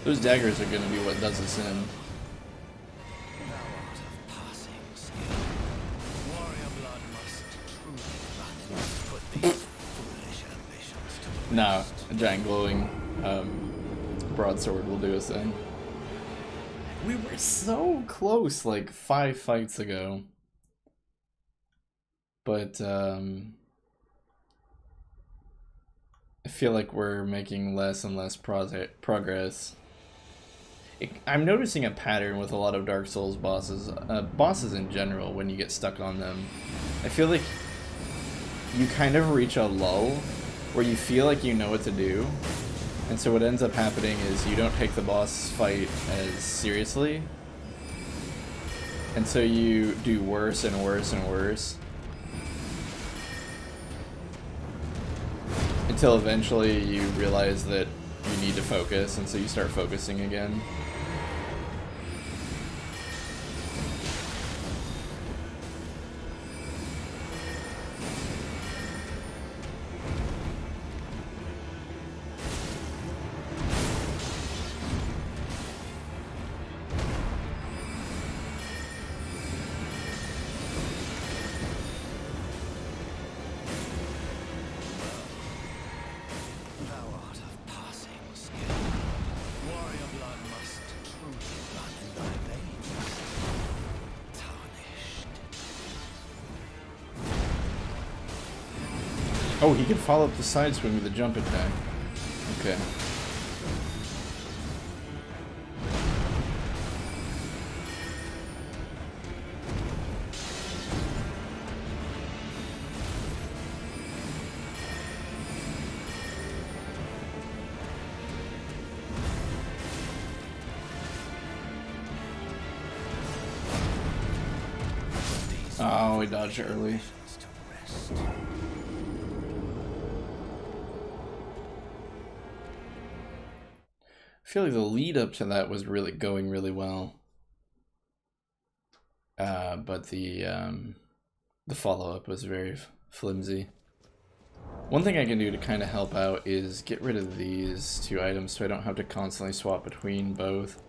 Those daggers are going to be what does us in. Thou art of passing skill. Warrior blood must truly run in to put these foolish ambitions to No, rest. a giant glowing broadsword will do us in. We were so close like 5 fights ago. But I feel like we're making less and less progress. I'm noticing a pattern with a lot of Dark Souls bosses, bosses in general, when you get stuck on them. I feel like you kind of reach a lull where you feel like you know what to do, and so what ends up happening is you don't take the boss fight as seriously, and so you do worse and worse and worse. Until eventually you realize that you need to focus, and so you start focusing again. Oh, he can follow up the side swing with a jump attack. Okay. Oh, he dodged early. I feel like the lead up to that was really going really well, but the follow up was very flimsy. One thing I can do to kind of help out is get rid of these 2 items so I don't have to constantly swap between both.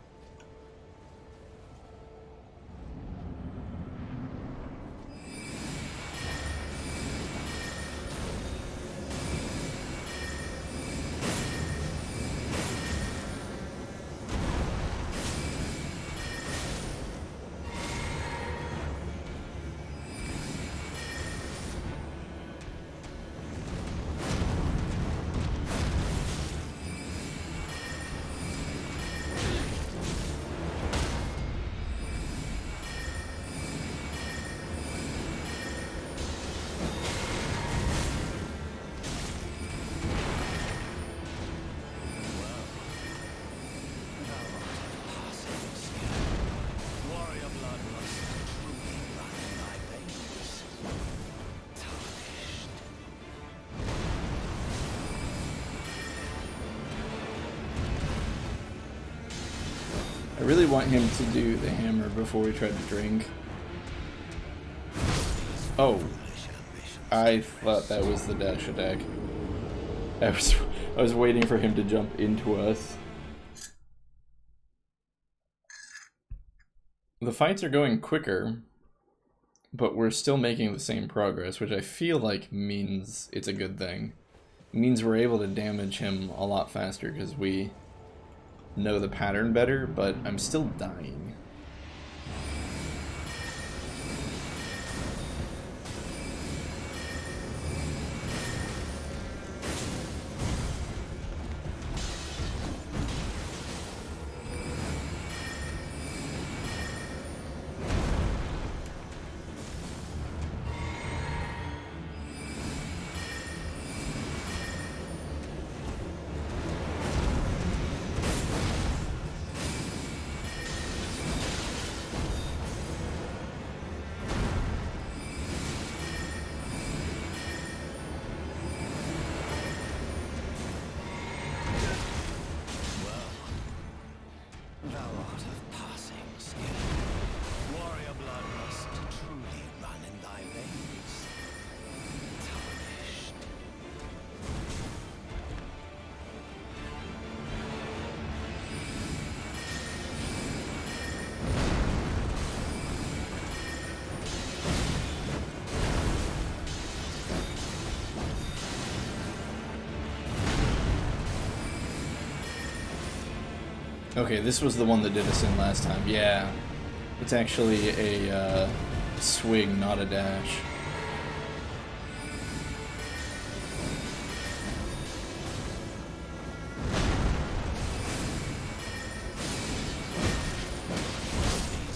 I really want him to do the hammer before we try to drink. Oh, I thought that was the dash attack. I was waiting for him to jump into us. The fights are going quicker, but we're still making the same progress, which I feel like means it's a good thing. It means we're able to damage him a lot faster because we know the pattern better, but I'm still dying. Okay, this was the one that did us in last time. Yeah. It's actually a swing, not a dash.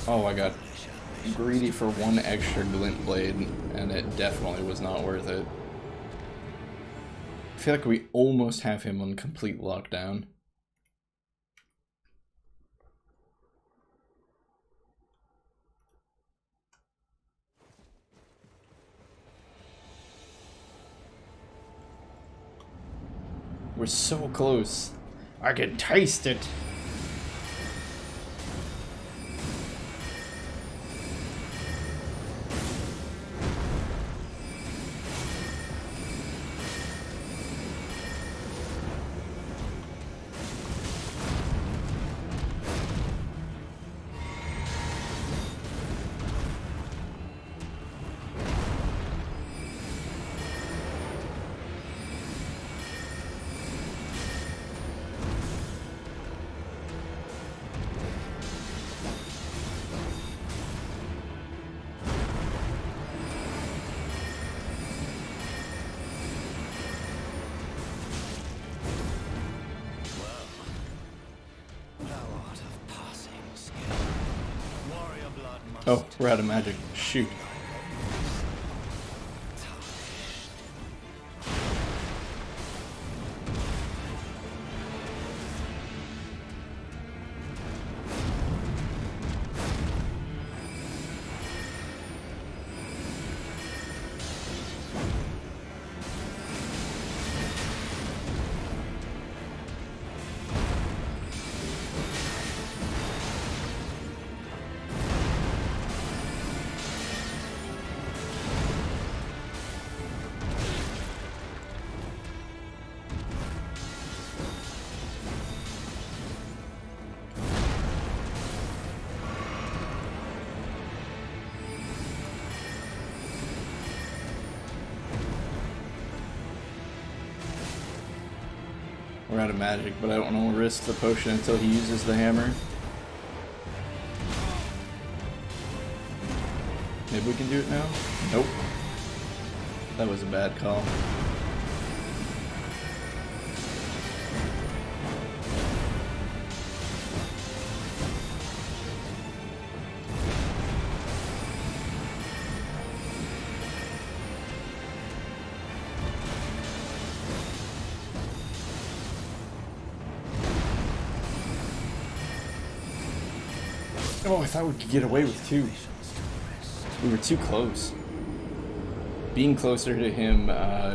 Oh, I got greedy for one extra glint blade, and it definitely was not worth it. I feel like we almost have him on complete lockdown. We're so close. I can taste it. Oh, we're out of magic. Shoot. We're out of magic, but I don't want to risk the potion until he uses the hammer. Maybe we can do it now? Nope. That was a bad call. Oh, I thought we could get away with two. We were too close. Being closer to him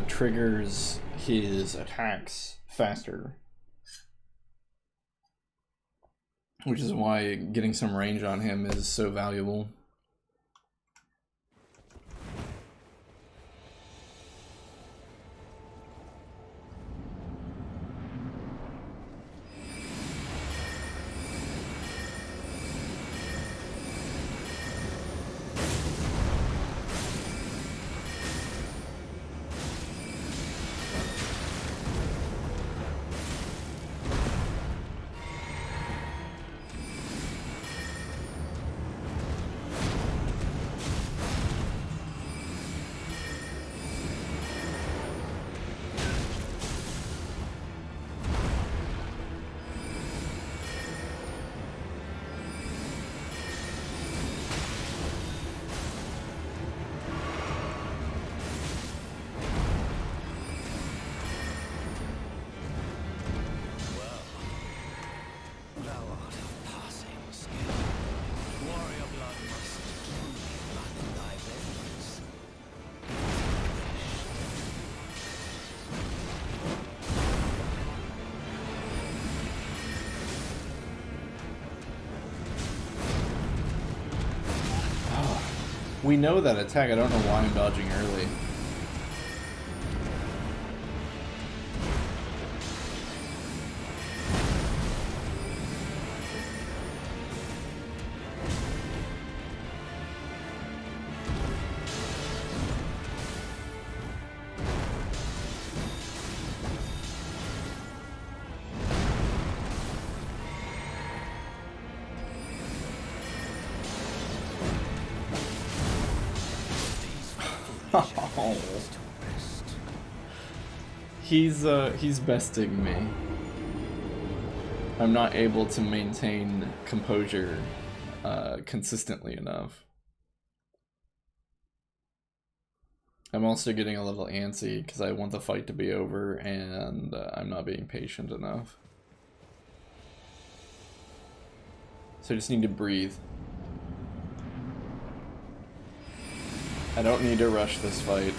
triggers his attacks faster. Which is why getting some range on him is so valuable. We know that attack, I don't know why I'm dodging early. Oh. ambitions to rest. He's besting me. I'm not able to maintain composure consistently enough. I'm also getting a little antsy because I want the fight to be over and I'm not being patient enough. So I just need to breathe. I don't need to rush this fight.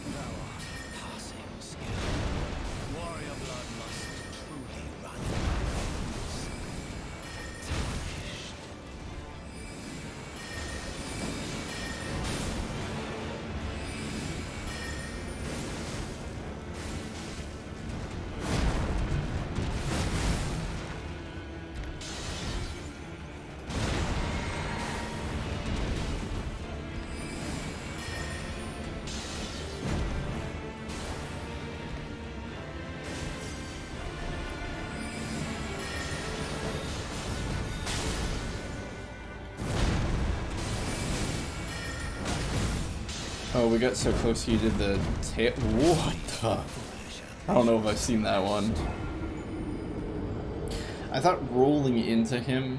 Thou art of passing skill. Warrior blood must truly run in thy veins. Tarnished. Oh, we got so close he did the tail. What the? I don't know if I've seen that one. I thought rolling into him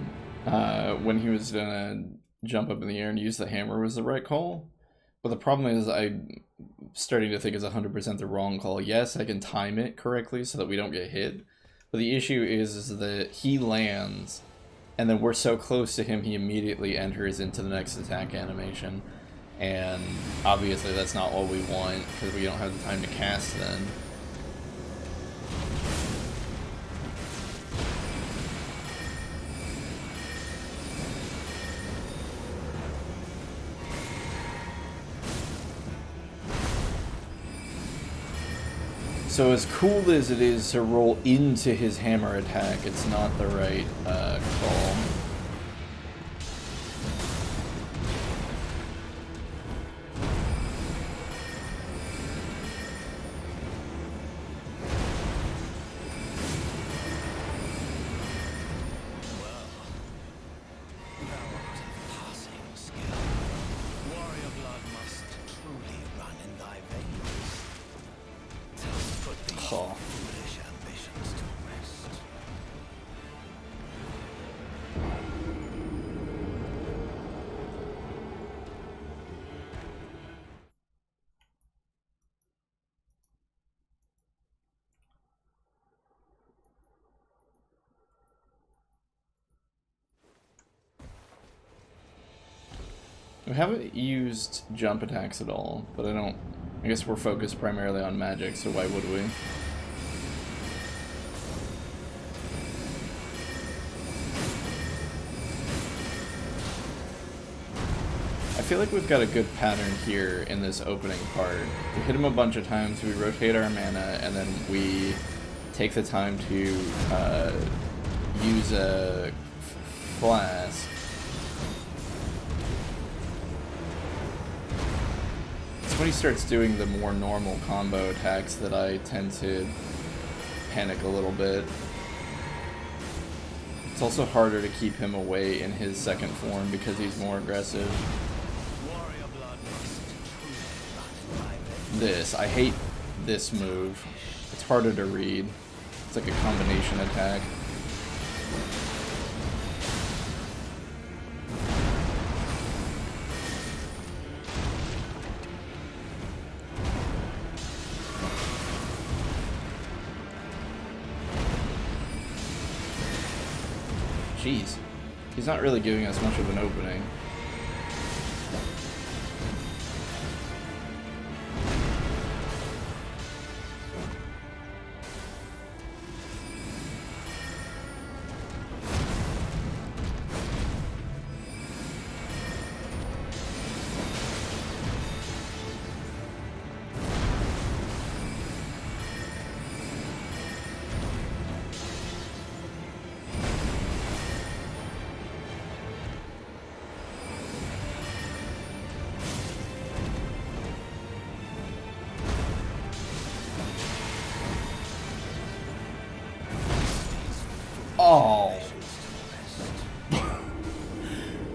when he was gonna jump up in the air and use the hammer was the right call. But the problem is I'm starting to think it's 100% the wrong call. Yes, I can time it correctly so that we don't get hit. But the issue is that he lands and then we're so close to him he immediately enters into the next attack animation. And obviously that's not what we want because we don't have the time to cast then. So as cool as it is to roll into his hammer attack, it's not the right call. We haven't used jump attacks at all, but I guess we're focused primarily on magic, so why would we? I feel like we've got a good pattern here in this opening part. We hit him a bunch of times, we rotate our mana, and then we take the time to use a flask. When he starts doing the more normal combo attacks that I tend to panic a little bit. It's also harder to keep him away in his second form because he's more aggressive. I hate this move. It's harder to read. It's like a combination attack. Jeez, he's not really giving us much of an opening.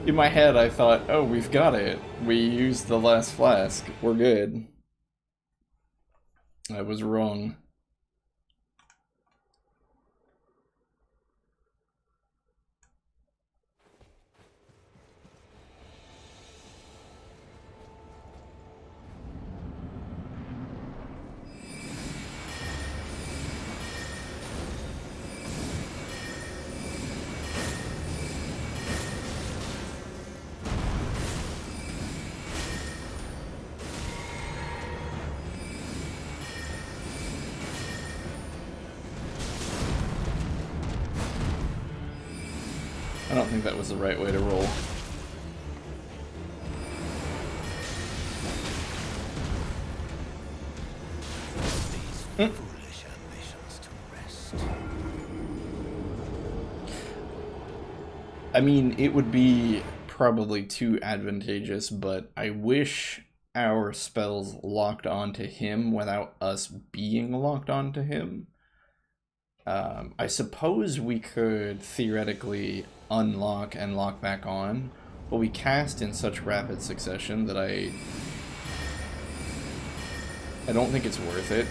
In my head, I thought, oh, we've got it. We used the last flask. We're good. I was wrong. I don't think that was the right way to roll. Foolish ambitions to rest. I mean, it would be probably too advantageous, but I wish our spells locked onto him without us being locked onto him. I suppose we could theoretically unlock and lock back on, but we cast in such rapid succession that I don't think it's worth it.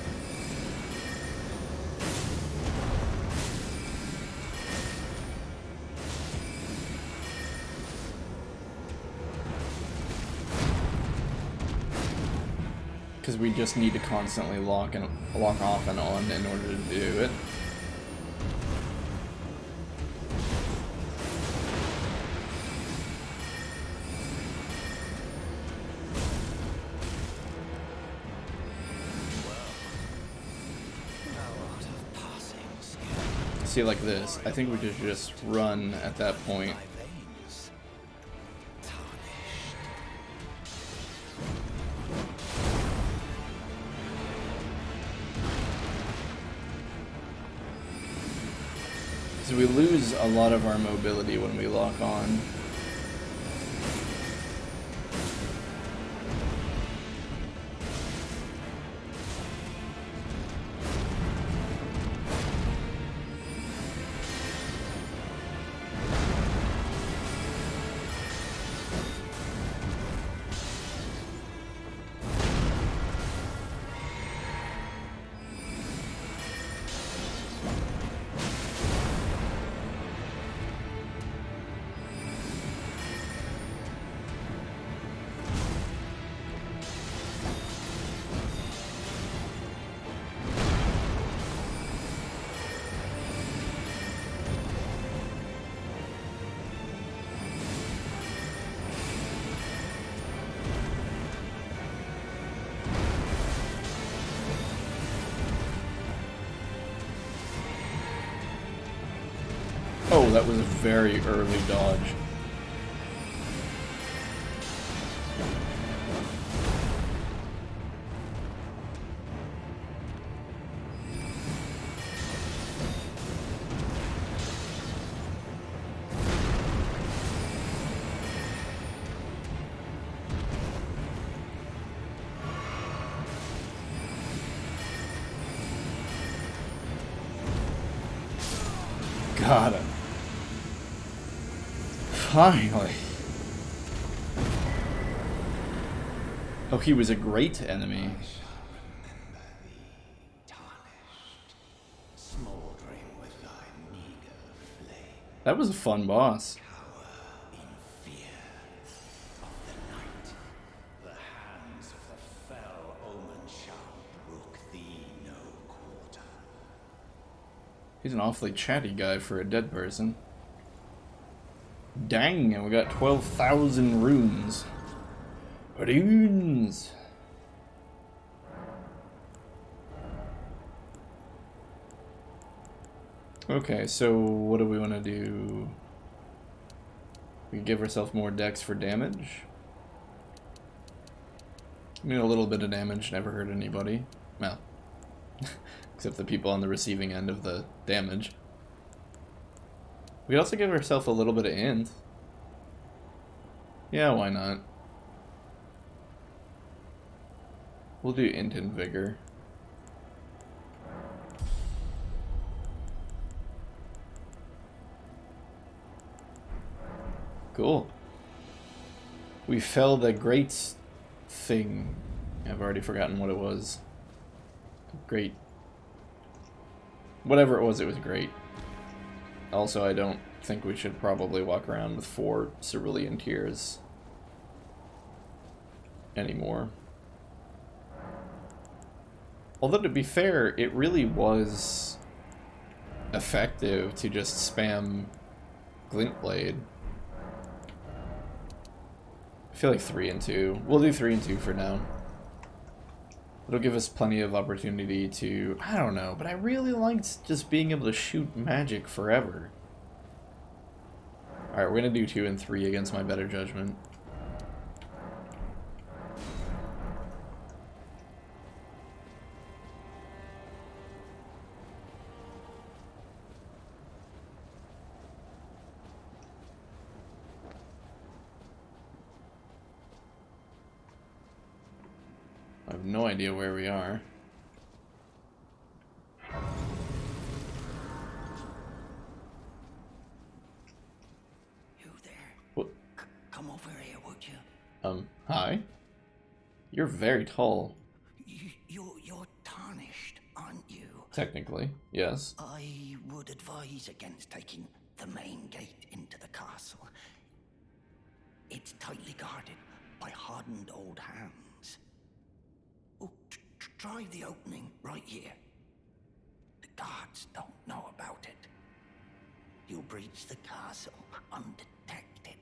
Because we just need to constantly lock off and on in order to do it. See, like this, I think we could just run at that point. So we lose a lot of our mobility when we lock on. Oh, that was a very early dodge. Got him. Finally. Oh, he was a great enemy. That was a fun boss. He's an awfully chatty guy for a dead person. Dang, and we got 12,000 runes. Runes! Okay, so what do we want to do? We give ourselves more dex for damage. I mean, a little bit of damage never hurt anybody. Well, except the people on the receiving end of the damage. We could also give ourselves a little bit of int. Yeah, why not? We'll do int and vigor. Cool. We felled a great thing. I've already forgotten what it was. Great. Whatever it was great. Also, I don't think we should probably walk around with 4 cerulean tears anymore. Although, to be fair, it really was effective to just spam Glint Blade. I feel like 3 and 2. We'll do 3 and 2 for now. It'll give us plenty of opportunity to... I don't know, but I really liked just being able to shoot magic forever. Alright, we're gonna do 2 and 3 against my better judgment. I have no idea where we are. You there? What? Come over here, would you? Hi? You're very tall. You're tarnished, aren't you? Technically, yes. I would advise against taking the main gate into the castle. It's tightly guarded by hardened old hands. Oh, try the opening right here. The guards don't know about it. You'll breach the castle undetected.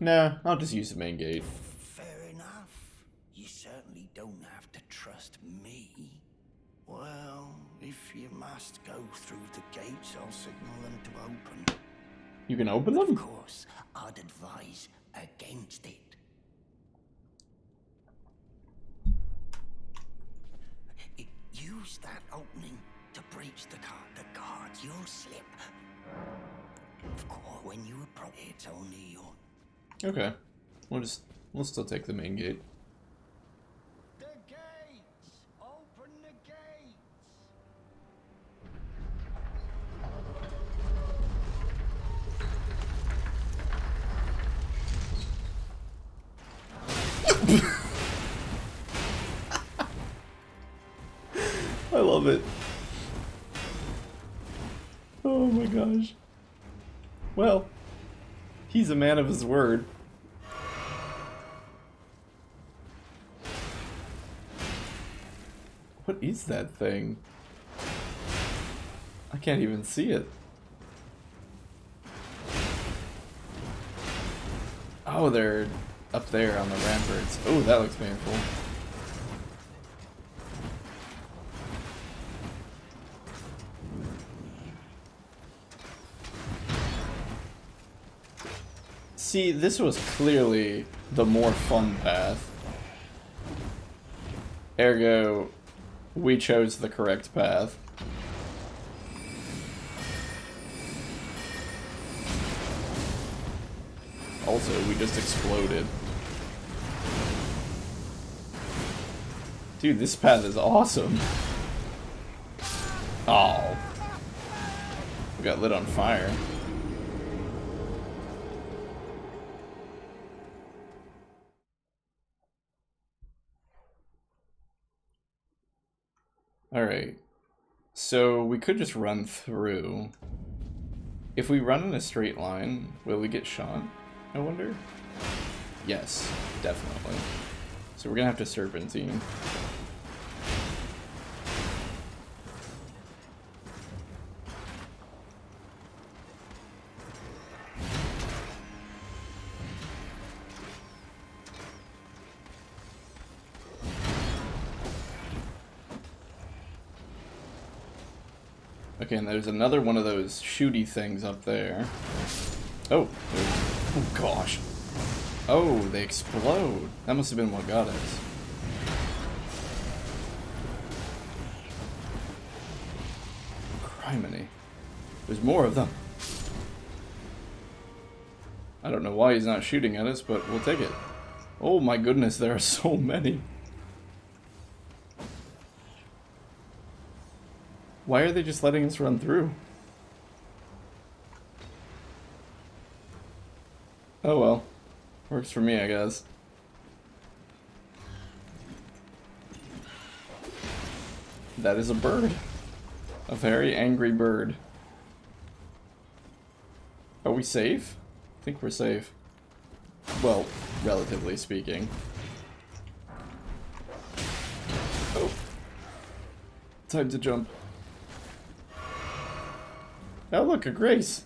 Nah, I'll just use the main gate. Fair enough. You certainly don't have to trust me. Well, if you must go through the gates, I'll signal them to open. You can open them? Of course, I'd advise against it. Use that opening to breach the guard. The guards, you'll slip. Of course, when you approach, it's only your... Okay. We'll still take the main gate. The gates! Open the gates! I love it. Oh my gosh. Well, he's a man of his word. What is that thing? I can't even see it. Oh, they're up there on the ramparts. Oh, that looks painful. See, this was clearly the more fun path. Ergo, we chose the correct path. Also, we just exploded. Dude, this path is awesome. Oh. We got lit on fire. Alright, so we could just run through. If we run in a straight line, will we get shot, I wonder? Yes, definitely. So we're gonna have to serpentine. Okay, and there's another one of those shooty things up there. Oh, oh gosh. Oh, they explode. That must have been what got us. Criminy. There's more of them. I don't know why he's not shooting at us, but we'll take it. Oh my goodness, there are so many. Why are they just letting us run through? Oh well. Works for me, I guess. That is a bird. A very angry bird. Are we safe? I think we're safe. Well, relatively speaking. Oh. Time to jump. Oh look, a grace.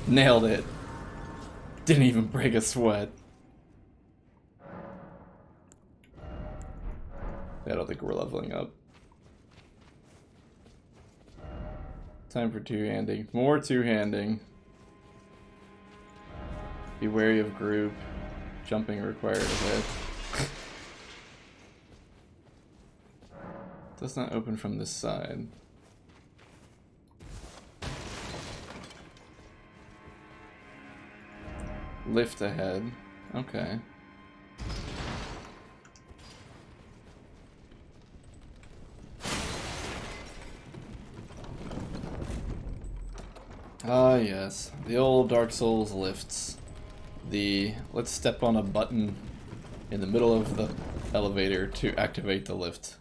Nailed it. Didn't even break a sweat. I don't think we're leveling up. Time for two-handing. More two-handing. Be wary of group. Jumping required a hit. Does not open from this side. Lift ahead. Okay. Ah, yes. The old Dark Souls lifts. Let's step on a button in the middle of the elevator to activate the lift.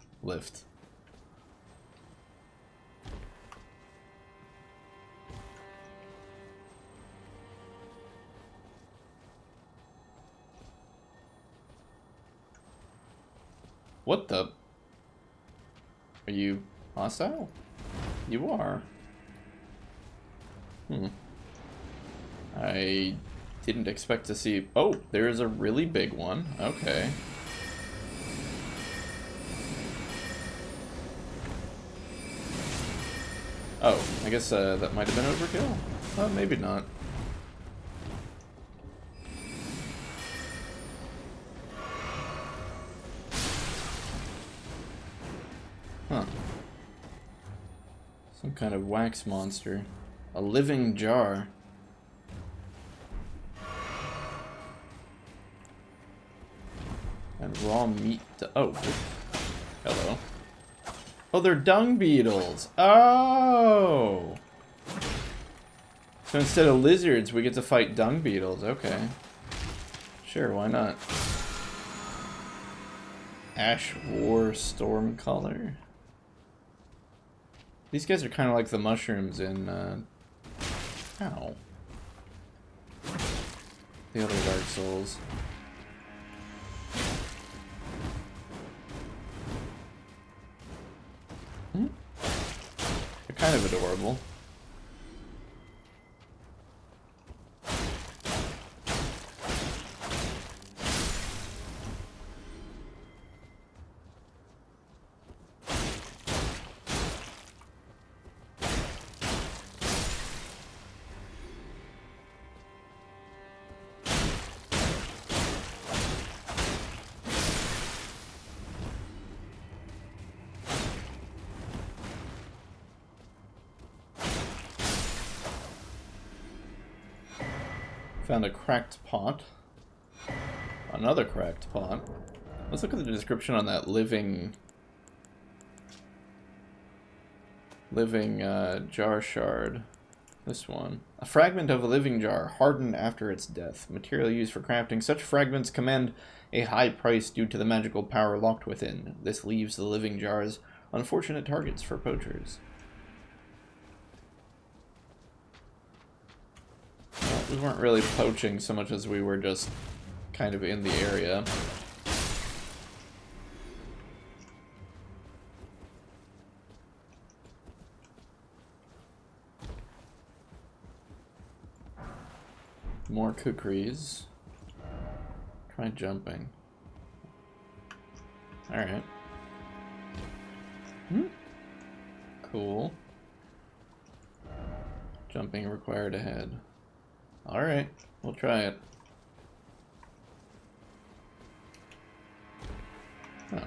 What the? Are you hostile? You are. I didn't expect to see... Oh, there's a really big one. Okay. Oh, I guess that might have been overkill. Maybe not. Huh. Some kind of wax monster. A living jar. And raw meat. Oh. Hello. Oh, they're dung beetles. Oh. So instead of lizards, we get to fight dung beetles. Okay. Sure, why not? Ash War Stormcaller. These guys are kind of like the mushrooms in, ow. The other Dark Souls. They're kind of adorable. Found a cracked pot. Another cracked pot. Let's look at the description on that living jar shard. This one. A fragment of a living jar, hardened after its death. Material used for crafting. Such fragments command a high price due to the magical power locked within. This leaves the living jars unfortunate targets for poachers. Well, we weren't really poaching so much as we were just kind of in the area. More kukris. Try jumping. Alright. Cool. Jumping required ahead. Alright, we'll try it. Huh.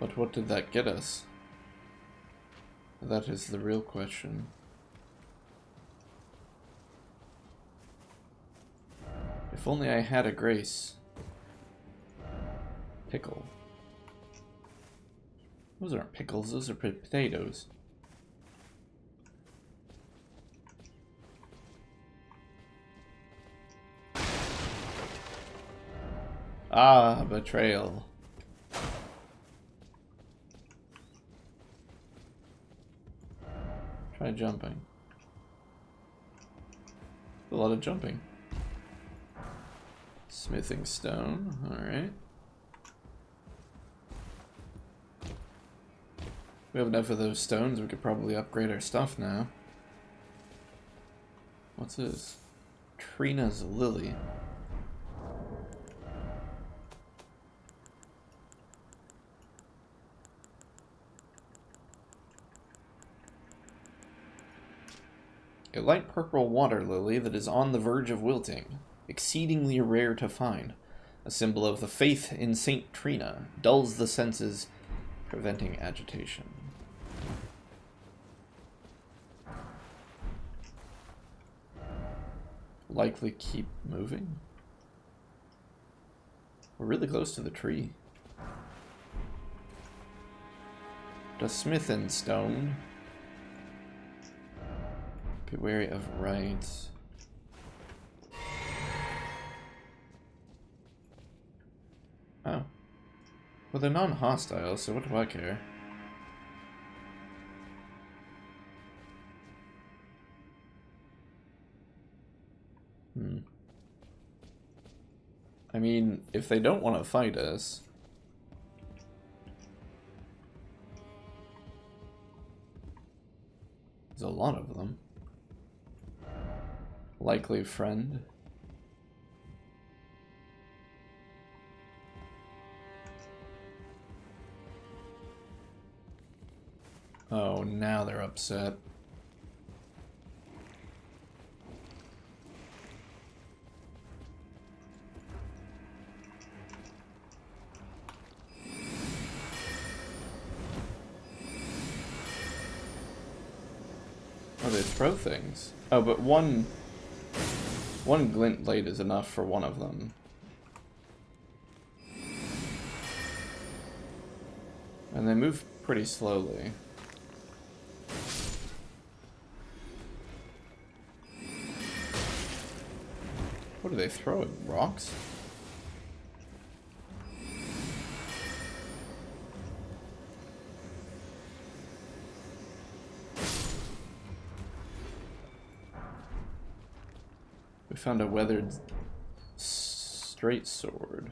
But what did that get us? That is the real question. If only I had a grace. Pickle. Those aren't pickles, those are potatoes. Ah, betrayal. Try jumping. A lot of jumping. Smithing stone, alright. We have enough of those stones, we could probably upgrade our stuff now. What's this? Trina's Lily. A light purple water lily that is on the verge of wilting. Exceedingly rare to find. A symbol of the faith in Saint Trina. Dulls the senses, preventing agitation. Likely keep moving. We're really close to the tree. The smith and stone. Be wary of rights. Oh. Well, they're non-hostile, so what do I care? I mean, if they don't want to fight us... There's a lot of them. Likely friend. Oh, now they're upset. Oh, they throw things. Oh, but one glint blade is enough for one of them. And they move pretty slowly. What are they throwing? Rocks? We found a weathered straight sword.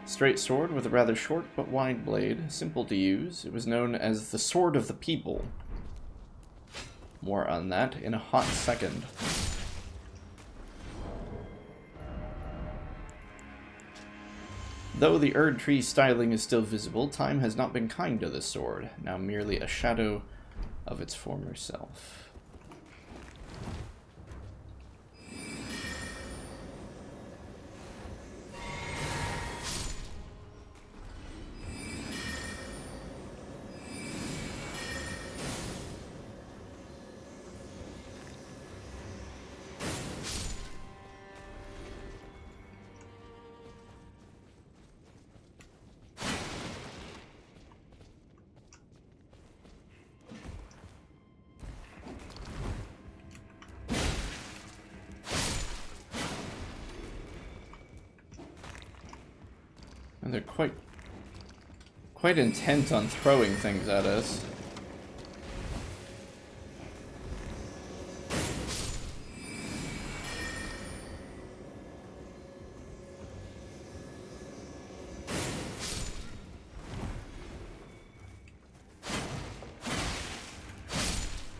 Straight sword with a rather short but wide blade, simple to use. It was known as the Sword of the People. More on that in a hot second. Though the Erd tree styling is still visible, time has not been kind to this sword, now merely a shadow of its former self. And they're quite intent on throwing things at us.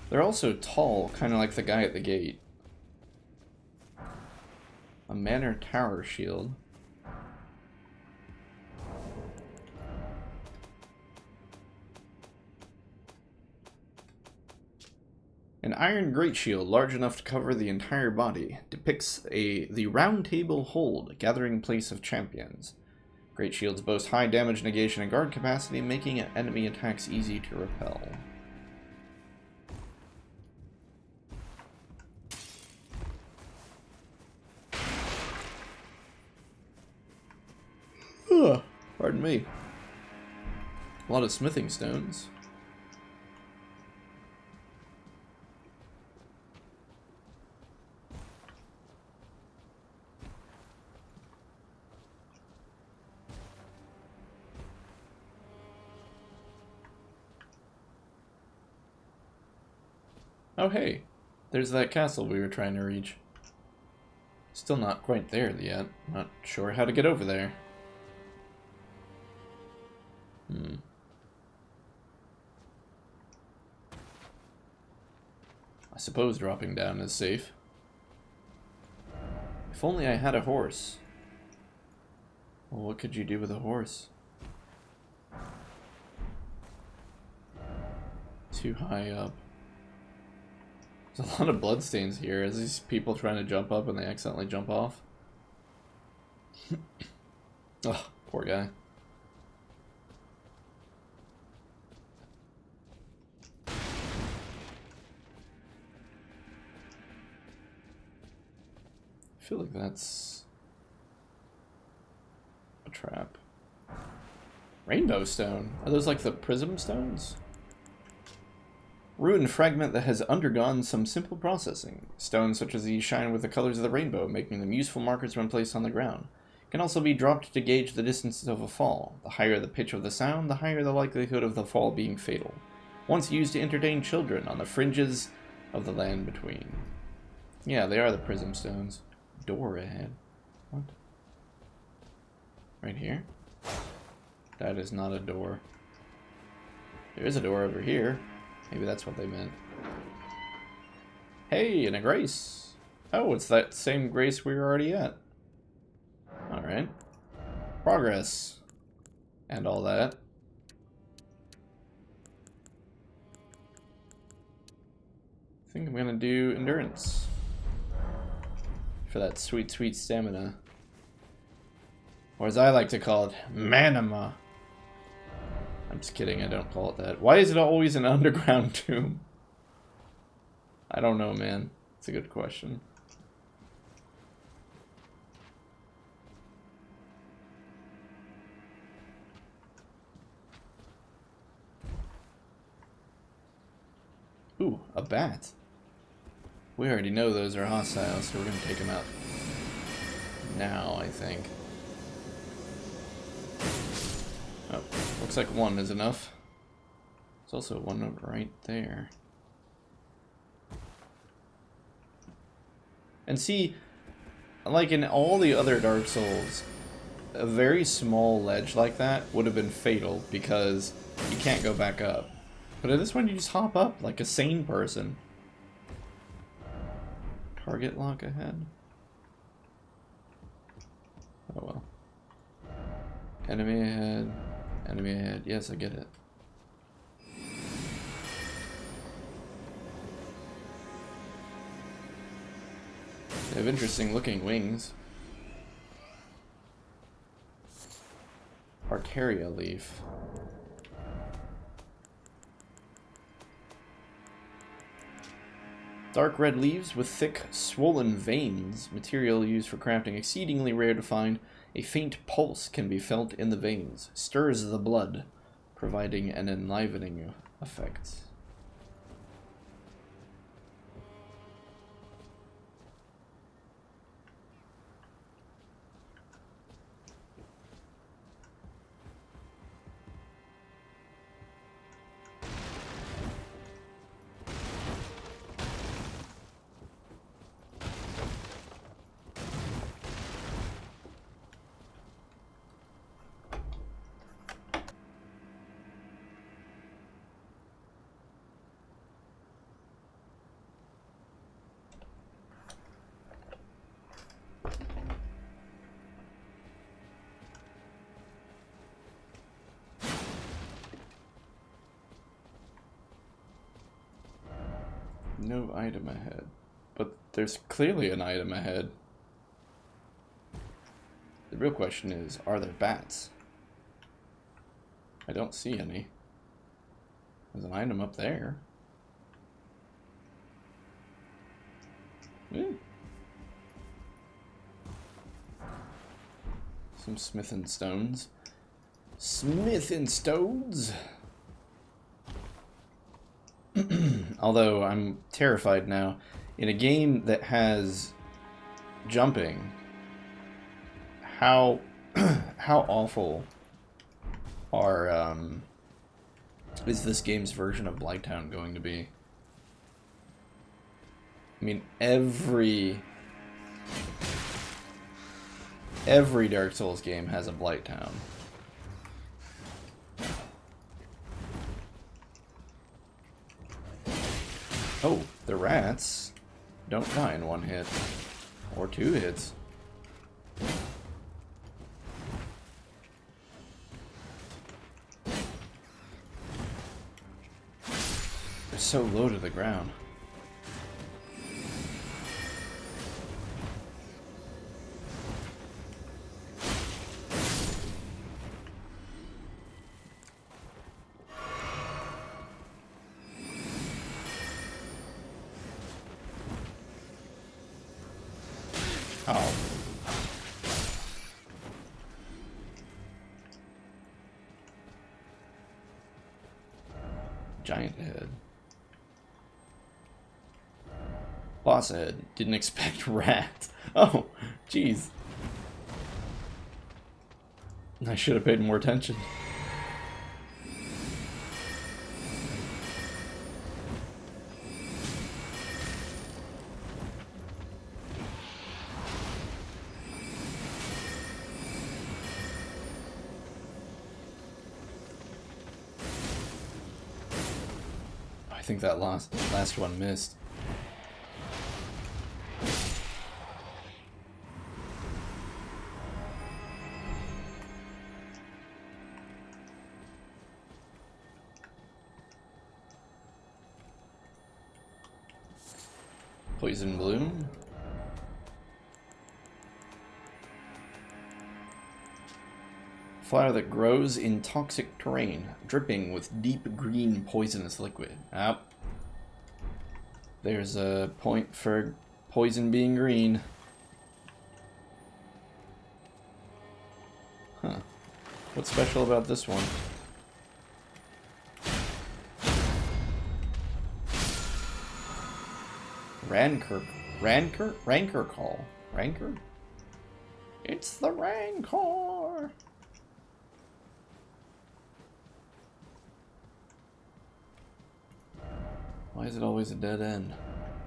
They're also tall, kind of like the guy at the gate. A manor tower shield. An iron great shield, large enough to cover the entire body, depicts the Round Table Hold, gathering place of champions. Great shields boast high damage negation and guard capacity, making enemy attacks easy to repel. Pardon me. A lot of smithing stones. Oh hey, there's that castle we were trying to reach. Still not quite there yet. Not sure how to get over there. I suppose dropping down is safe. If only I had a horse. Well, what could you do with a horse? Too high up. There's a lot of bloodstains here. Is these people trying to jump up and they accidentally jump off? Ugh, poor guy. I feel like that's a trap. Rainbow stone. Are those like the prism stones? Ruined fragment that has undergone some simple processing. Stones such as these shine with the colors of the rainbow, making them useful markers when placed on the ground. Can also be dropped to gauge the distance of a fall. The higher the pitch of the sound, the higher the likelihood of the fall being fatal. Once used to entertain children on the fringes of the land between. Yeah, they are the prism stones. Door ahead. What? Right here? That is not a door. There is a door over here. Maybe that's what they meant. Hey, and a grace. Oh, it's that same grace we were already at. Alright. Progress. And all that. I think I'm gonna do endurance. For that sweet, sweet stamina. Or as I like to call it, manima. I'm just kidding, I don't call it that. Why is it always an underground tomb? I don't know, man. It's a good question. Ooh, a bat. We already know those are hostile, so we're gonna take them out now, I think. Oh, looks like one is enough. There's also one right there. And see, like in all the other Dark Souls, a very small ledge like that would have been fatal because you can't go back up. But in this one, you just hop up like a sane person. Target lock ahead. Oh well. Enemy ahead. Enemy ahead. Yes, I get it. They have interesting looking wings. Arteria leaf. Dark red leaves with thick, swollen veins. Material used for crafting, exceedingly rare to find. A faint pulse can be felt in the veins. Stirs the blood, providing an enlivening effect. No item ahead. But there's clearly an item ahead. The real question is, are there bats? I don't see any. There's an item up there. Some smith and stones. Smith and stones! Although I'm terrified now. In a game that has jumping, how awful is this game's version of Blighttown going to be? I mean, every Dark Souls game has a Blight Town. Oh, the rats don't die in one hit. Or 2 hits. They're so low to the ground. Oh. Giant head. Boss head. Didn't expect rat. Oh, jeez. I should have paid more attention. I think that last one missed. Poison bloom. Flower that grows in toxic terrain, dripping with deep green poisonous liquid. Ah. There's a point for poison being green. Huh. What's special about this one? Rancor call. Rancor? It's the Rancor! Why is it always a dead end?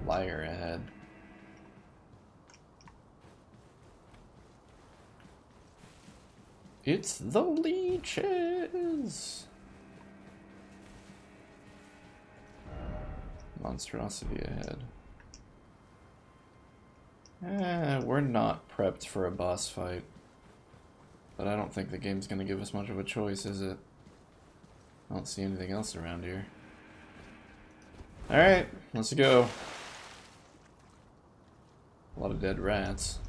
Liar ahead. It's the leeches! Monstrosity ahead. We're not prepped for a boss fight. But I don't think the game's gonna give us much of a choice, is it? I don't see anything else around here. Alright, let's go. A lot of dead rats.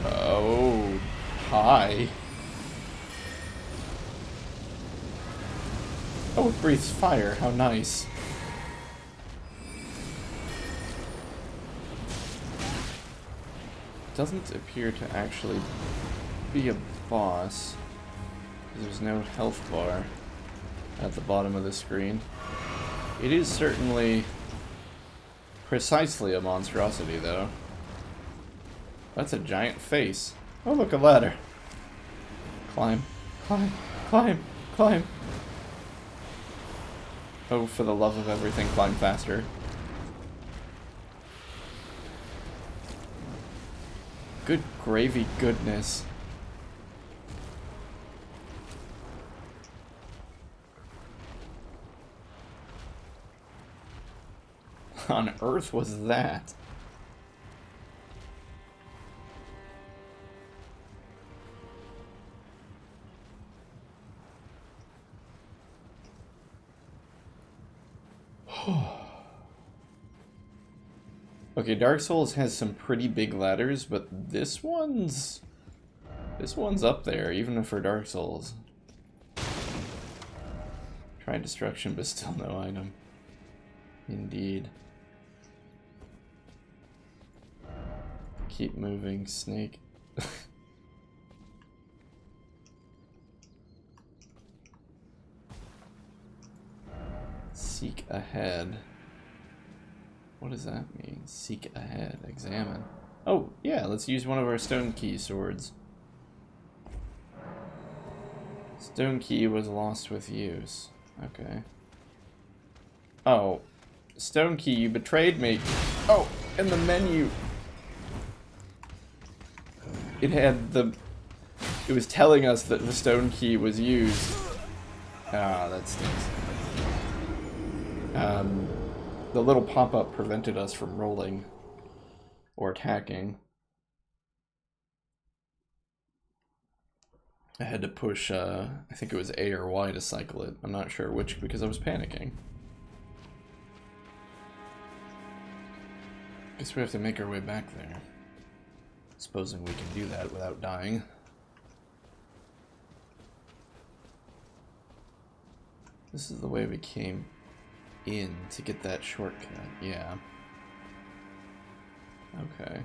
Oh, hi. Oh, it breathes fire. How nice. Doesn't appear to actually be a boss. There's no health bar at the bottom of the screen. It is certainly precisely a monstrosity, though. That's a giant face. Oh, look, a ladder. Climb, climb, climb, climb. Oh, for the love of everything, climb faster. Good gravy goodness. On earth was that? Okay, Dark Souls has some pretty big ladders, but this one's up there, even for Dark Souls. Try destruction, but still no item. Indeed. Keep moving, snake. Seek ahead. What does that mean? Seek ahead. Examine. Oh, yeah, let's use one of our stone key swords. Stone key was lost with use. Okay. Oh. Stone key, you betrayed me. Oh, and the menu. It had the... It was telling us that the stone key was used. Ah, that stinks. The little pop-up prevented us from rolling or attacking. I had to push, I think it was A or Y to cycle it. I'm not sure which because I was panicking. Guess we have to make our way back there. Supposing we can do that without dying. This is the way we came in to get that shortcut, yeah. Okay.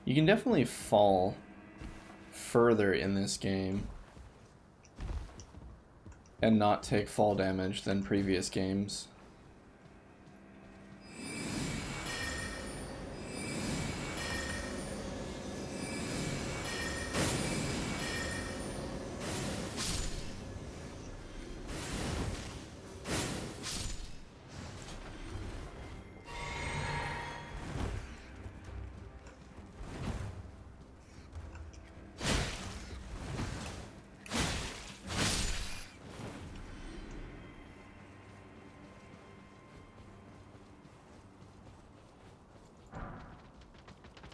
You can definitely fall further in this game and not take fall damage than previous games.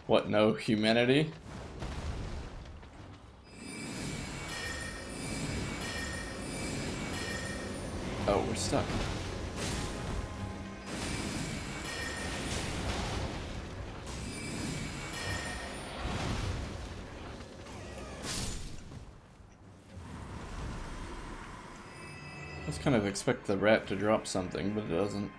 What, no humanity? Oh, we're stuck. I was kind of expect the rat to drop something, but it doesn't.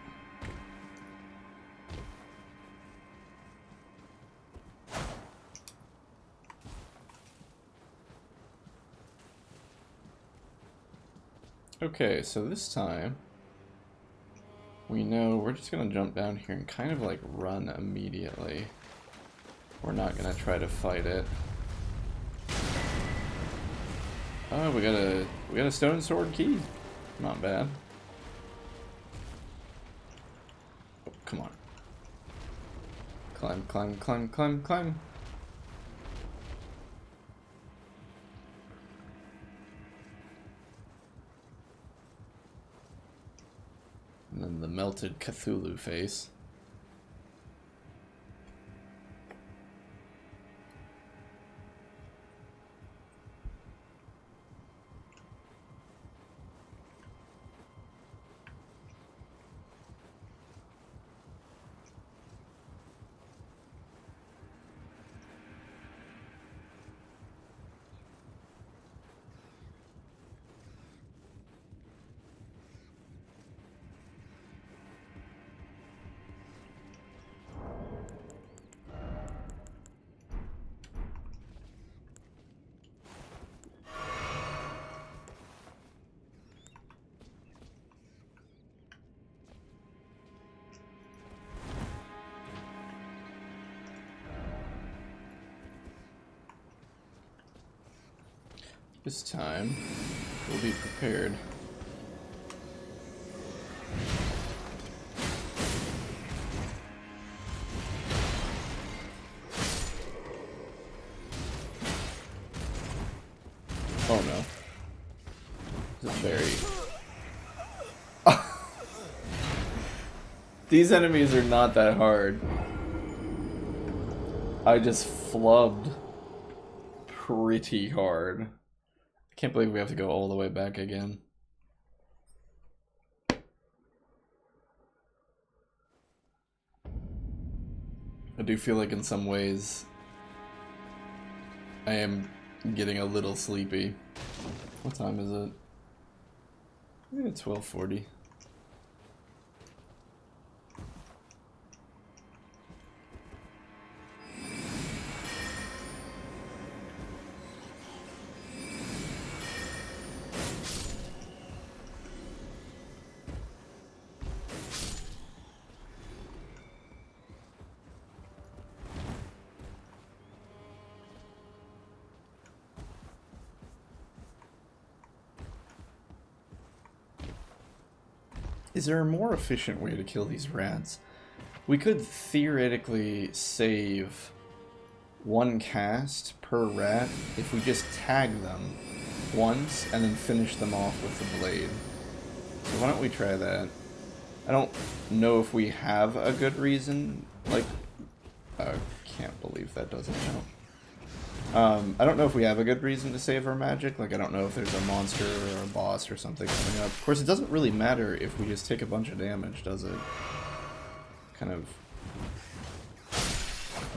Okay, so this time we know we're just gonna jump down here and kind of like run immediately. We're not gonna try to fight it. Oh, we got a stone sword key. Not bad. Oh, come on. Climb, climb, climb, climb, climb. And then the melted Cthulhu face. This time, we'll be prepared. Oh no. It's a berry. These enemies are not that hard. I just flubbed pretty hard. Can't believe we have to go all the way back again. I do feel like in some ways I am getting a little sleepy. What time is it? Yeah, 1240. Is there a more efficient way to kill these rats? We could theoretically save one cast per rat if we just tag them once and then finish them off with the blade. So why don't we try that? I don't know if we have a good reason. Like, I can't believe that doesn't count. I don't know if we have a good reason to save our magic. Like, I don't know if there's a monster or a boss or something coming up. Of course, it doesn't really matter if we just take a bunch of damage, does it? Kind of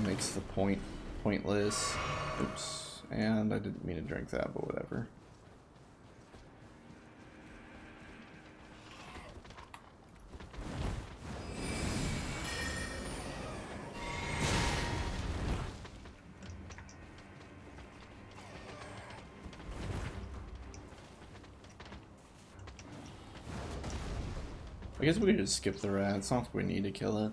makes the point pointless. Oops. And I didn't mean to drink that, but whatever. I guess we could just skip the rat. It's not like we need to kill it.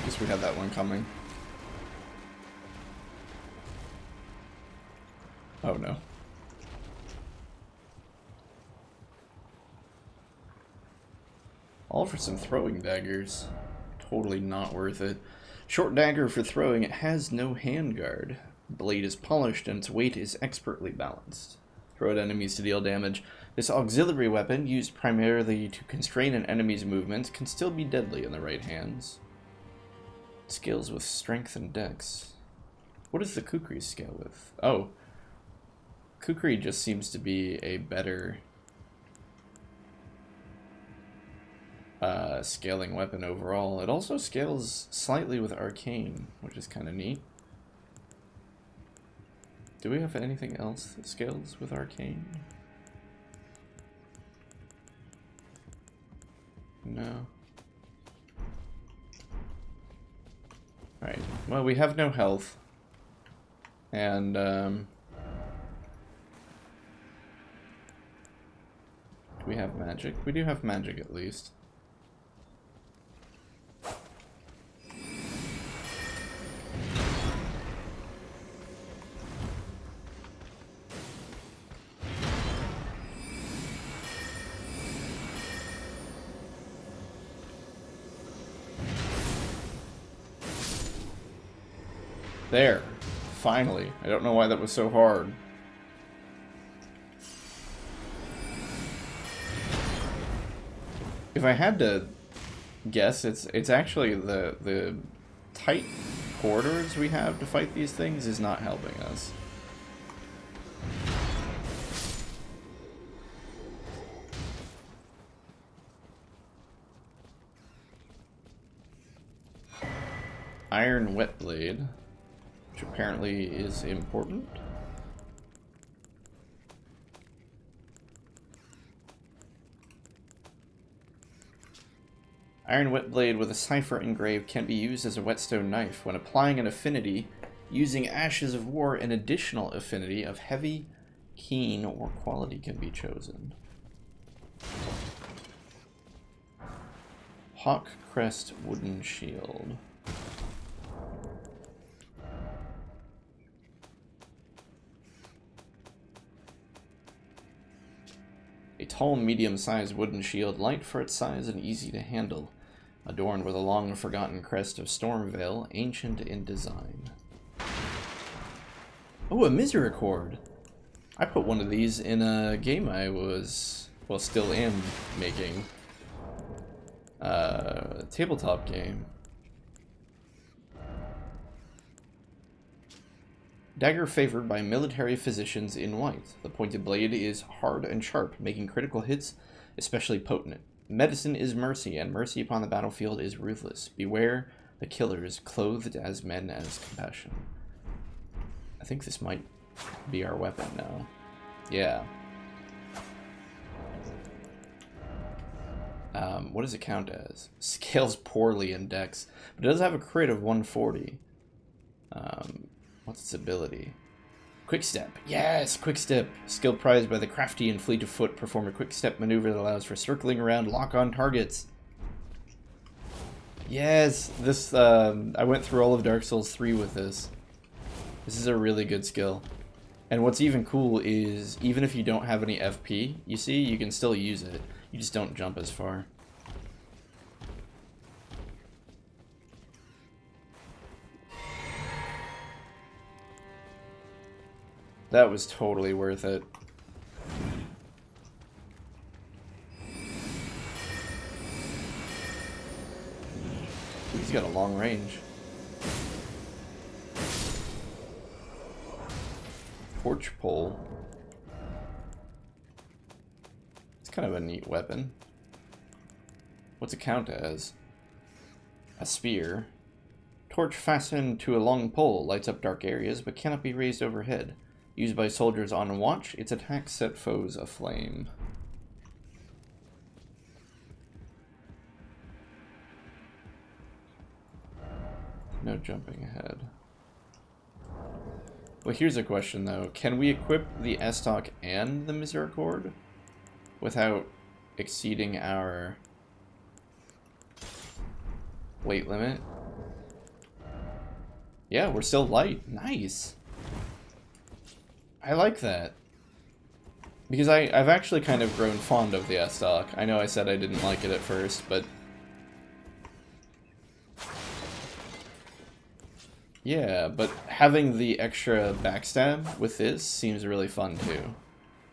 Guess we had that one coming. Oh no. All for some throwing daggers. Totally not worth it. Short dagger for throwing. It has no handguard. Blade is polished and its weight is expertly balanced. Throw at enemies to deal damage. This auxiliary weapon, used primarily to constrain an enemy's movement, can still be deadly in the right hands. It scales with strength and dex. What does the Kukri scale with? Oh. Kukri just seems to be a better scaling weapon overall. It also scales slightly with arcane, which is kind of neat. Do we have anything else that scales with arcane? No. Alright, well, we have no health. And, do we have magic? We do have magic at least. There. Finally. I don't know why that was so hard. If I had to guess, it's actually the tight corridors we have to fight these things is not helping us. Iron Wet Blade, which apparently is important. Iron Wet Blade with a Cipher engraved can be used as a whetstone knife. When applying an affinity, using Ashes of War, an additional affinity of heavy, keen, or quality can be chosen. Hawk Crest Wooden Shield. A tall, medium-sized wooden shield, light for its size and easy to handle, adorned with a long-forgotten crest of Stormveil, ancient in design. Oh, a Misericord! I put one of these in a game I was, well, still am making. Tabletop game. Dagger favored by military physicians in white. The pointed blade is hard and sharp, making critical hits especially potent. Medicine is mercy, and mercy upon the battlefield is ruthless. Beware the killers, clothed as men as compassion. I think this might be our weapon now. Yeah. What does it count as? Scales poorly in dex, but it does have a crit of 140. What's its ability? Quick step. Yes, quick step. Skill prized by the crafty and fleet of foot. Perform a quick step maneuver that allows for circling around lock-on targets. Yes, this, I went through all of Dark Souls 3 with this. This is a really good skill. And what's even cool is, even if you don't have any FP, you see, you can still use it. You just don't jump as far. That was totally worth it. He's got a long range. Torch pole. It's kind of a neat weapon. What's it count as? A spear. Torch fastened to a long pole lights up dark areas but cannot be raised overhead. Used by soldiers on watch, its attacks set foes aflame. No jumping ahead. Well, here's a question though. Can we equip the Estoc and the Misericord without exceeding our weight limit? Yeah, we're still light. Nice. I like that. Because I've actually kind of grown fond of the Estoc. I know I said I didn't like it at first, but... yeah, but having the extra backstab with this seems really fun too.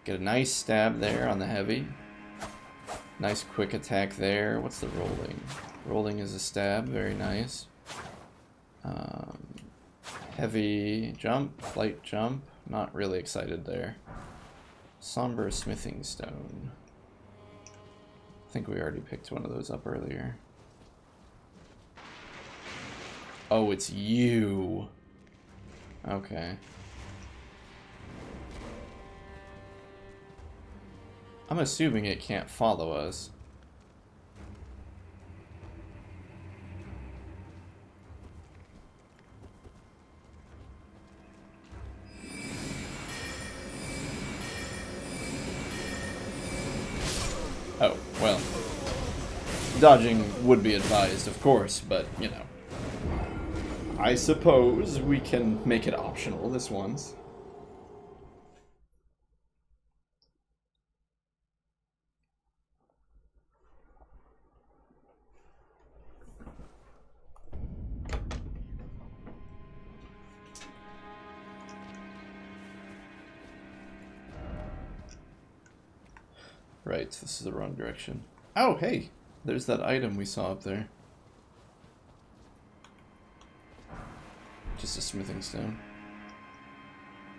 Get a nice stab there on the heavy. Nice quick attack there. What's the rolling? Rolling is a stab, very nice. Heavy jump, light jump. Not really excited there. Somber smithing stone. I think we already picked one of those up earlier. Oh, it's you. Okay. I'm assuming it can't follow us. Oh, well. Dodging would be advised, of course, but, you know. I suppose we can make it optional this once. Right, this is the wrong direction. Oh, hey! There's that item we saw up there. Just a smithing stone.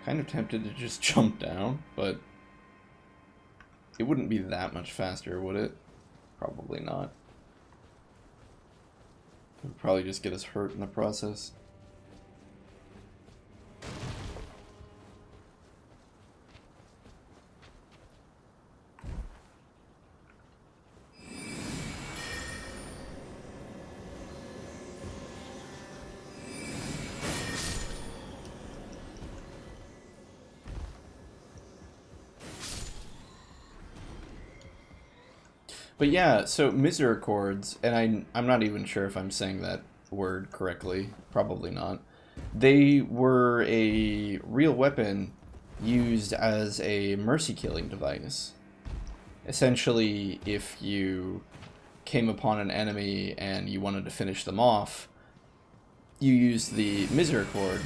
Kind of tempted to just jump down, but it wouldn't be that much faster, would it? Probably not. It would probably just get us hurt in the process. But yeah, so misericords, and I'm not even sure if I'm saying that word correctly, probably not. They were a real weapon used as a mercy killing device. Essentially, if you came upon an enemy and you wanted to finish them off, you used the misericord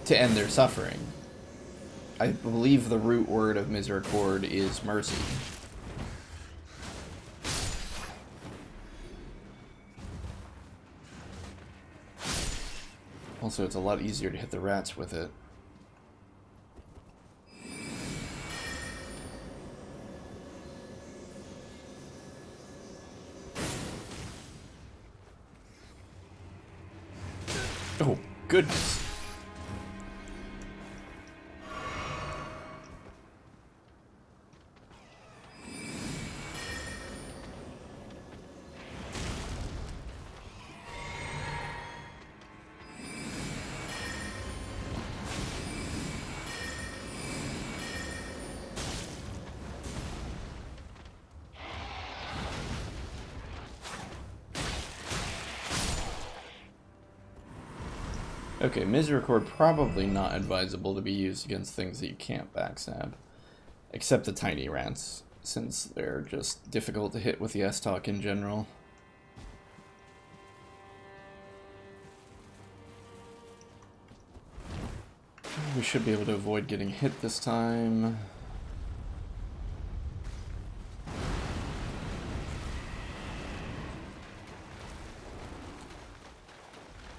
to end their suffering. I believe the root word of misericord is mercy. Also, it's a lot easier to hit the rats with it. Oh, goodness. Okay, Misericord probably not advisable to be used against things that you can't backstab. Except the tiny rats, since they're just difficult to hit with the S-Talk in general. We should be able to avoid getting hit this time.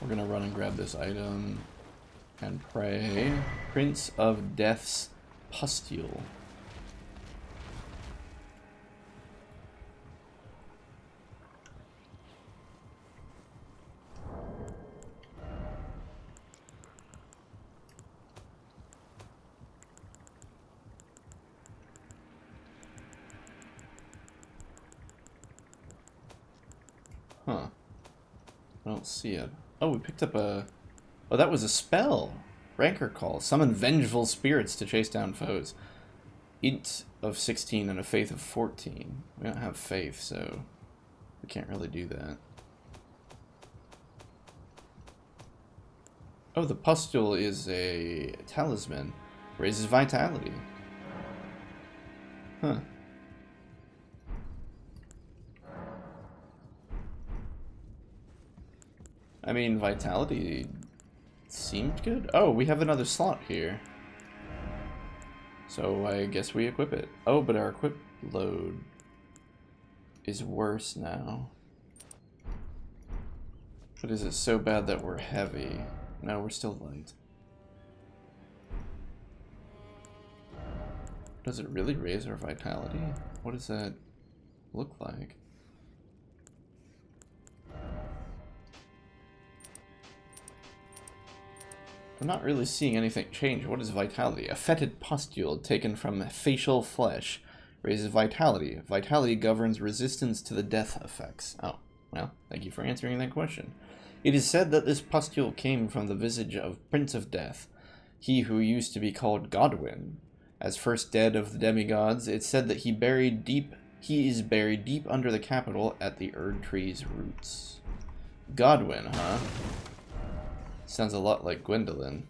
We're gonna run and grab this item and pray. Prince of Death's Pustule. Huh. I don't see it. Oh, we picked up a... Oh, that was a spell! Rancor Call. Summon vengeful spirits to chase down foes. Int of 16 and a faith of 14. We don't have faith, so we can't really do that. Oh, the Pustule is a talisman. Raises vitality. Huh. I mean, vitality seemed good. Oh, we have another slot here. So I guess we equip it. Oh, but our equip load is worse now. But is it so bad that we're heavy? No, we're still light. Does it really raise our vitality? What does that look like? I'm not really seeing anything change. What is vitality? A fetid pustule taken from facial flesh raises vitality. Vitality governs resistance to the death effects. Oh, well, thank you for answering that question. It is said that this pustule came from the visage of Prince of Death, he who used to be called Godwyn. As first dead of the demigods, it's said that he is buried deep under the capital at the Erd Tree's roots. Godwyn, huh? Sounds a lot like Gwendolyn.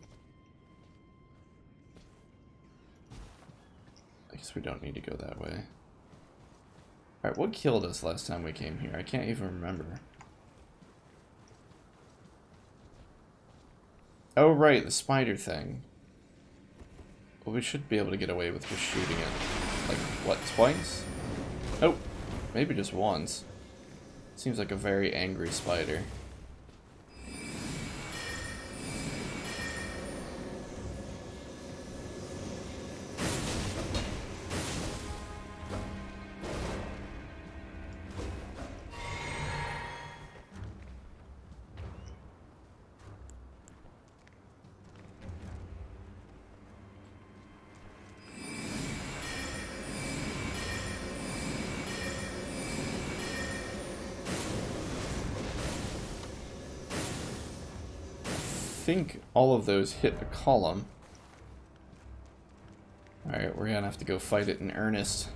I guess we don't need to go that way. Alright, what killed us last time we came here? I can't even remember. Oh, right, the spider thing. Well, we should be able to get away with just shooting it. Like, what, twice? Oh, maybe just once. Seems like a very angry spider. I think all of those hit a column. Alright, we're gonna have to go fight it in earnest.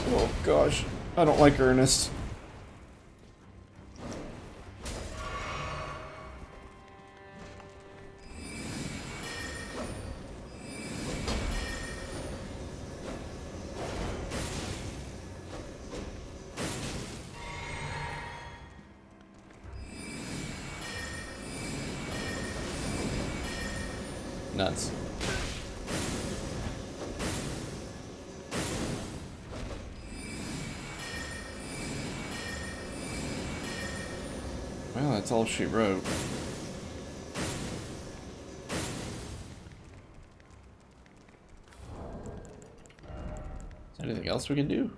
Oh gosh, I don't like earnest. Nuts. that's all she wrote. Is there anything else we can do?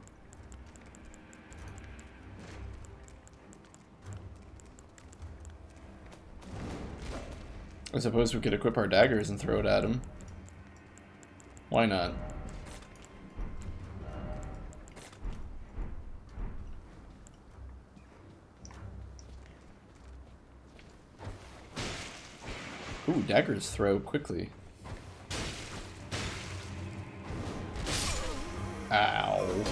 I suppose we could equip our daggers and throw it at him. Why not? Ooh, daggers throw quickly. Ow.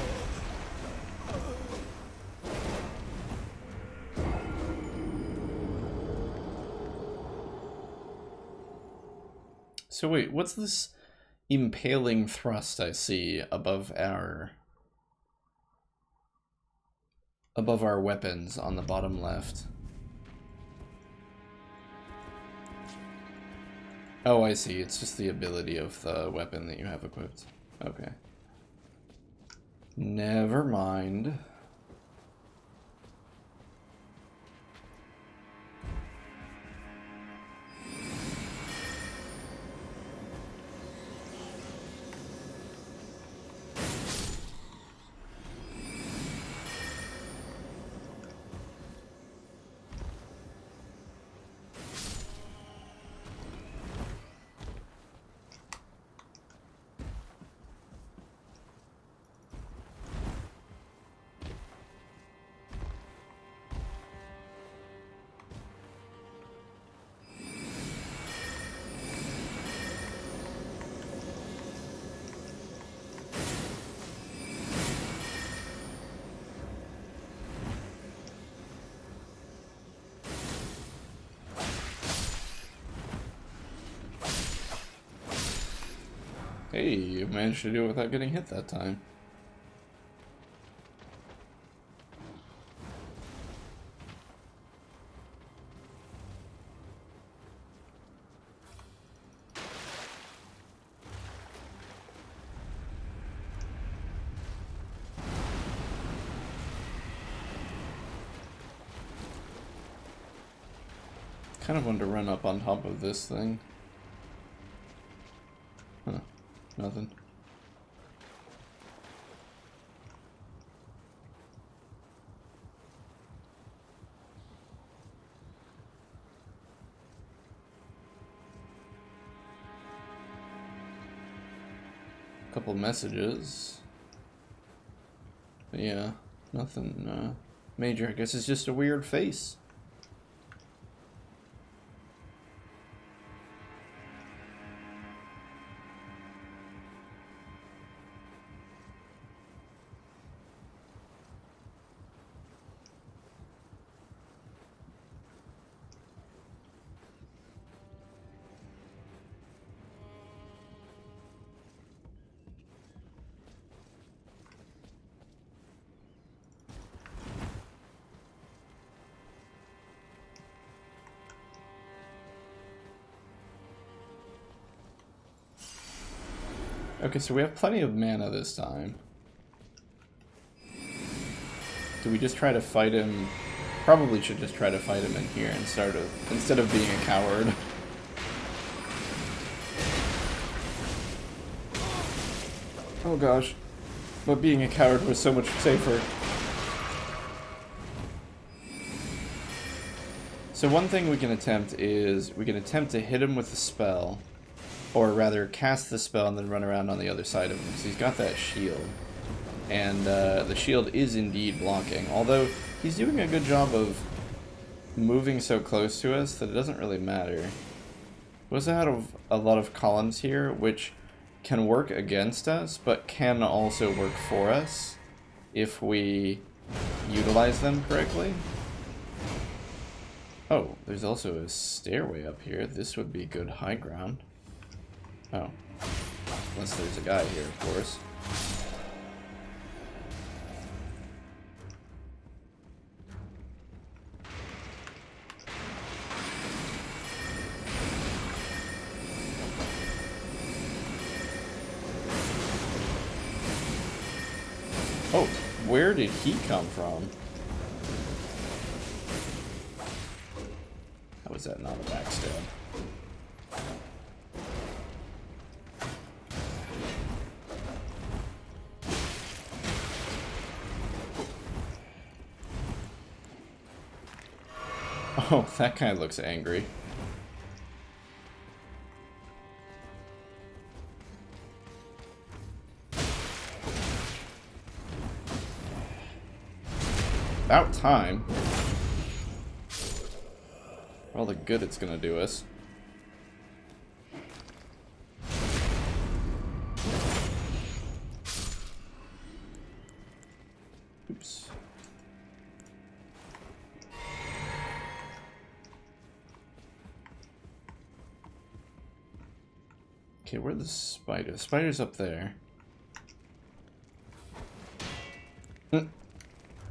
So wait, what's this impaling thrust I see above our weapons on the bottom left? Oh, I see. It's just the ability of the weapon that you have equipped. Okay. Never mind. Hey, you managed to do it without getting hit that time. Kind of wanted to run up on top of this thing. Huh. Nothing. Couple messages. But yeah, nothing major. I guess it's just a weird face. Okay, so we have plenty of mana this time. Do we just try to fight him? Probably should just try to fight him in here instead of being a coward. Oh gosh. But being a coward was so much safer. So one thing we can attempt is we can attempt to hit him with a spell. Or rather, cast the spell and then run around on the other side of him, because he's got that shield. And the shield is indeed blocking, although he's doing a good job of moving so close to us that it doesn't really matter. We also have a lot of columns here, which can work against us, but can also work for us if we utilize them correctly. Oh, there's also a stairway up here. This would be good high ground. Oh. Unless there's a guy here, of course. Oh, where did he come from? is that not a backstab? Oh, that guy looks angry. About time. For all the good it's gonna do us. Oops. Okay, where's the spider? The spider's up there.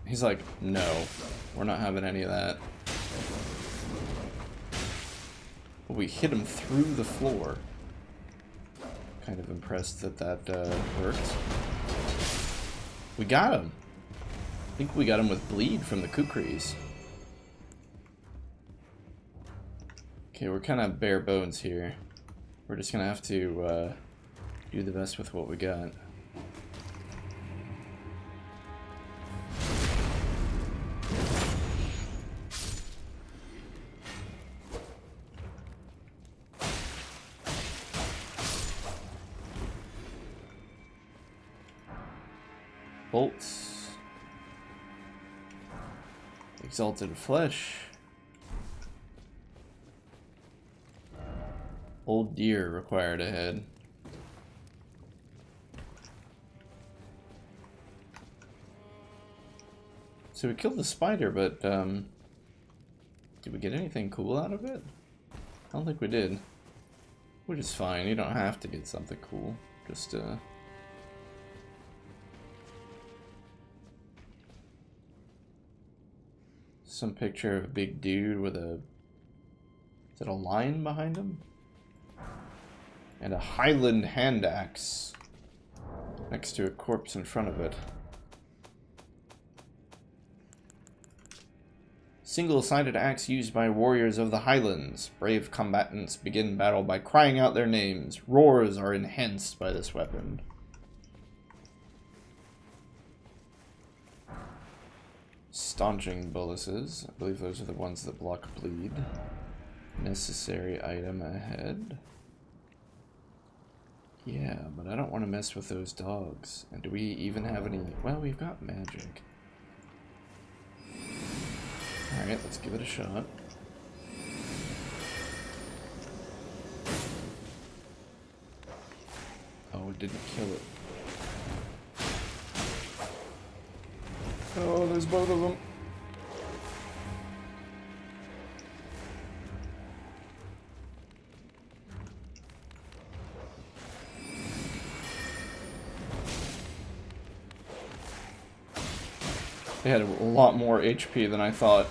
He's like, no, we're not having any of that. But we hit him through the floor. Kind of impressed that that worked. We got him. I think we got him with bleed from the kukris. Okay, we're kind of bare bones here. We're just gonna have to do the best with what we got. Bolts. Exalted flesh. Old deer required ahead. So we killed the spider, but did we get anything cool out of it? I don't think we did. Which is fine, you don't have to get something cool. Just some picture of a big dude with a... Is that a lion behind him? And a Highland hand axe next to a corpse in front of it. Single-sided axe used by warriors of the Highlands. Brave combatants begin battle by crying out their names. Roars are enhanced by this weapon. Staunching boluses. I believe those are the ones that block bleed. Necessary item ahead. Yeah, but I don't want to mess with those dogs. And do we even have any... Well, we've got magic. Alright, let's give it a shot. Oh, it didn't kill it. Oh, there's both of them. They had a lot more HP than I thought.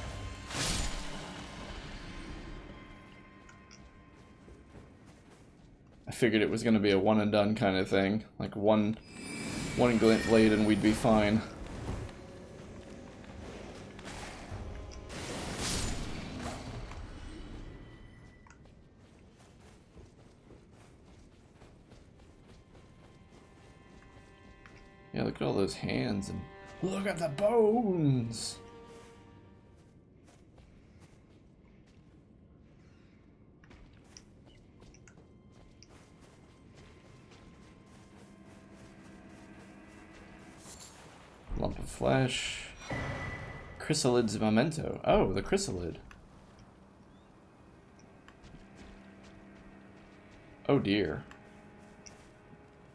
I figured it was going to be a one and done kind of thing. Like one glint blade and we'd be fine. Yeah, look at all those hands and look at the bones! Lump of flesh. Chrysalid's memento. Oh, the chrysalid. Oh dear.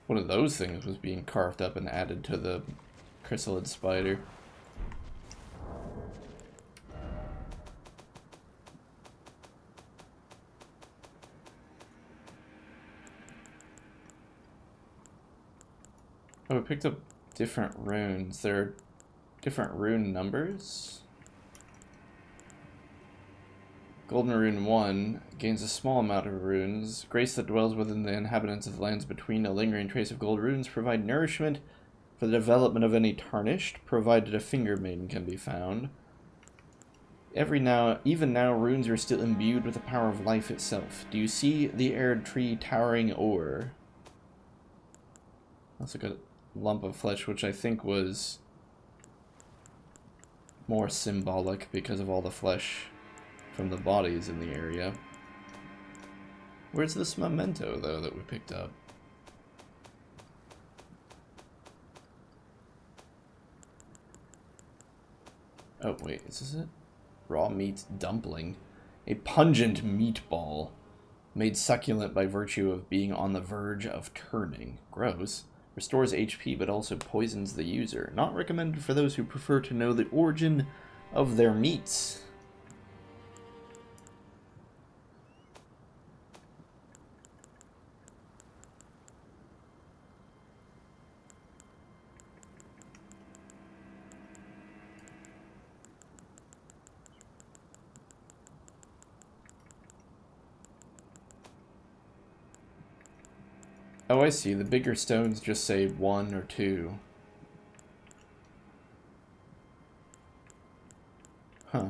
One of those things was being carved up and added to the chrysalid spider. Oh, we picked up different runes. There are different rune numbers. Golden Rune 1 gains a small amount of runes. Grace that dwells within the inhabitants of the lands between. A lingering trace of gold runes provide nourishment for the development of any tarnished, provided a finger maiden can be found. Even now, runes are still imbued with the power of life itself. Do you see the arid tree towering o'er? Also got a lump of flesh, which I think was more symbolic because of all the flesh from the bodies in the area. Where's this memento, though, that we picked up? Oh, wait, is this it? Raw meat dumpling. A pungent meatball, made succulent by virtue of being on the verge of turning. Gross. Restores HP, but also poisons the user. Not recommended for those who prefer to know the origin of their meats. Oh, I see. The bigger stones just say 1 or 2. Huh.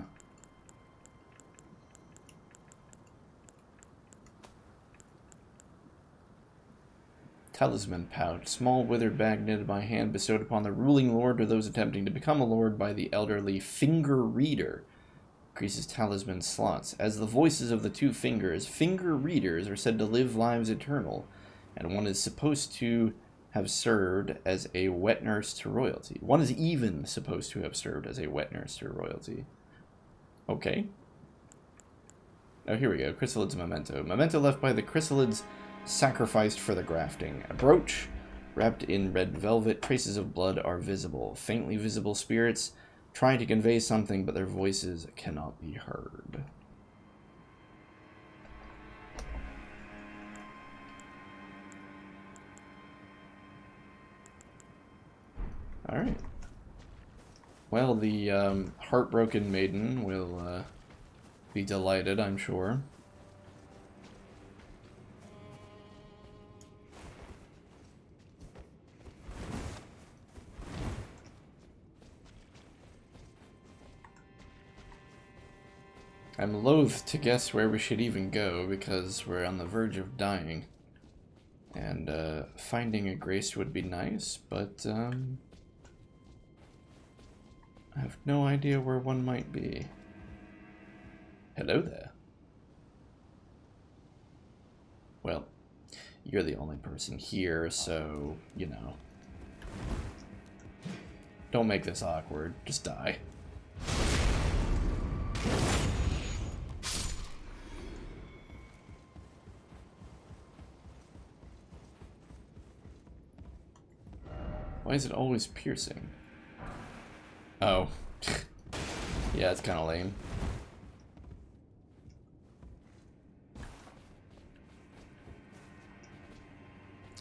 Talisman pouch. Small withered bag knitted by hand bestowed upon the ruling lord or those attempting to become a lord by the elderly finger reader. Increases talisman slots. As the voices of the two fingers, finger readers are said to live lives eternal, and one is supposed to have served as a wet nurse to royalty. One is even supposed to have served as a wet nurse to royalty. Okay. Oh, here we go. Chrysalids memento. Memento left by the chrysalids sacrificed for the grafting. A brooch wrapped in red velvet. Traces of blood are visible. Faintly visible spirits trying to convey something, but their voices cannot be heard. Alright. Well, the heartbroken maiden will be delighted, I'm sure. I'm loath to guess where we should even go, because we're on the verge of dying. And finding a grace would be nice, but I have no idea where one might be. Hello there. Well, you're the only person here, so, you know. Don't make this awkward. Just die. Why is it always piercing? Oh. Yeah, it's kind of lame.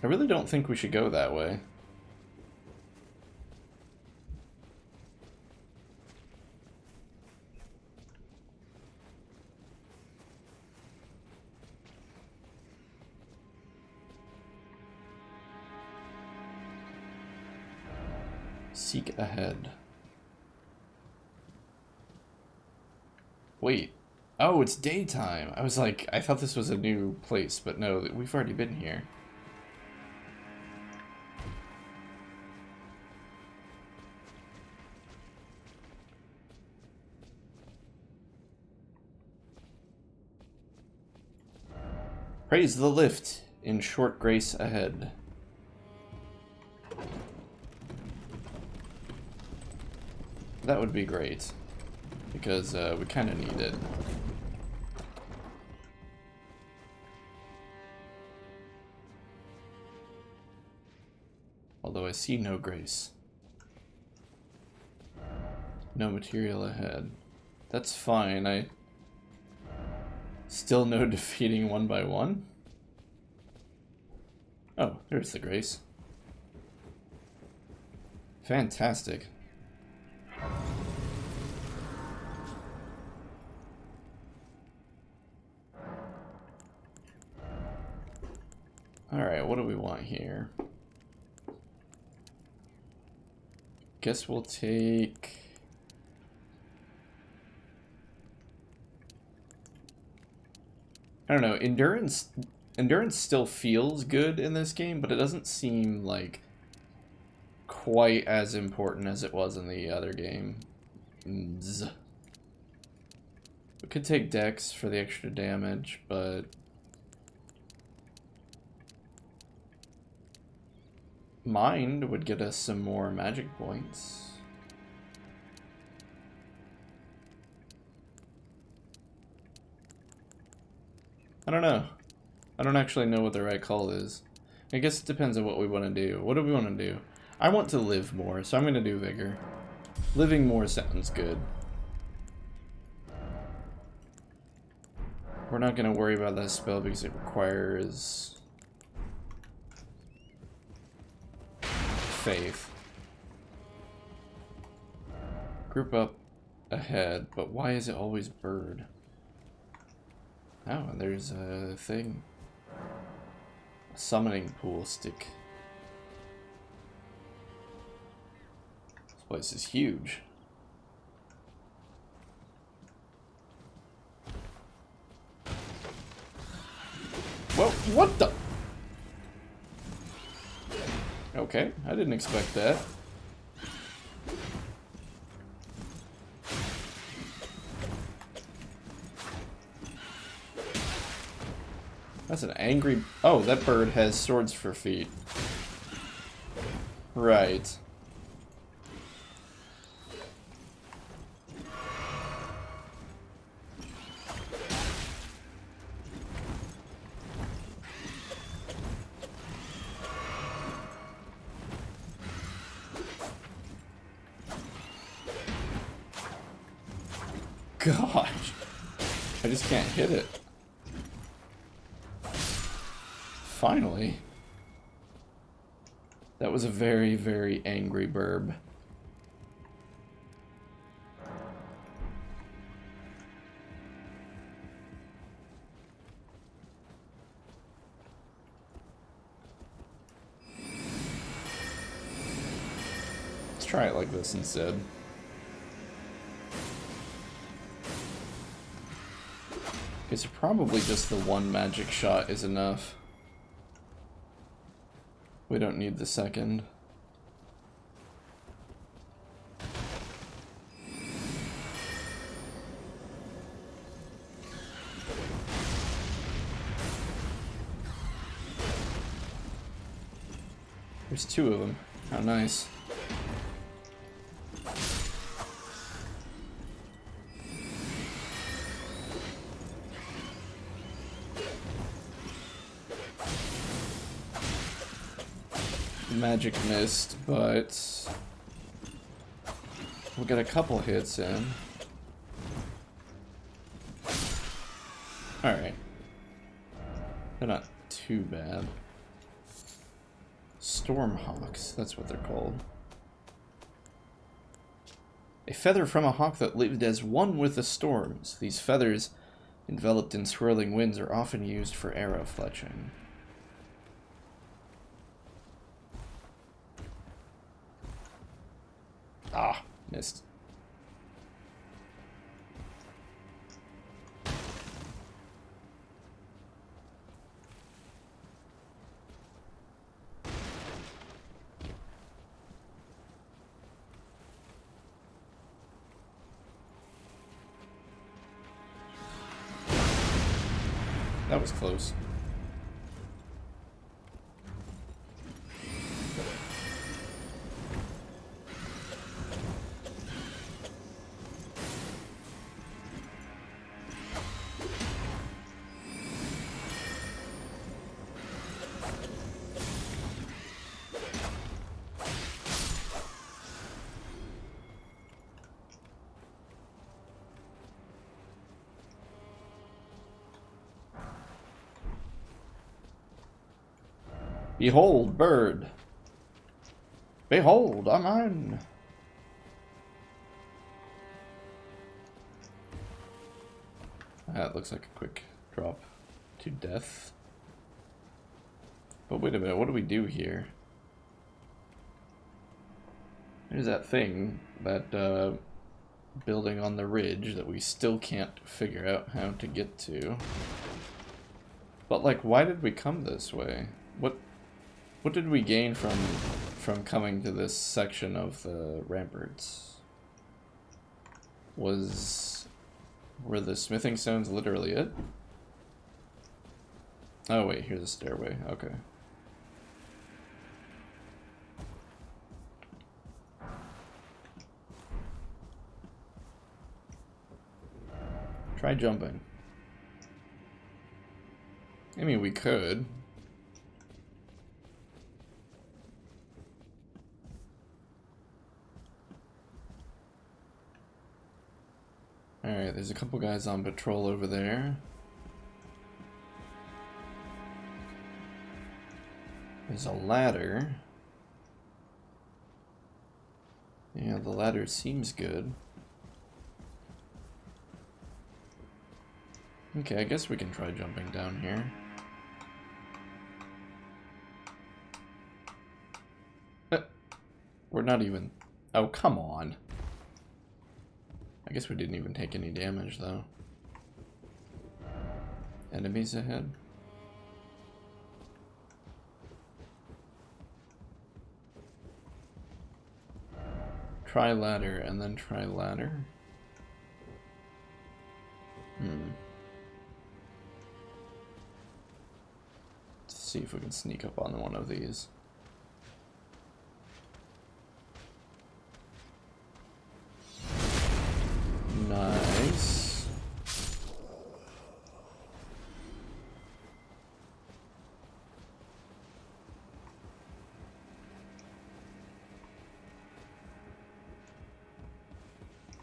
I really don't think we should go that way. Seek ahead. Wait. Oh, it's daytime. I was like, I thought this was a new place, but no, we've already been here. Praise the lift in short grace ahead. That would be great, because we kind of need it. Although I see no grace. No material ahead. That's fine, I... Still no defeating one by one? Oh, there's the grace. Fantastic. Alright, what do we want here? Guess we'll take... I don't know, endurance still feels good in this game, but it doesn't seem like quite as important as it was in the other game. We could take Dex for the extra damage, but Mind would get us some more magic points. I don't know. I don't actually know what the right call is. I guess it depends on what we want to do. What do we want to do? I want to live more, so I'm going to do Vigor. Living more sounds good. We're not going to worry about that spell because it requires faith. Group up ahead, but why is it always bird? Oh, and there's a thing. A summoning pool stick. This place is huge. Whoa, what the? Okay, I didn't expect that. That's an angry... Oh, that bird has swords for feet. Right. Gosh. I just can't hit it. Finally. That was a very, very angry burb. Let's try it like this instead. It's probably just the one magic shot is enough. We don't need the second. There's two of them. How nice. Magic missed, but we'll get a couple hits in. Alright. They're not too bad. Stormhawks, that's what they're called. A feather from a hawk that lived as one with the storms. These feathers, enveloped in swirling winds, are often used for arrow fletching. Ah, missed. That was close. Behold, bird. Behold, I'm on. That looks like a quick drop to death. But wait a minute, what do we do here? There's that thing, that building on the ridge that we still can't figure out how to get to. But like, why did we come this way? What did we gain from coming to this section of the ramparts? Were the smithing stones literally it? Oh wait, here's a stairway. Okay. Try jumping. I mean, we could. Alright, there's a couple guys on patrol over there. There's a ladder. Yeah, the ladder seems good. Okay, I guess we can try jumping down here. We're not even... Oh, come on. I guess we didn't even take any damage, though. Enemies ahead? Try ladder, and then try ladder? Let's see if we can sneak up on one of these. Nice.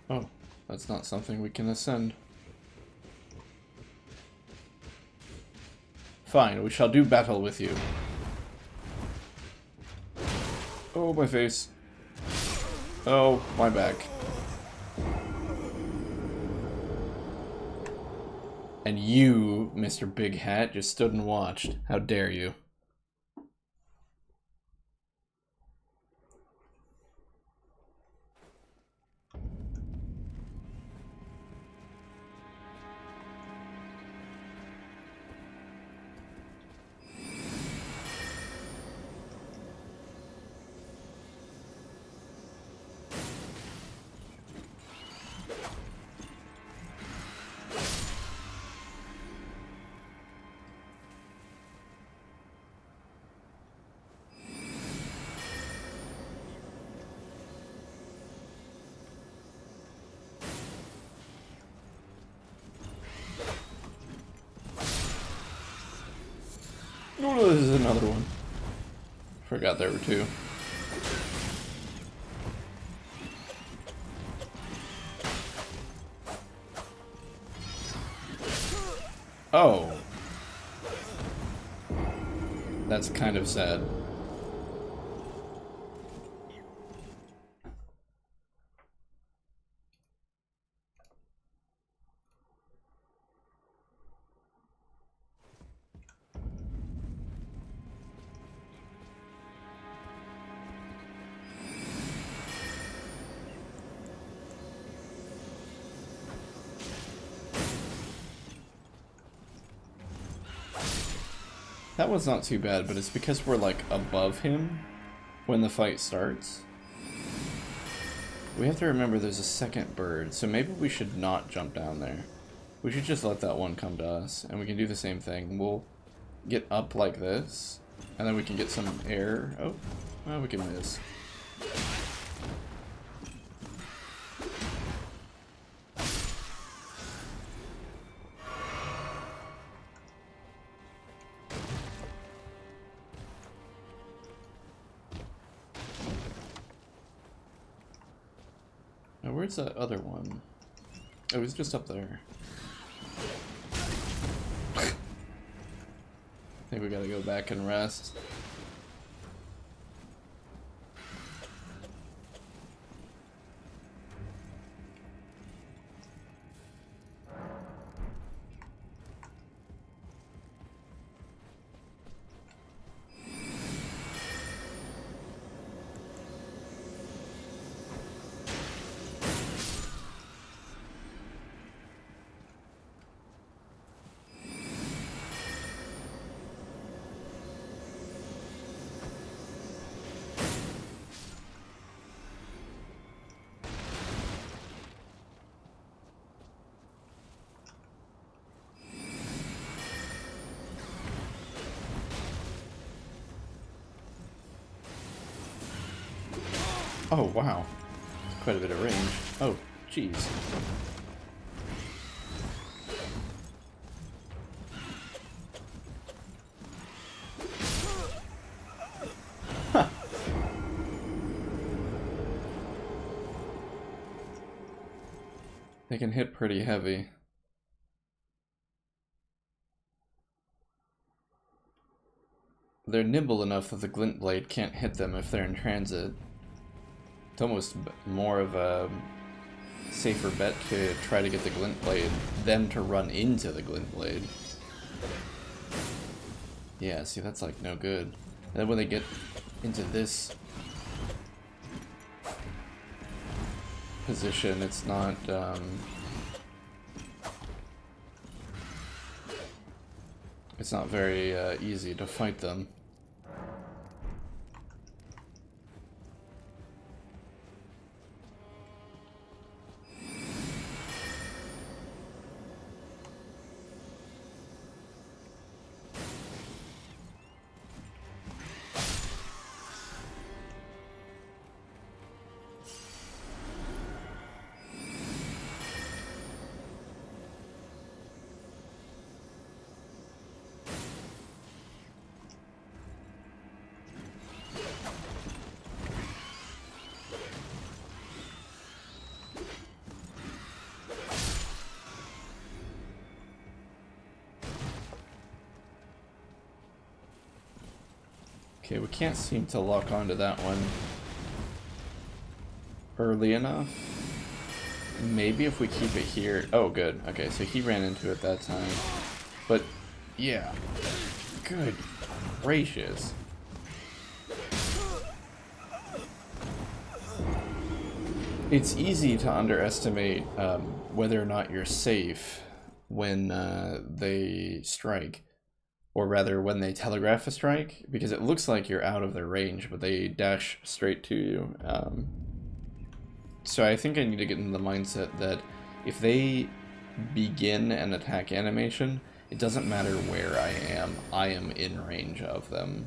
Oh, that's not something we can ascend. Fine, we shall do battle with you. Oh, my face. Oh, my back. And you, Mr. Big Hat, just stood and watched. How dare you? Oh, this is another one. Forgot there were two. Oh. That's kind of sad. That was not too bad, but it's because we're like above him when the fight starts. We have to remember there's a second bird, so maybe we should not jump down there. We should just let that one come to us, and we can do the same thing. We'll get up like this, and then we can get some air. Oh, well, we can miss. Now, where's that other one? Oh, it was just up there. I think we gotta go back and rest. Oh, wow. Quite a bit of range. Oh, jeez. Huh. They can hit pretty heavy. They're nimble enough that the glint blade can't hit them if they're in transit. It's almost more of a safer bet to try to get the glint blade than to run into the glint blade. Yeah, see, that's like no good. And then when they get into this position, it's not very easy to fight them. Okay, we can't seem to lock onto that one early enough. Maybe if we keep it here. Oh, good. Okay, so he ran into it that time. But, yeah. Good gracious. It's easy to underestimate whether or not you're safe when they strike. Or rather, when they telegraph a strike, because it looks like you're out of their range, but they dash straight to you. So I think I need to get into the mindset that if they begin an attack animation, it doesn't matter where I am in range of them.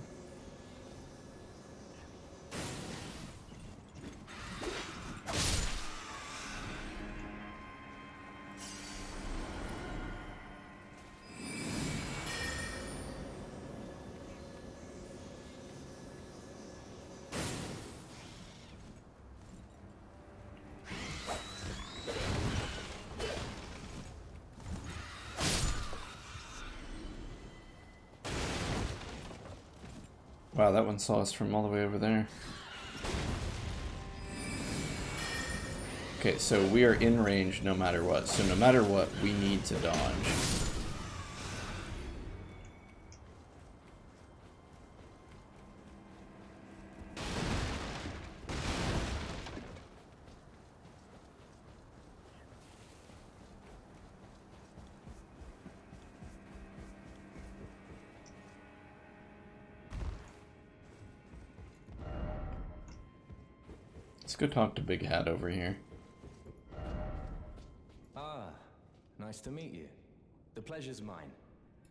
Wow, that one saw us from all the way over there. Okay, so we are in range no matter what. So no matter what, we need to dodge. Let's go talk to Big Hat over here. Ah, nice to meet you. The pleasure's mine.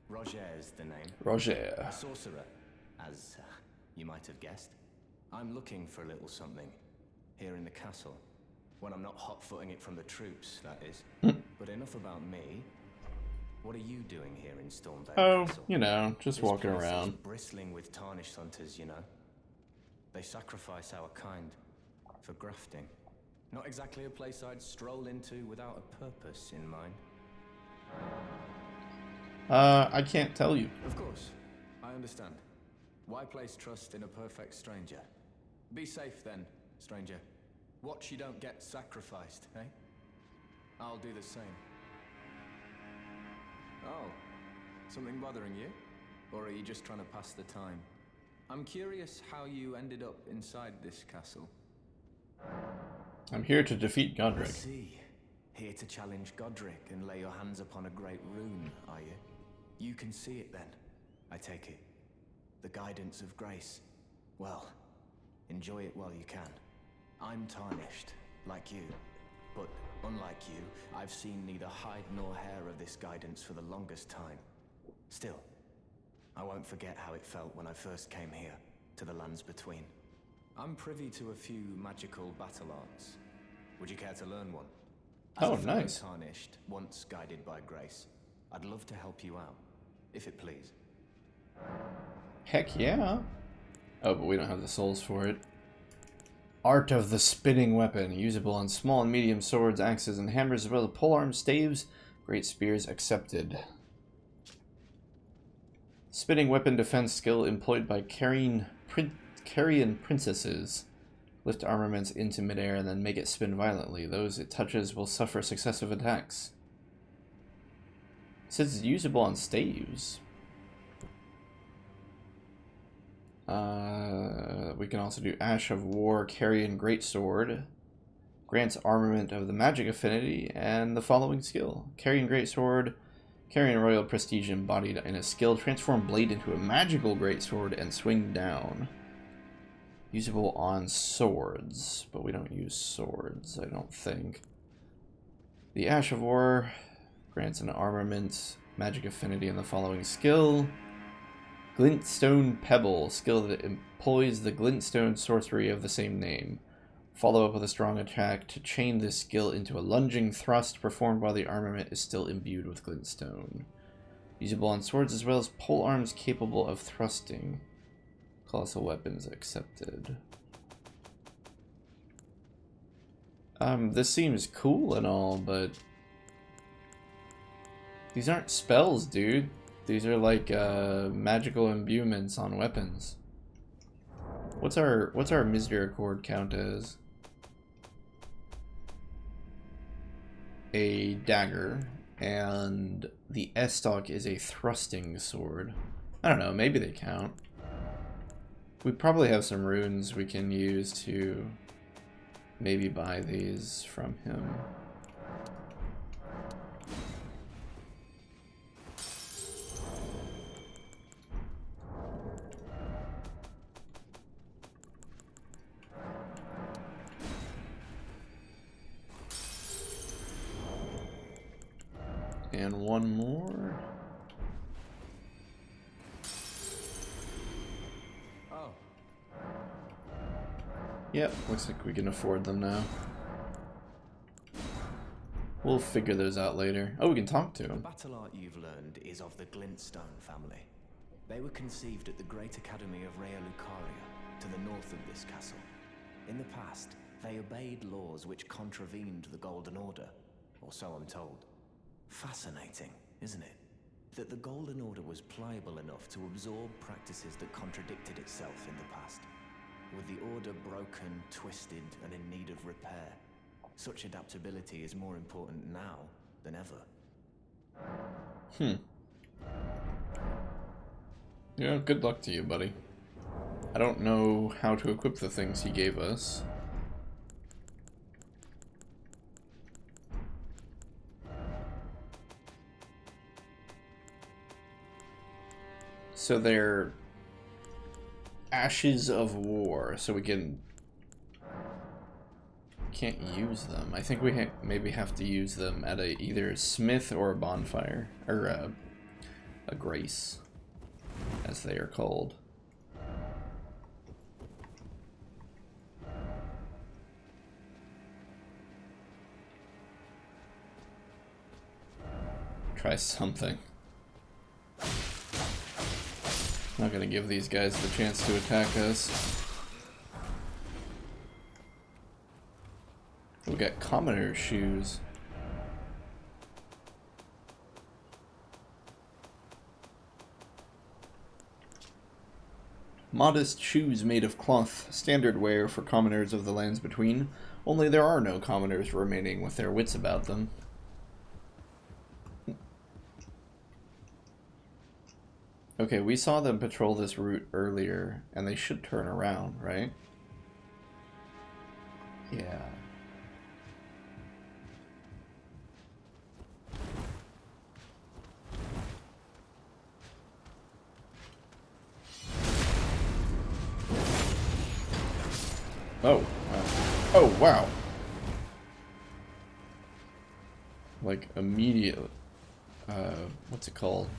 Roger is the name. Roger. A sorcerer, as you might have guessed. I'm looking for a little something here in the castle. When I'm not hot-footing it from the troops, that is. But enough about me. What are you doing here in Stormvale Castle? You know, just walking This place is around. bristling with tarnished hunters, you know. They sacrifice our kind for grafting. Not exactly a place I'd stroll into without a purpose in mind. I can't tell you. Of course, I understand. Why place trust in a perfect stranger? Be safe then, stranger. Watch you don't get sacrificed, eh? I'll do the same. Oh, something bothering you? Or are you just trying to pass the time? I'm curious how you ended up inside this castle. I'm here to defeat I Godric. see. Here to challenge Godric and lay your hands upon a great rune, are you? You can see it then, I take it. The guidance of grace. Well, enjoy it while you can. I'm tarnished, like you. But unlike you, I've seen neither hide nor hair of this guidance for the longest time. Still, I won't forget how it felt when I first came here, to the lands between. I'm privy to a few magical battle arts. Would you care to learn one? Oh, As a fellow nice. tarnished, once guided by grace, I'd love to help you out, if it please. Heck yeah. Oh, but we don't have the souls for it. Art of the spinning weapon, usable on small and medium swords, axes, and hammers, as well as polearm staves, great spears accepted. Spinning weapon defense skill employed by carrion princesses. Lift armaments into midair and then make it spin violently. Those it touches will suffer successive attacks. It says it's usable on staves. We can also do Ash of War, Carrion Greatsword. Grants armament of the magic affinity and the following skill. Carrion Greatsword, Carrion Royal Prestige embodied in a skill. Transform blade into a magical greatsword and swing down. Usable on swords, but we don't use swords, I don't think. The Ash of War grants an armament, magic affinity, and the following skill. Glintstone Pebble, skill that employs the glintstone sorcery of the same name. Follow up with a strong attack to chain this skill into a lunging thrust performed while the armament is still imbued with glintstone. Usable on swords as well as polearms capable of thrusting. Colossal weapons accepted. This seems cool and all, but these aren't spells, dude. These are like magical imbuements on weapons. What's our misericord count as? A dagger, and the Estoc is a thrusting sword. I don't know, maybe they count. We probably have some runes we can use to maybe buy these from him. And one more. Oh. Yep, looks like we can afford them now. We'll figure those out later. Oh, we can talk to The them. battle art you've learned is of the Glintstone family. They were conceived at the Great Academy of Rea Lucaria, to the north of this castle. In the past, they obeyed laws which contravened the Golden Order, or so I'm told. Fascinating, isn't it? That the Golden Order was pliable enough to absorb practices that contradicted itself in the past. With the Order broken, twisted, and in need of repair, such adaptability is more important now than ever. Yeah, good luck to you, buddy. I don't know how to equip the things he gave us. So they're Ashes of War, so we can't use them. I think we maybe have to use them at either a smith or a bonfire, or a grace, as they are called. Try something. Not gonna give these guys the chance to attack us. We got commoner's shoes. Modest shoes made of cloth, standard wear for commoners of the lands between. Only there are no commoners remaining with their wits about them. Okay, we saw them patrol this route earlier, and they should turn around, right? Yeah. Oh, wow. Oh, wow. Like, immediately. What's it called?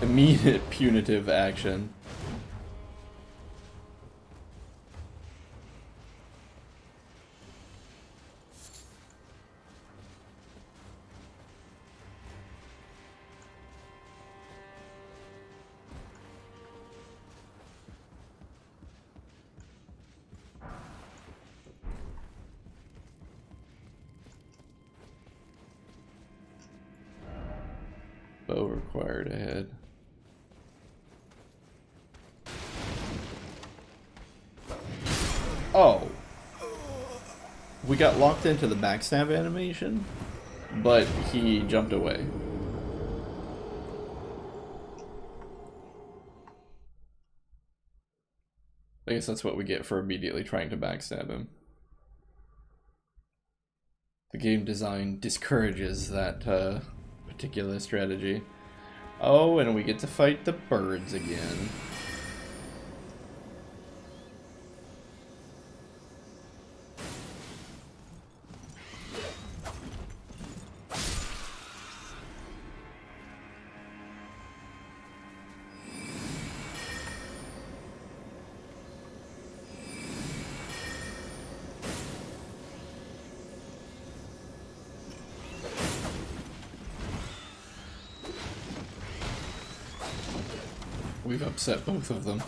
immediate punitive action. Bow required ahead. Oh! We got locked into the backstab animation, but he jumped away. I guess that's what we get for immediately trying to backstab him. The game design discourages that particular strategy. Oh, and we get to fight the birds again. We've upset both of them.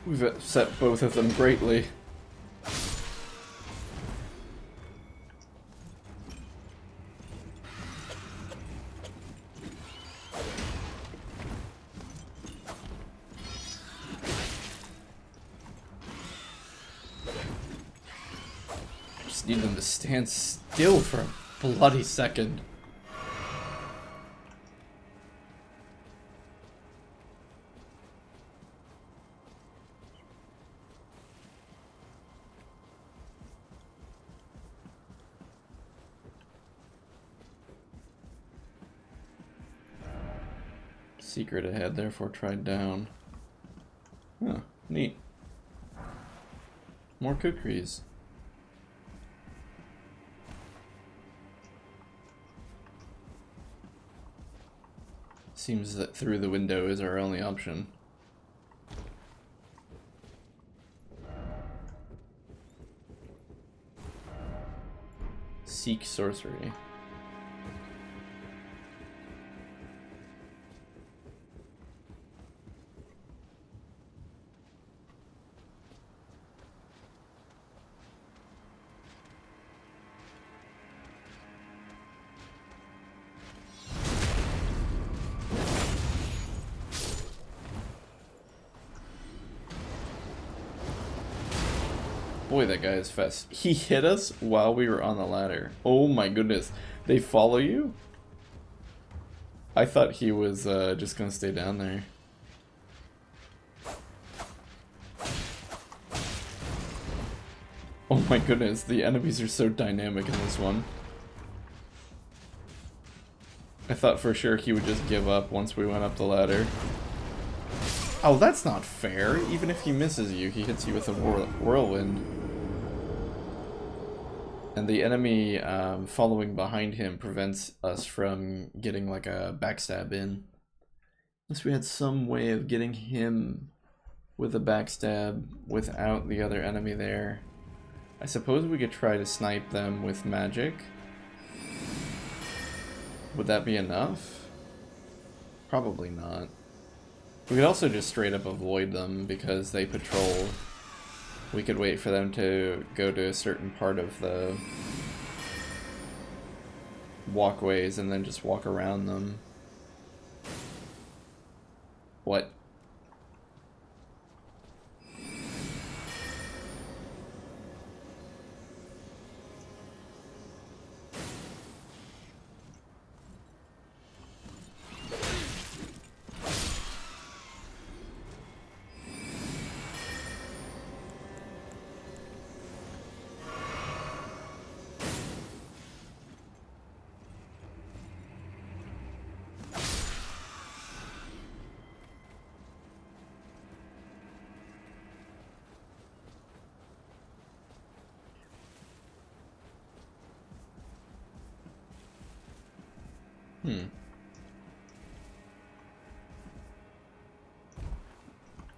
We've upset both of them greatly. Just need them to stand still for a bloody second. Secret ahead, therefore tried down. Huh, neat. More cookies. Seems that through the window is our only option. Seek sorcery. Boy, that guy is fast. He hit us while we were on the ladder. Oh my goodness. They follow you? I thought he was just gonna stay down there. Oh my goodness, the enemies are so dynamic in this one. I thought for sure he would just give up once we went up the ladder. Oh, that's not fair. Even if he misses you, he hits you with a whirlwind. And the enemy following behind him prevents us from getting like a backstab in. Unless we had some way of getting him with a backstab without the other enemy there. I suppose we could try to snipe them with magic. Would that be enough? Probably not. We could also just straight up avoid them because they patrol. We could wait for them to go to a certain part of the walkways and then just walk around them. What?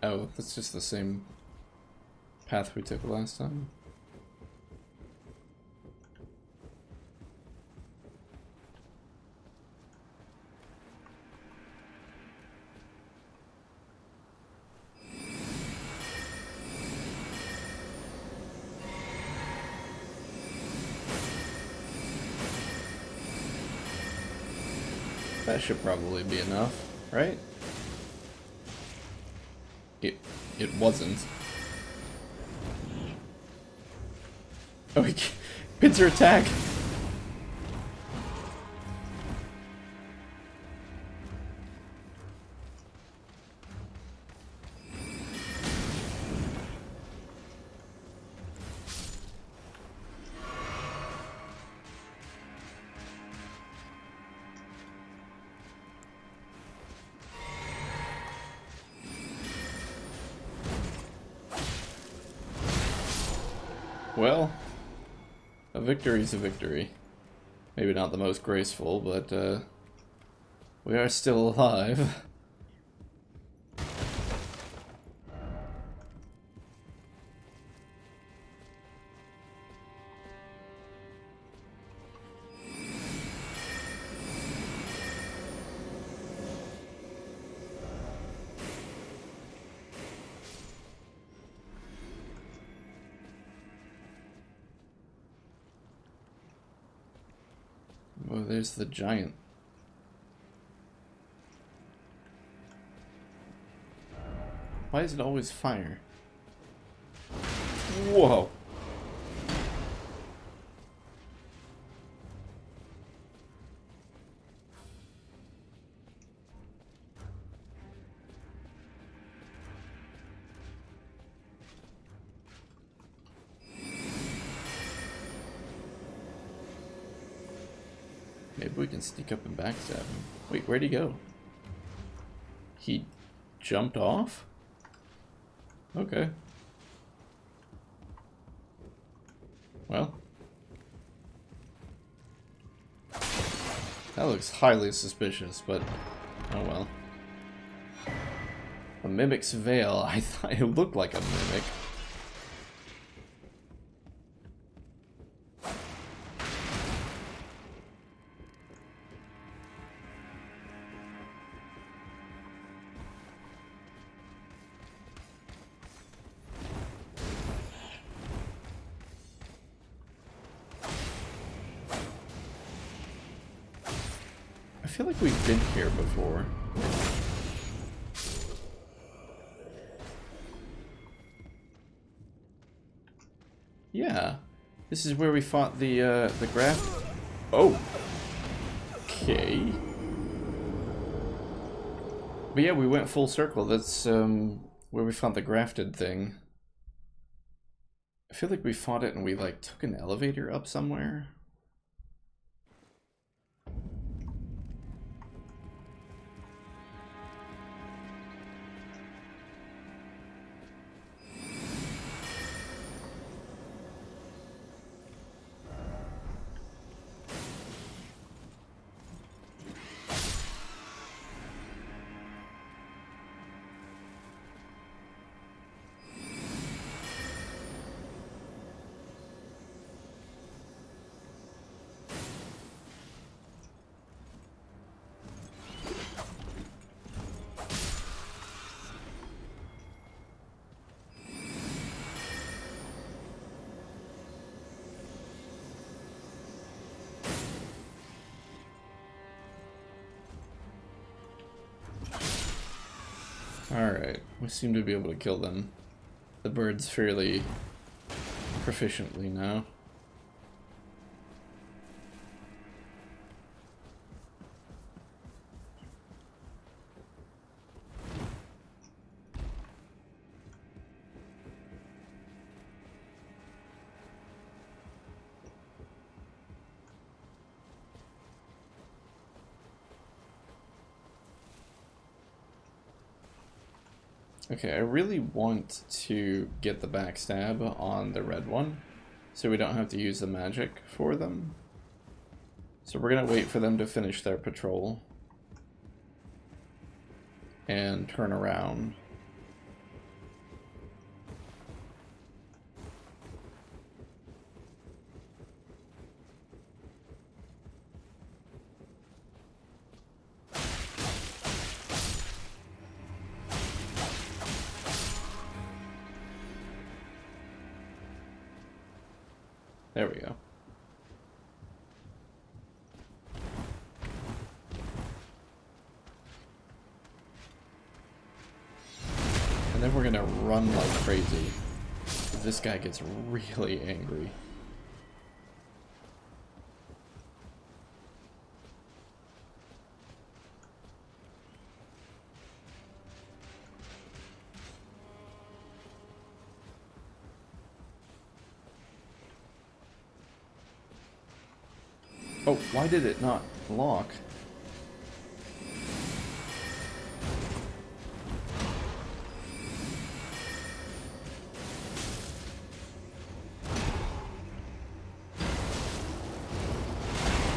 Oh, that's just the same path we took last time. That should probably be enough, right? It wasn't. Oh, he pincer attack! Well, a victory's a victory. Maybe not the most graceful, but we are still alive. Oh, there's the giant. Why is it always fire? Whoa! Maybe we can sneak up and backstab him. Wait, where'd he go? He jumped off? Okay. Well. That looks highly suspicious, but oh well. A mimic's veil. I thought it looked like a mimic. I feel like we've been here before. Yeah, this is where we fought the graph. Oh, okay. But yeah, we went full circle. That's where we found the grafted thing. I feel like we fought it and we like took an elevator up somewhere. Alright, we seem to be able to kill them. The birds fairly proficiently now. Okay, I really want to get the backstab on the red one, so we don't have to use the magic for them. So we're gonna wait for them to finish their patrol and turn around. There we go. And then we're gonna run like crazy. This guy gets really angry. Oh, why did it not lock?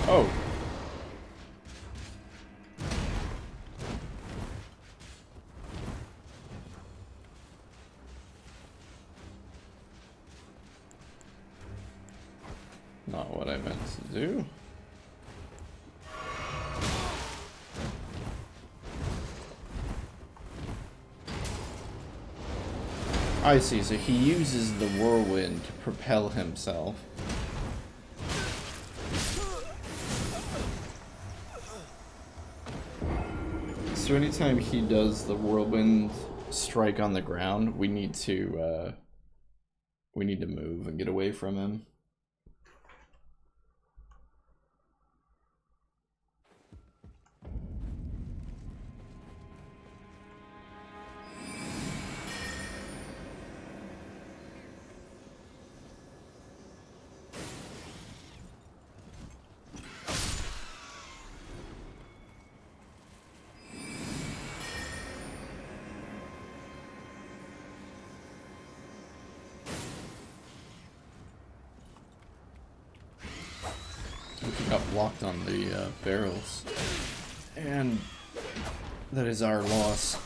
Oh. Not what I meant to do. I see, so he uses the whirlwind to propel himself. So anytime he does the whirlwind strike on the ground, we need to move and get away from him. Got blocked on the barrels, and that is our loss.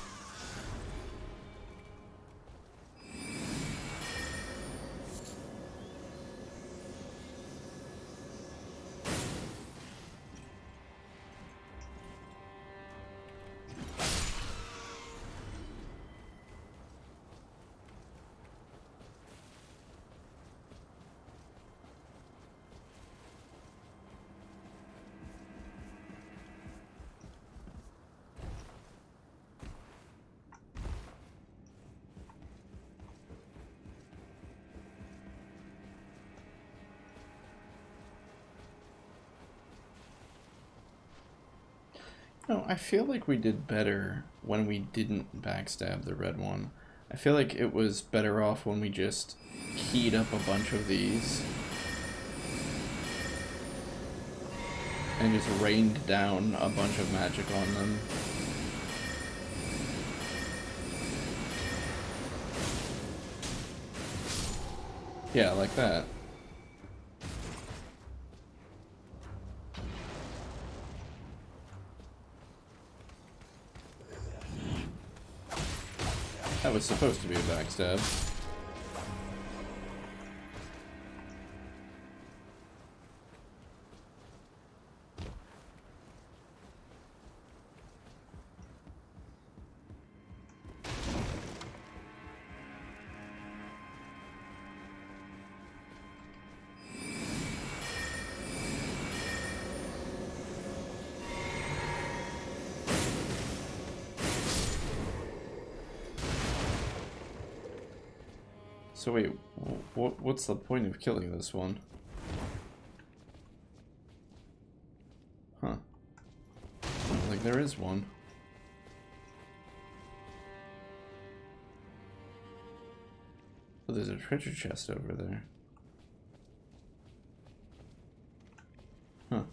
No, I feel like we did better when we didn't backstab the red one. I feel like it was better off when we just keyed up a bunch of these and just rained down a bunch of magic on them. Yeah, like that. That was supposed to be a backstab. So wait, what's the point of killing this one? Huh. Like there is one. Oh, there's a treasure chest over there. Huh.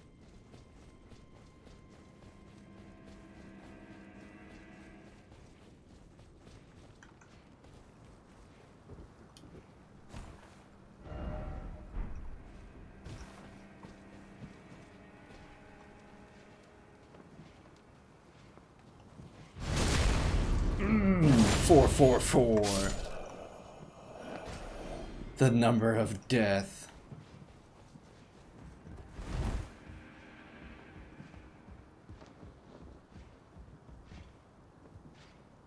444. The number of death.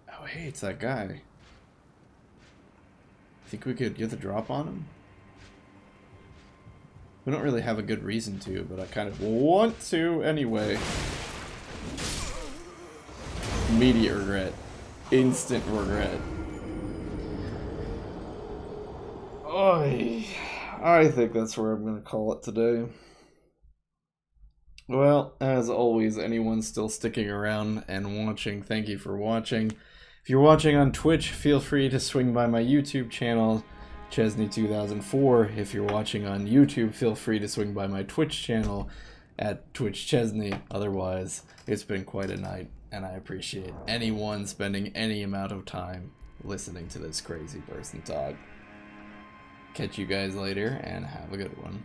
Oh, hey, it's that guy. Think we could get the drop on him? We don't really have a good reason to, but I kind of want to anyway. Immediate regret. Instant regret. Oy. I think that's where I'm going to call it today. Well, as always, anyone still sticking around and watching, thank you for watching. If you're watching on Twitch, feel free to swing by my YouTube channel, Chezni2004. If you're watching on YouTube, feel free to swing by my Twitch channel at Twitch Chezni. Otherwise, it's been quite a night, and I appreciate anyone spending any amount of time listening to this crazy person talk. Catch you guys later, and have a good one.